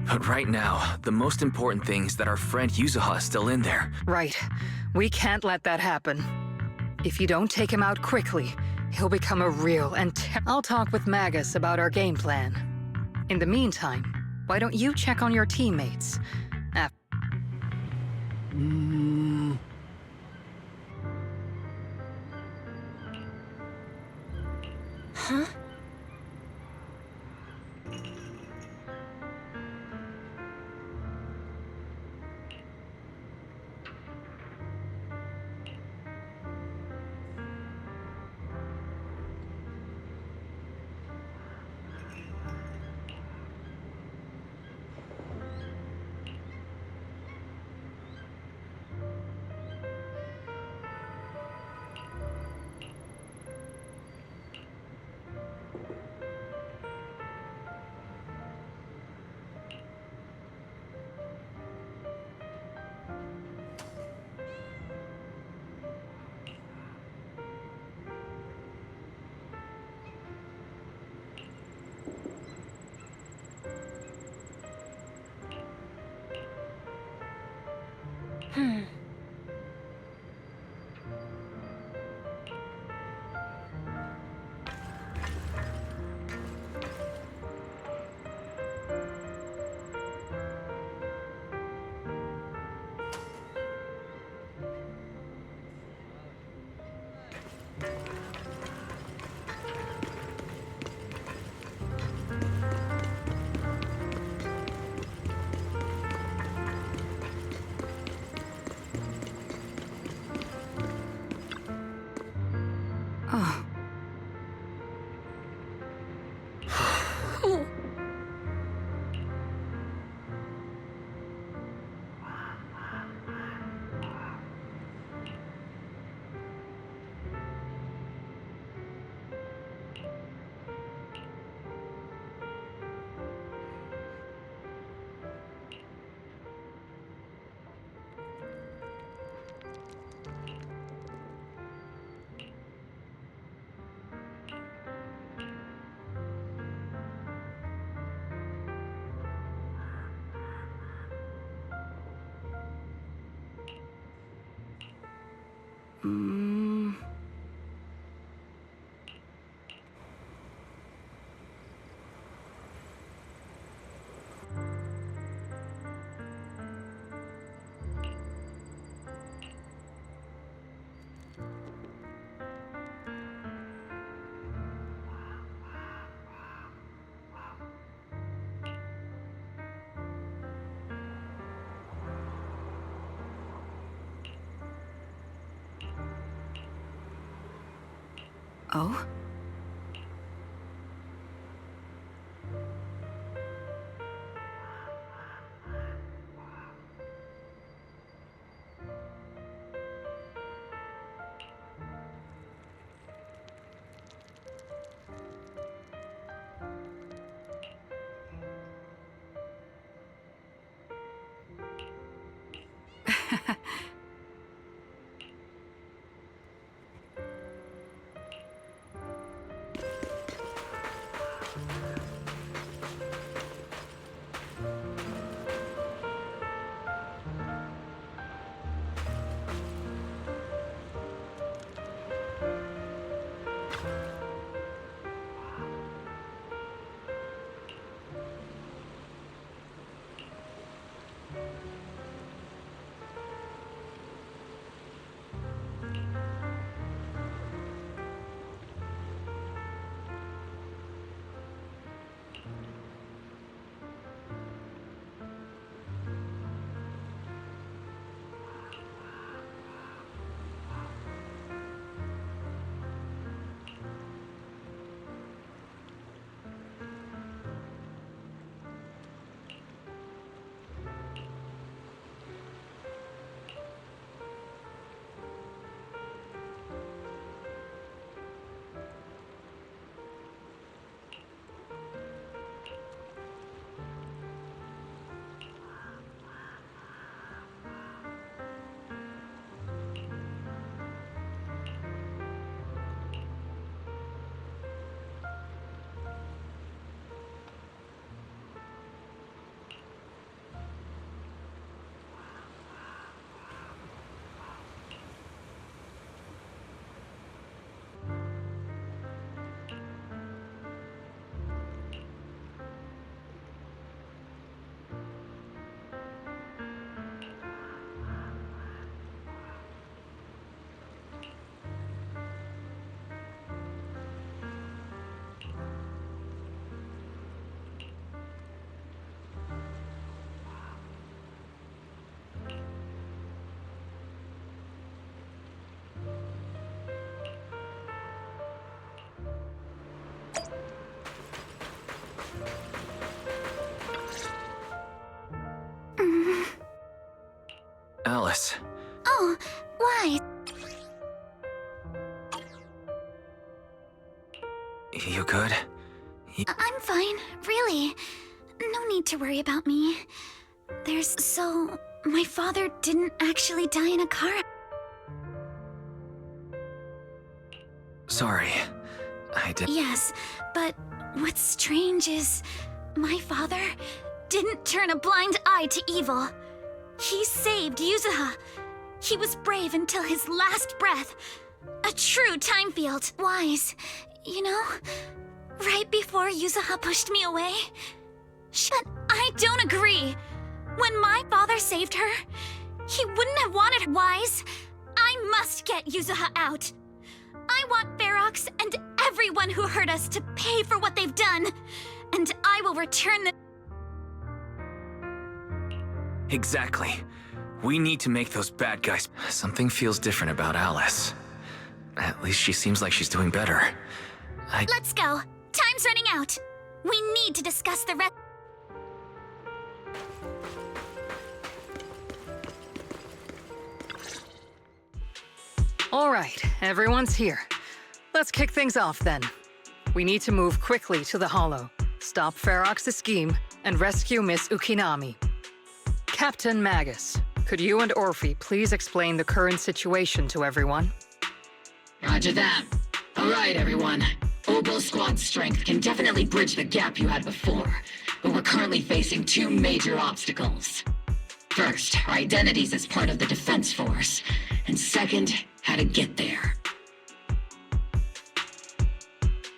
But right now, the most important thing is that our friend Yuzuha is still in there. Right. We can't let that happen. If you don't take him out quickly, he'll become a real and I'll talk with Magus about our game plan. In the meantime, why don't you check on your teammates? Huh? Oh. Oh? Alice. Oh, why? You good? I'm fine, really. No need to worry about me. My father didn't actually die in a car. Sorry. I did. Yes, but what's strange is my father didn't turn a blind eye to evil. He saved Yuzuha. He was brave until his last breath. A true time field. Wise, you know? Right before Yuzuha pushed me away. But I don't agree. When my father saved her, he wouldn't have wanted her. Wise, I must get Yuzuha out. I want Ferox and everyone who hurt us to pay for what they've done. And I will return the... Exactly. We need to make those bad guys. Something feels different about Alice. At least she seems like she's doing better. Let's go. Time's running out. We need to discuss the rest. All right, everyone's here. Let's kick things off then. We need to move quickly to the Hollow, stop Ferox's scheme, and rescue Miss Ukinami. Captain Magus, could you and Orphe please explain the current situation to everyone? Roger that. All right, everyone. Obel Squad's strength can definitely bridge the gap you had before, but we're currently facing two major obstacles. First, our identities as part of the defense force, and second, how to get there.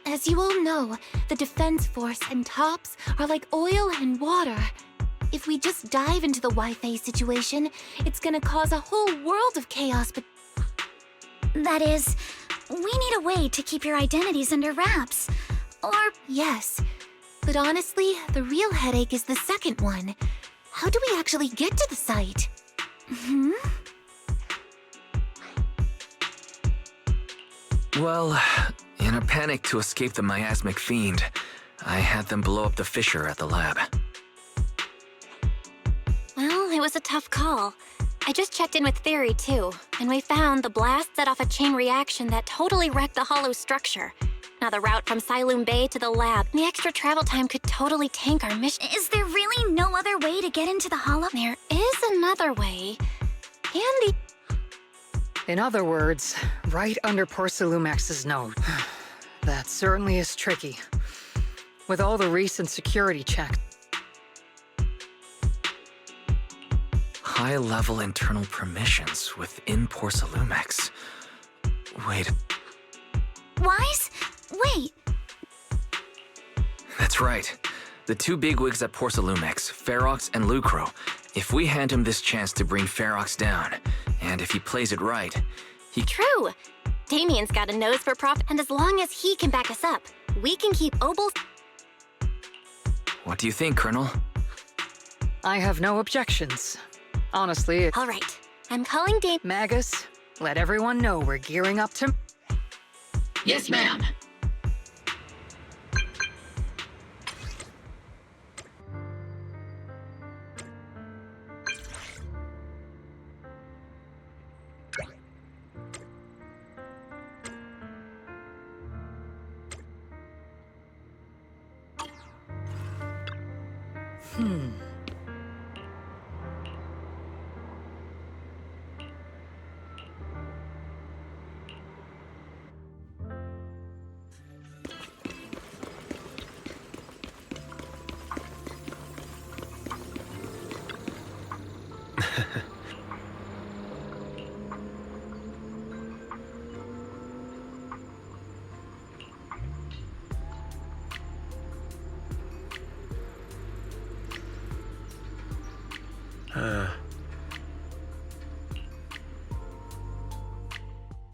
As you all know, the defense force and tops are like oil and water. If we just dive into the Wi-Fi situation, it's gonna cause a whole world of chaos, but... That is, we need a way to keep your identities under wraps. Or... Yes, but honestly, the real headache is the second one. How do we actually get to the site? Well, in a panic to escape the miasmic fiend, I had them blow up the fissure at the lab. Well, it was a tough call. I just checked in with Theory, too, and we found the blast set off a chain reaction that totally wrecked the hollow structure. Now the route from Sailume Bay to the lab, the extra travel time could totally tank our mission. Is there really no other way to get into the Hollow? There is another way. And In other words, right under Porcelumex's nose. That certainly is tricky. With all the recent security checks. High-level internal permissions within Porcelumex. Wait. Wise? Wait. That's right. The two bigwigs at Porcelumex, Ferox and Lucro. If we hand him this chance to bring Ferox down, and if he plays it right, he... True! Damien's got a nose for profit, and as long as he can back us up, we can keep Obel... What do you think, Colonel? I have no objections. Honestly... All right. I'm calling Magus, let everyone know we're gearing up to... Yes, ma'am.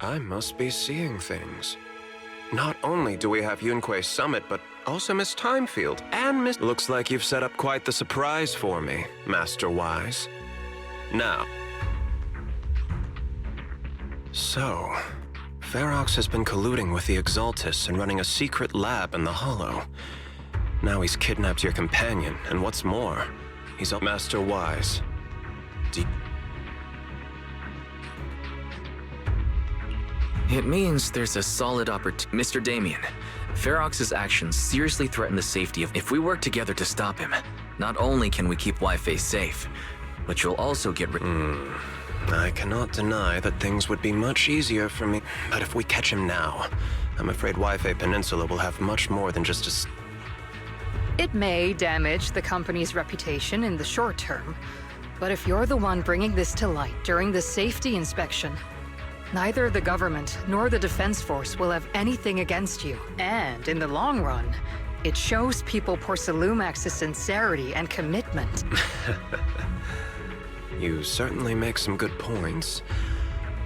I must be seeing things. Not only do we have Yunque's summit, but also Miss Timefield and Miss... Looks like you've set up quite the surprise for me, Master Wise. Now... So... Ferox has been colluding with the Exaltus and running a secret lab in the Hollow. Now he's kidnapped your companion, and what's more, he's a Master Wise. It means there's a solid opportunity. Mr. Damien, Ferox's actions seriously threaten the safety of. If we work together to stop him, not only can we keep Wi-Fi safe, but you'll also get rid. I cannot deny that things would be much easier for me. But if we catch him now, I'm afraid Wi-Fi Peninsula will have much more than just a. It may damage the company's reputation in the short term, but if you're the one bringing this to light during the safety inspection, neither the government nor the Defense Force will have anything against you. And in the long run, it shows people Porcelumex's sincerity and commitment. You certainly make some good points.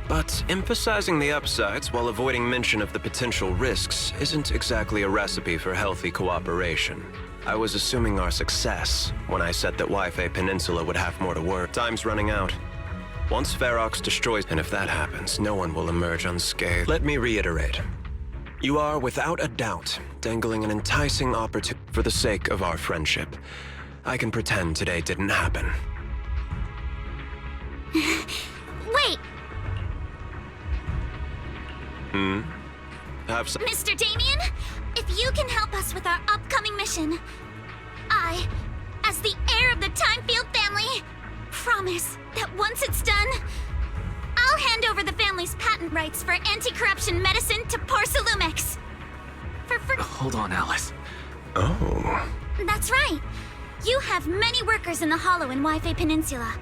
But emphasizing the upsides while avoiding mention of the potential risks isn't exactly a recipe for healthy cooperation. I was assuming our success when I said that Wi-Fi Peninsula would have more to work. Time's running out. Once Ferox destroys, and if that happens, no one will emerge unscathed. Let me reiterate. You are, without a doubt, dangling an enticing opportunity for the sake of our friendship. I can pretend today didn't happen. Wait! Have some. Mr. Damien, if you can help us with our upcoming mission, I, as the heir of the Timefield family, promise that once it's done, I'll hand over the family's patent rights for anti-corruption medicine to Porcelumex. Hold on, Alice. Oh. That's right. You have many workers in the Hollow in Wi-Fi Peninsula,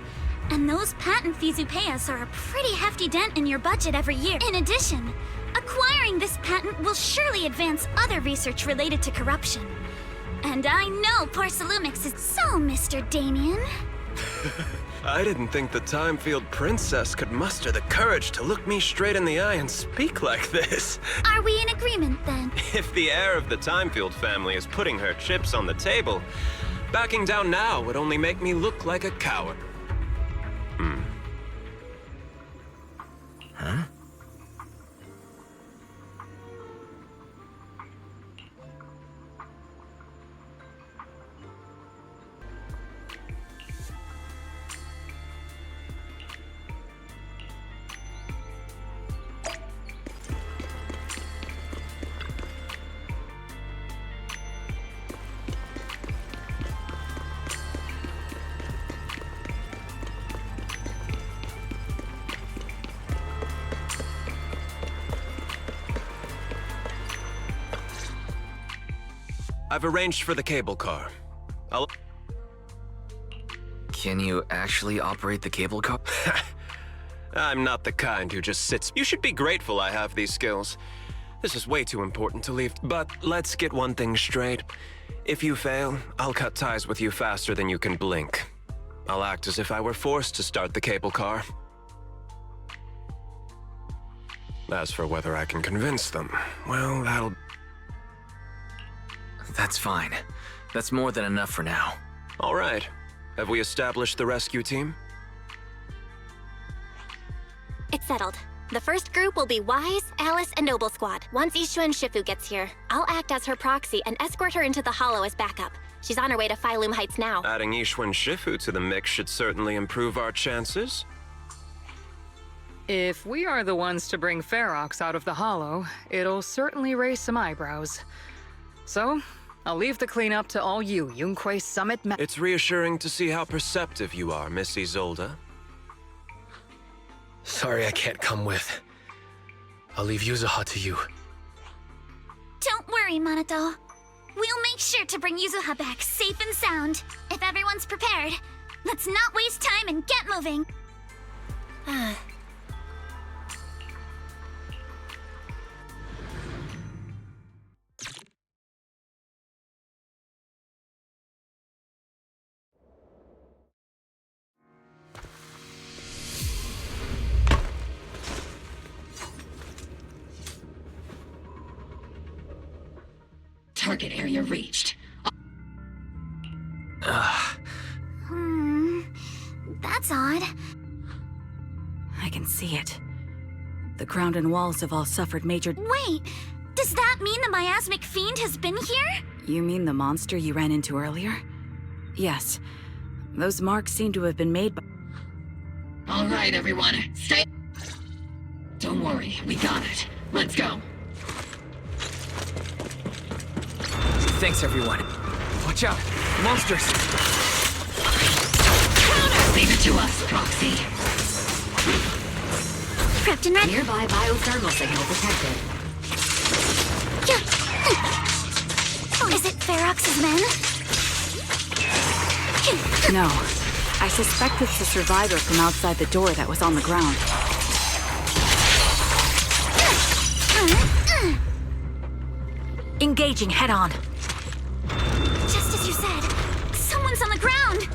and those patent fees you pay us are a pretty hefty dent in your budget every year. In addition, acquiring this patent will surely advance other research related to corruption. And I know Porcelumex is so, Mr. Damien. I didn't think the Timefield princess could muster the courage to look me straight in the eye and speak like this. Are we in agreement, then? If the heir of the Timefield family is putting her chips on the table, backing down now would only make me look like a coward. Huh? I've arranged for the cable car. Can you actually operate the cable car? I'm not the kind who just sits. You should be grateful I have these skills. This is way too important to leave. But let's get one thing straight. If you fail, I'll cut ties with you faster than you can blink. I'll act as if I were forced to start the cable car. As for whether I can convince them, well, that'll... That's fine. That's more than enough for now. All right. Have we established the rescue team? It's settled. The first group will be Wise, Alice, and Noble Squad. Once Ishua and Shifu gets here, I'll act as her proxy and escort her into the Hollow as backup. She's on her way to Sailume Heights now. Adding Ishua and Shifu to the mix should certainly improve our chances. If we are the ones to bring Ferox out of the Hollow, it'll certainly raise some eyebrows. So, I'll leave the cleanup to all you, Yunquay Summit It's reassuring to see how perceptive you are, Miss Isolde. Sorry I can't come with. I'll leave Yuzuha to you. Don't worry, Minato. We'll make sure to bring Yuzuha back safe and sound. If everyone's prepared, let's not waste time and get moving. Target area reached. That's odd. I can see it. The ground and walls have all suffered major... Wait, does that mean the miasmic fiend has been here? You mean the monster you ran into earlier? Yes. Those marks seem to have been made by... All right, everyone, stay... Don't worry, we got it. Let's go. Thanks, everyone. Watch out! Monsters! Leave it to us, Proxy. Kryptonite. Nearby biothermal signal detected. Oh, is it Ferox's men? No. I suspect it's the survivor from outside the door that was on the ground. Engaging head-on. Just as you said, someone's on the ground.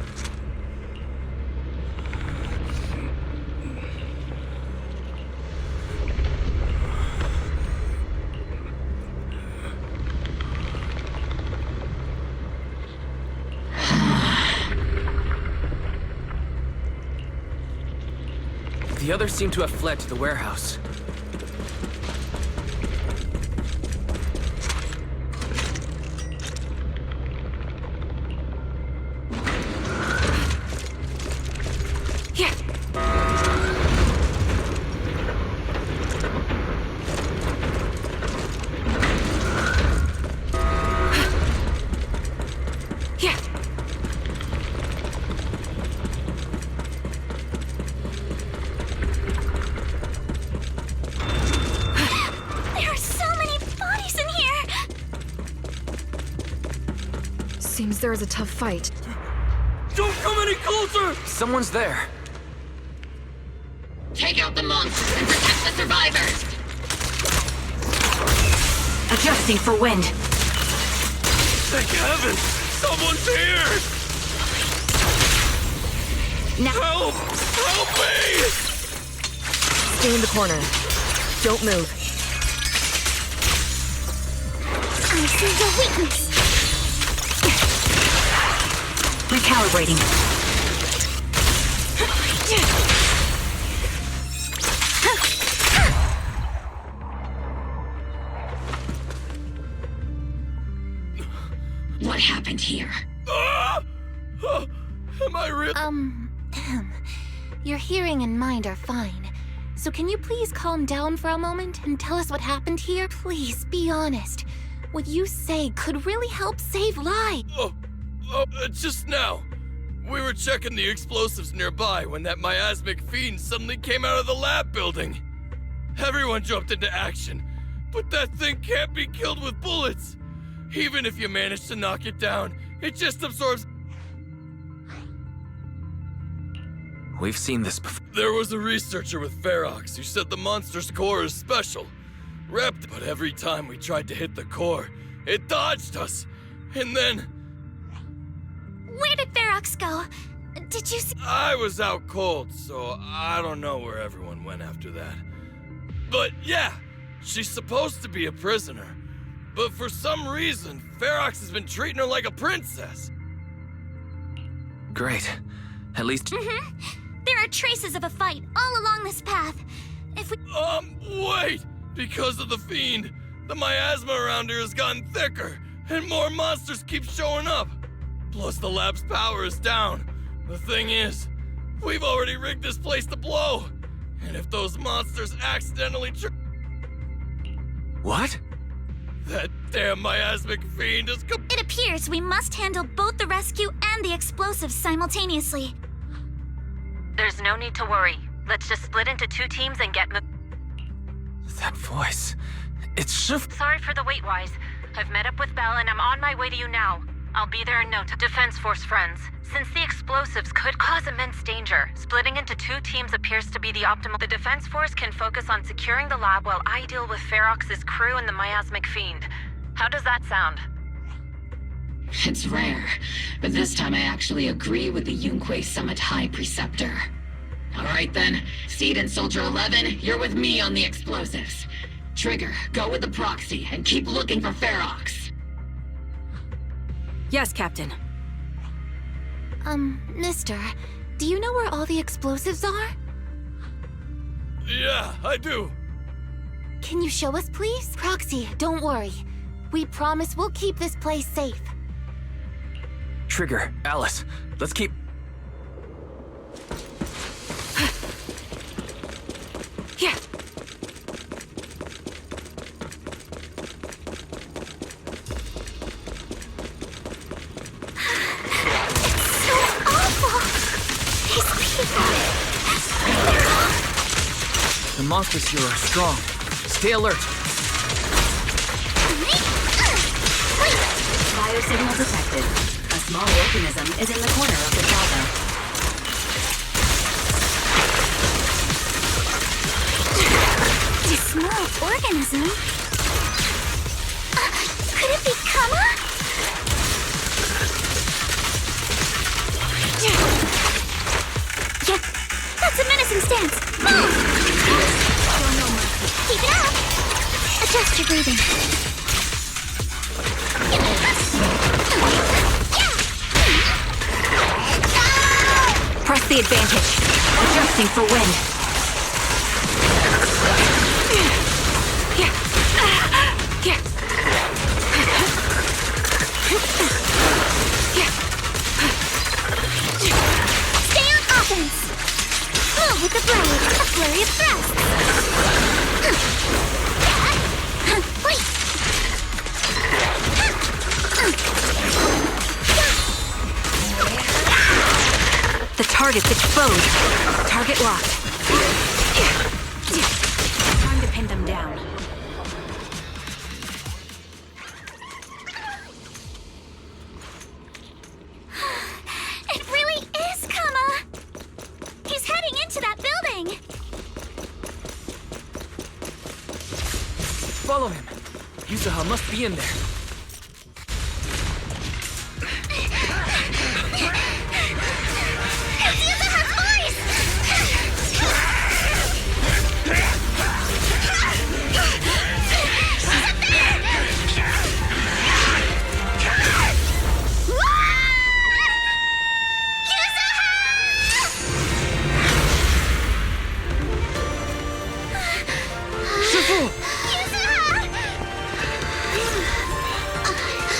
The others seem to have fled to the warehouse. Here. Here. There are so many bodies in here. Seems there is a tough fight. Don't come any closer! Someone's there. Take out the monsters and protect the survivors! Adjusting for wind. Thank heavens! Someone's here! Now. Help! Help me! Stay in the corner. Don't move. I see your weakness. Recalibrating. What happened here? Am I real? Your hearing and mind are fine. So can you please calm down for a moment and tell us what happened here? Please, be honest. What you say could really help save lives. Just now. We were checking the explosives nearby when that miasmic fiend suddenly came out of the lab building. Everyone jumped into action, but that thing can't be killed with bullets. Even if you manage to knock it down, it just absorbs... We've seen this before. There was a researcher with Ferox who said the monster's core is special. Wrapped, but every time we tried to hit the core, it dodged us. And then... Where did Ferox go? Did you see? I was out cold, so I don't know where everyone went after that. But yeah, she's supposed to be a prisoner. But for some reason, Ferox has been treating her like a princess. Great. At least... There are traces of a fight all along this path. If we... Wait! Because of the fiend, the miasma around here has gotten thicker, and more monsters keep showing up. Plus the lab's power is down. The thing is, we've already rigged this place to blow. And if those monsters accidentally What? That damn miasmic fiend is It appears we must handle both the rescue and the explosives simultaneously. There's no need to worry. Let's just split into 2 teams and get That voice... It's shift... Sorry for the wait, Wise. I've met up with Belle and I'm on my way to you now. I'll be there in no time. Defense Force friends, since the explosives could cause immense danger, splitting into 2 teams appears to be the optimal. The Defense Force can focus on securing the lab while I deal with Ferox's crew and the miasmic fiend. How does that sound? It's rare, but this time I actually agree with the Yunque Summit High Preceptor. Alright then, Seed and Soldier 11, you're with me on the explosives. Trigger, go with the proxy and keep looking for Ferox. Yes, Captain. Mister, do you know where all the explosives are? Yeah, I do. Can you show us, please? Proxy, don't worry. We promise we'll keep this place safe. Trigger, Alice, let's keep... Yeah. The monsters here are strong. Stay alert. Biosignal detected. A small organism is in the corner of the plaza. A small organism? Could it be Kama? Yeah, that's a menacing stance. Move! Keep it up! Adjust your breathing. Press the advantage. Adjusting for wind. Stay on offense! Move with the blade. A flurry of thrusts. Wait! The target's exposed. Target locked. Time to pin them down. It really is Kama! He's heading into that building! Follow him. Yuzuha must be in there.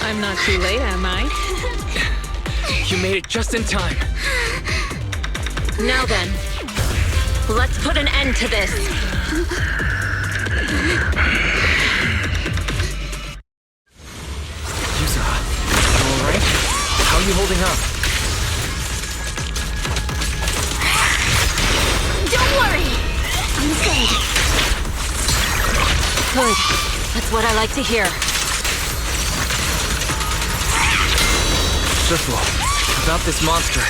I'm not too late, am I? You made it just in time. Now then, let's put an end to this. Yuzuha, you alright? How are you holding up? Don't worry! I'm good. Good. That's what I like to hear. Shifu, about this monster.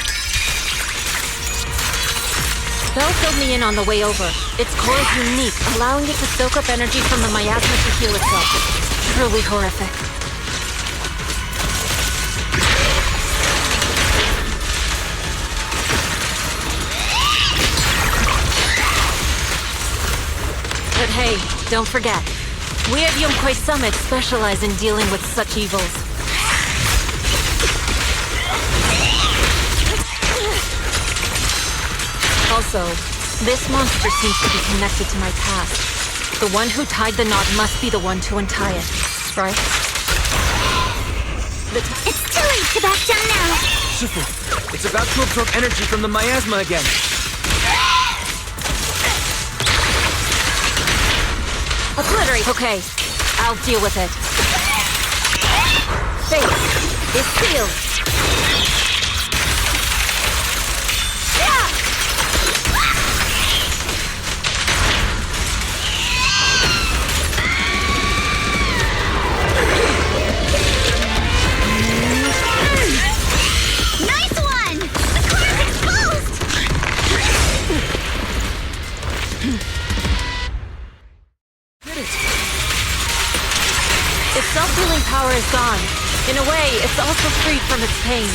Belle filled me in on the way over. Its core is unique, allowing it to soak up energy from the miasma to heal itself. Truly horrific. But hey, don't forget, we at Yunkwei Summit specialize in dealing with such evils. Also, this monster seems to be connected to my past. The one who tied the knot must be the one to untie it, right? It's too late to back down now! Shifu, it's about to absorb energy from the miasma again. Obliterate! Okay, I'll deal with it. Fate is sealed. Nice one! The core is exposed! Its self-healing power is gone. In a way, it's also freed from its pain.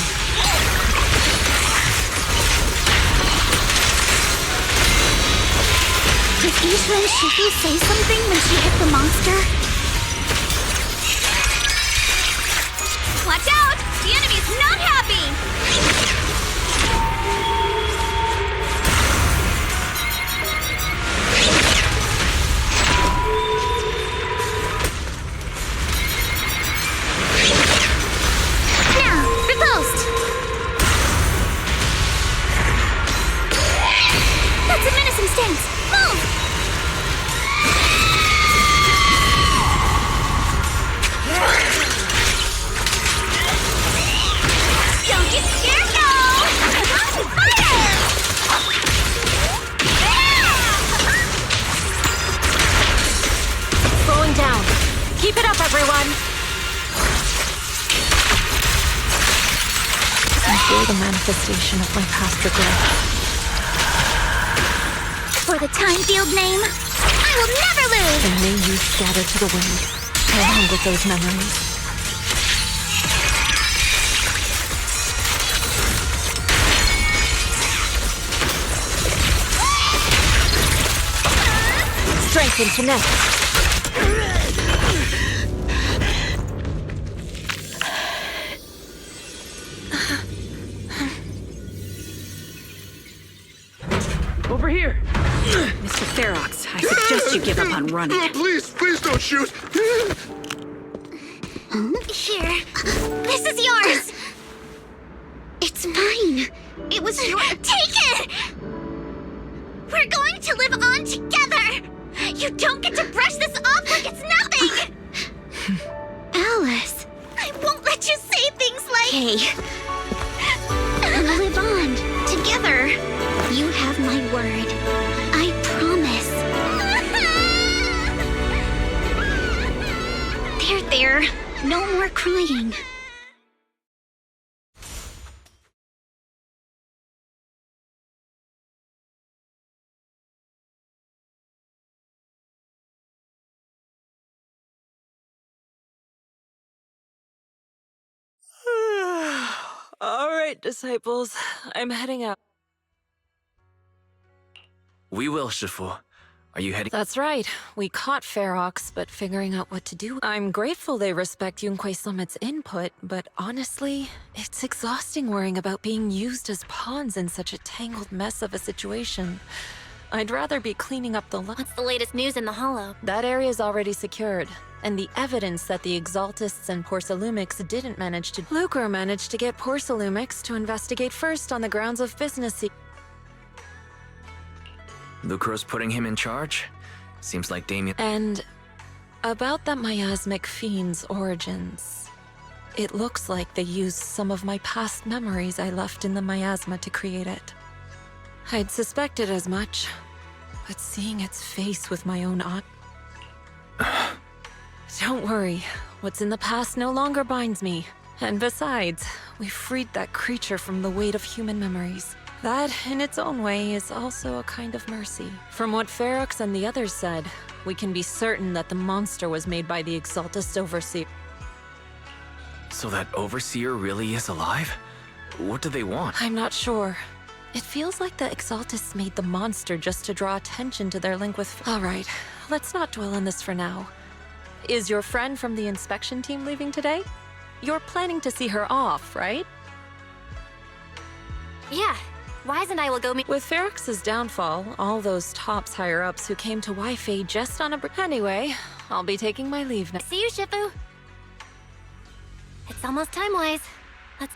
Did Ishra and Shifu say something when she hit the monster? Watch out! The enemy's not happy! Keep it up, everyone! Enjoy the manifestation of my past regret. For the time field name, I will never lose! And may you scatter to the wind, along with those memories. Strength and finesse. Over here! Mr. Ferox, I suggest you give up on running. Please don't shoot! Here. This is yours! It's mine. It was your. Take it! We're going to live on together! You don't get to brush this off like it's nothing! Alice, I won't let you say things like. Hey. We'll live on together. You have my word. I promise. There. No more crying. All right, disciples. I'm heading out. We will, Shifu. Are you heading? That's right. We caught Ferox, but figuring out what to do. I'm grateful they respect Yunkui Summit's input, but honestly, it's exhausting worrying about being used as pawns in such a tangled mess of a situation. I'd rather be cleaning up the What's the latest news in the Hollow? That area's already secured, and the evidence that the Exaltists and Porcelumix didn't manage to. Lucre managed to get Porcelumix to investigate first on the grounds of business. Lucro's putting him in charge? Seems like Damien. And about that miasmic fiend's origins. It looks like they used some of my past memories I left in the miasma to create it. I'd suspected as much, but seeing its face with my own eyes. Don't worry, what's in the past no longer binds me. And besides, we freed that creature from the weight of human memories. That, in its own way, is also a kind of mercy. From what Ferox and the others said, we can be certain that the monster was made by the Exaltist Overseer. So that Overseer really is alive? What do they want? I'm not sure. It feels like the Exaltists made the monster just to draw attention to their link with. Alright, let's not dwell on this for now. Is your friend from the inspection team leaving today? You're planning to see her off, right? Yeah. Wise and I will go meet. With Ferox's downfall, all those tops higher-ups who came to Wi-Fi just on a Anyway, I'll be taking my leave now. See you, Shifu. It's almost time, Wise. Let's...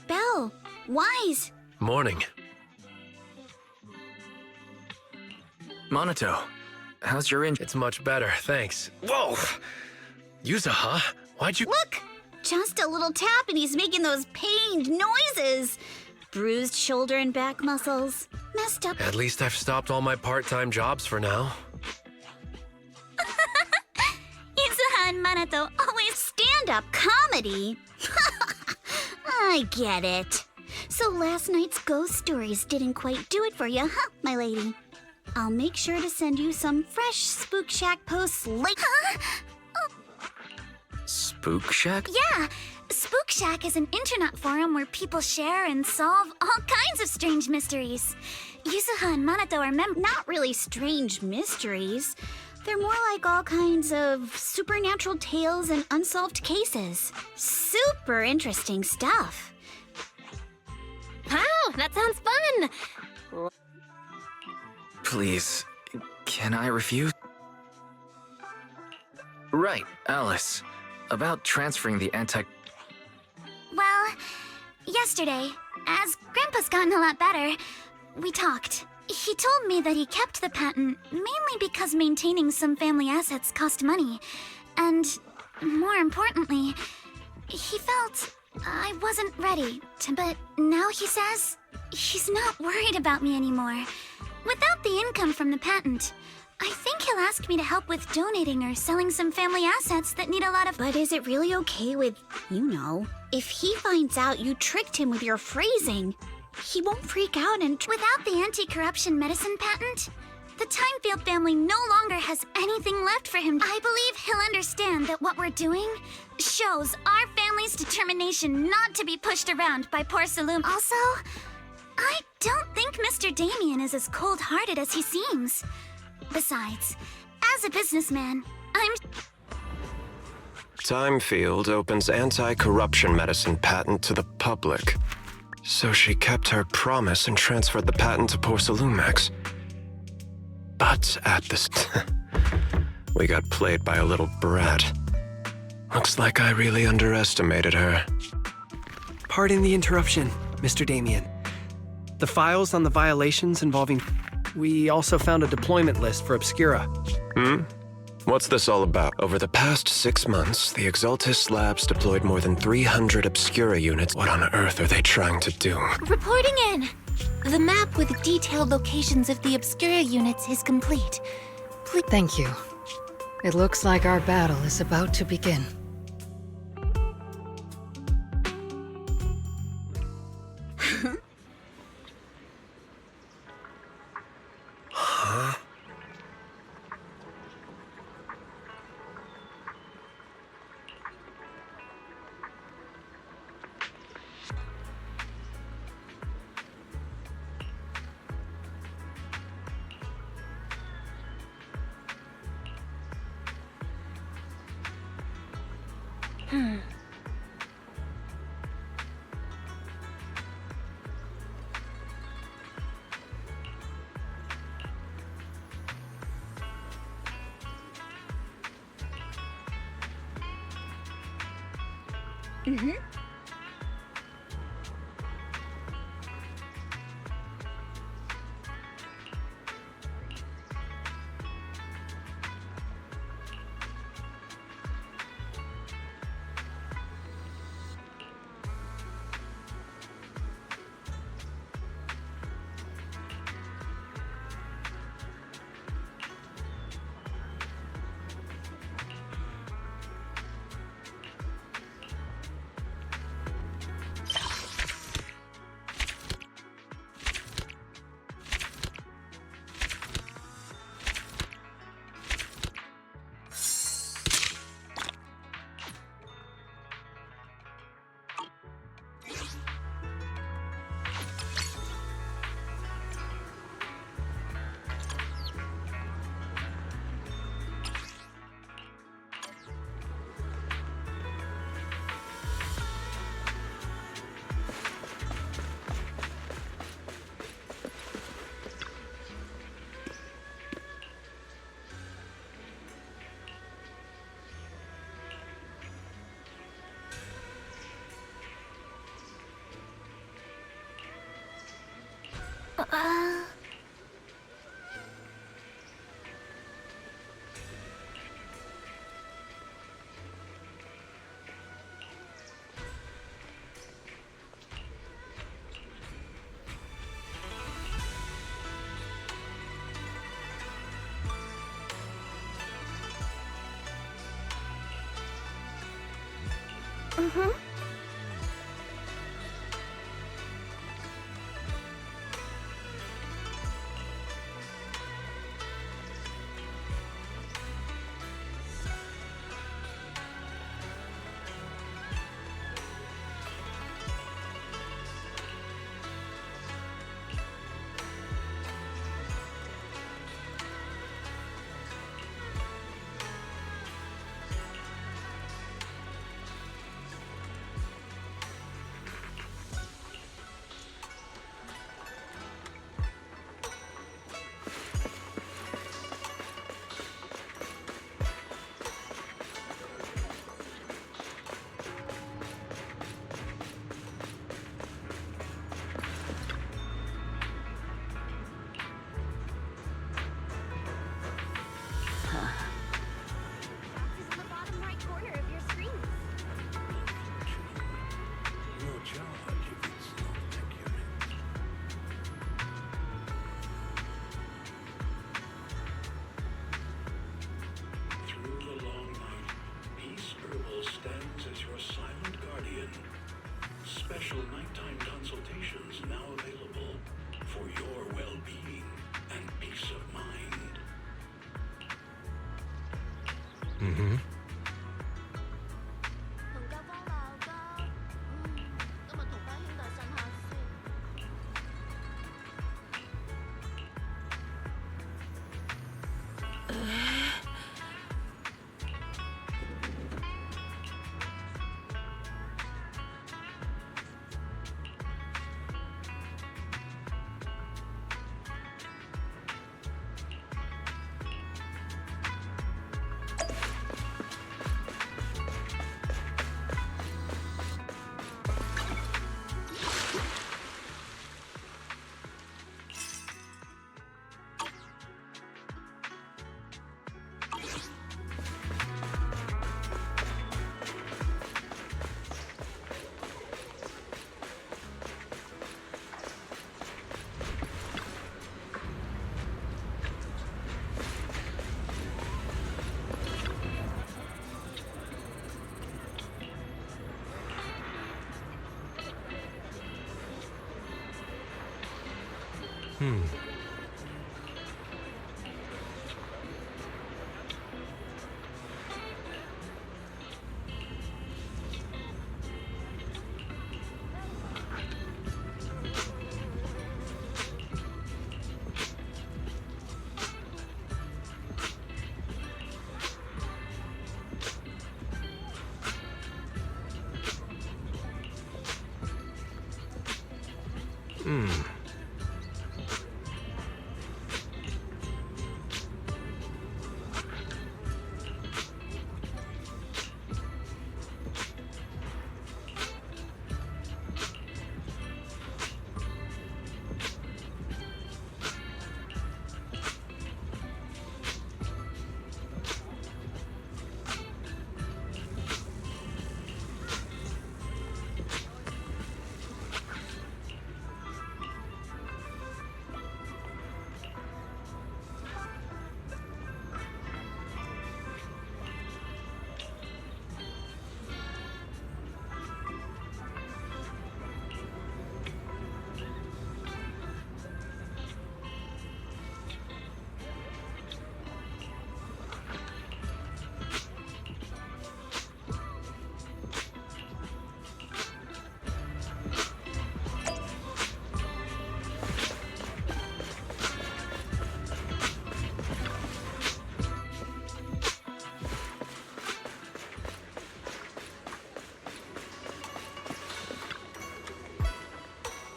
Belle, Wise. Morning. Monato, how's your injury? It's much better, thanks. Whoa! Yuzuha, why'd you— Look! Just a little tap and he's making those pained noises. Bruised shoulder and back muscles. Messed up. At least I've stopped all my part-time jobs for now. Yuzuha and Manato always stand-up comedy. I get it. So last night's ghost stories didn't quite do it for you, huh, my lady? I'll make sure to send you some fresh Spook Shack posts later. Spook Shack? Yeah, Spook Shack is an internet forum where people share and solve all kinds of strange mysteries. Yuzuha and Manato are Not really strange mysteries. They're more like all kinds of supernatural tales and unsolved cases. Super interesting stuff. That sounds fun! Please, can I refuse? Right, Alice. About transferring the Well, yesterday, as Grandpa's gotten a lot better, we talked. He told me that he kept the patent mainly because maintaining some family assets cost money. And, more importantly, he felt I wasn't ready to. But now he says he's not worried about me anymore. Without the income from the patent, I think he'll ask me to help with donating or selling some family assets that need a lot of. But is it really okay with, if he finds out you tricked him with your phrasing, he won't freak out and. Without the anti-corruption medicine patent, the Timefield family no longer has anything left for him. I believe he'll understand that what we're doing shows our family's determination not to be pushed around by poor Sailume. Also, I don't think Mr. Damien is as cold-hearted as he seems. Besides, as a businessman, I'm... Timefield opens anti-corruption medicine patent to the public. So she kept her promise and transferred the patent to poor Sailume. But at this... we got played by a little brat. Looks like I really underestimated her. Pardon the interruption, Mr. Damien. The files on the violations involving... We also found a deployment list for Obscura. What's this all about? Over the past 6 months, the Exaltis Labs deployed more than 300 Obscura units. What on earth are they trying to do? Reporting in. The map with detailed locations of the Obscura units is complete. Thank you. It looks like our battle is about to begin. special nighttime consultations now available for your well-being and peace of mind. Mm-hmm.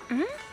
Hmm?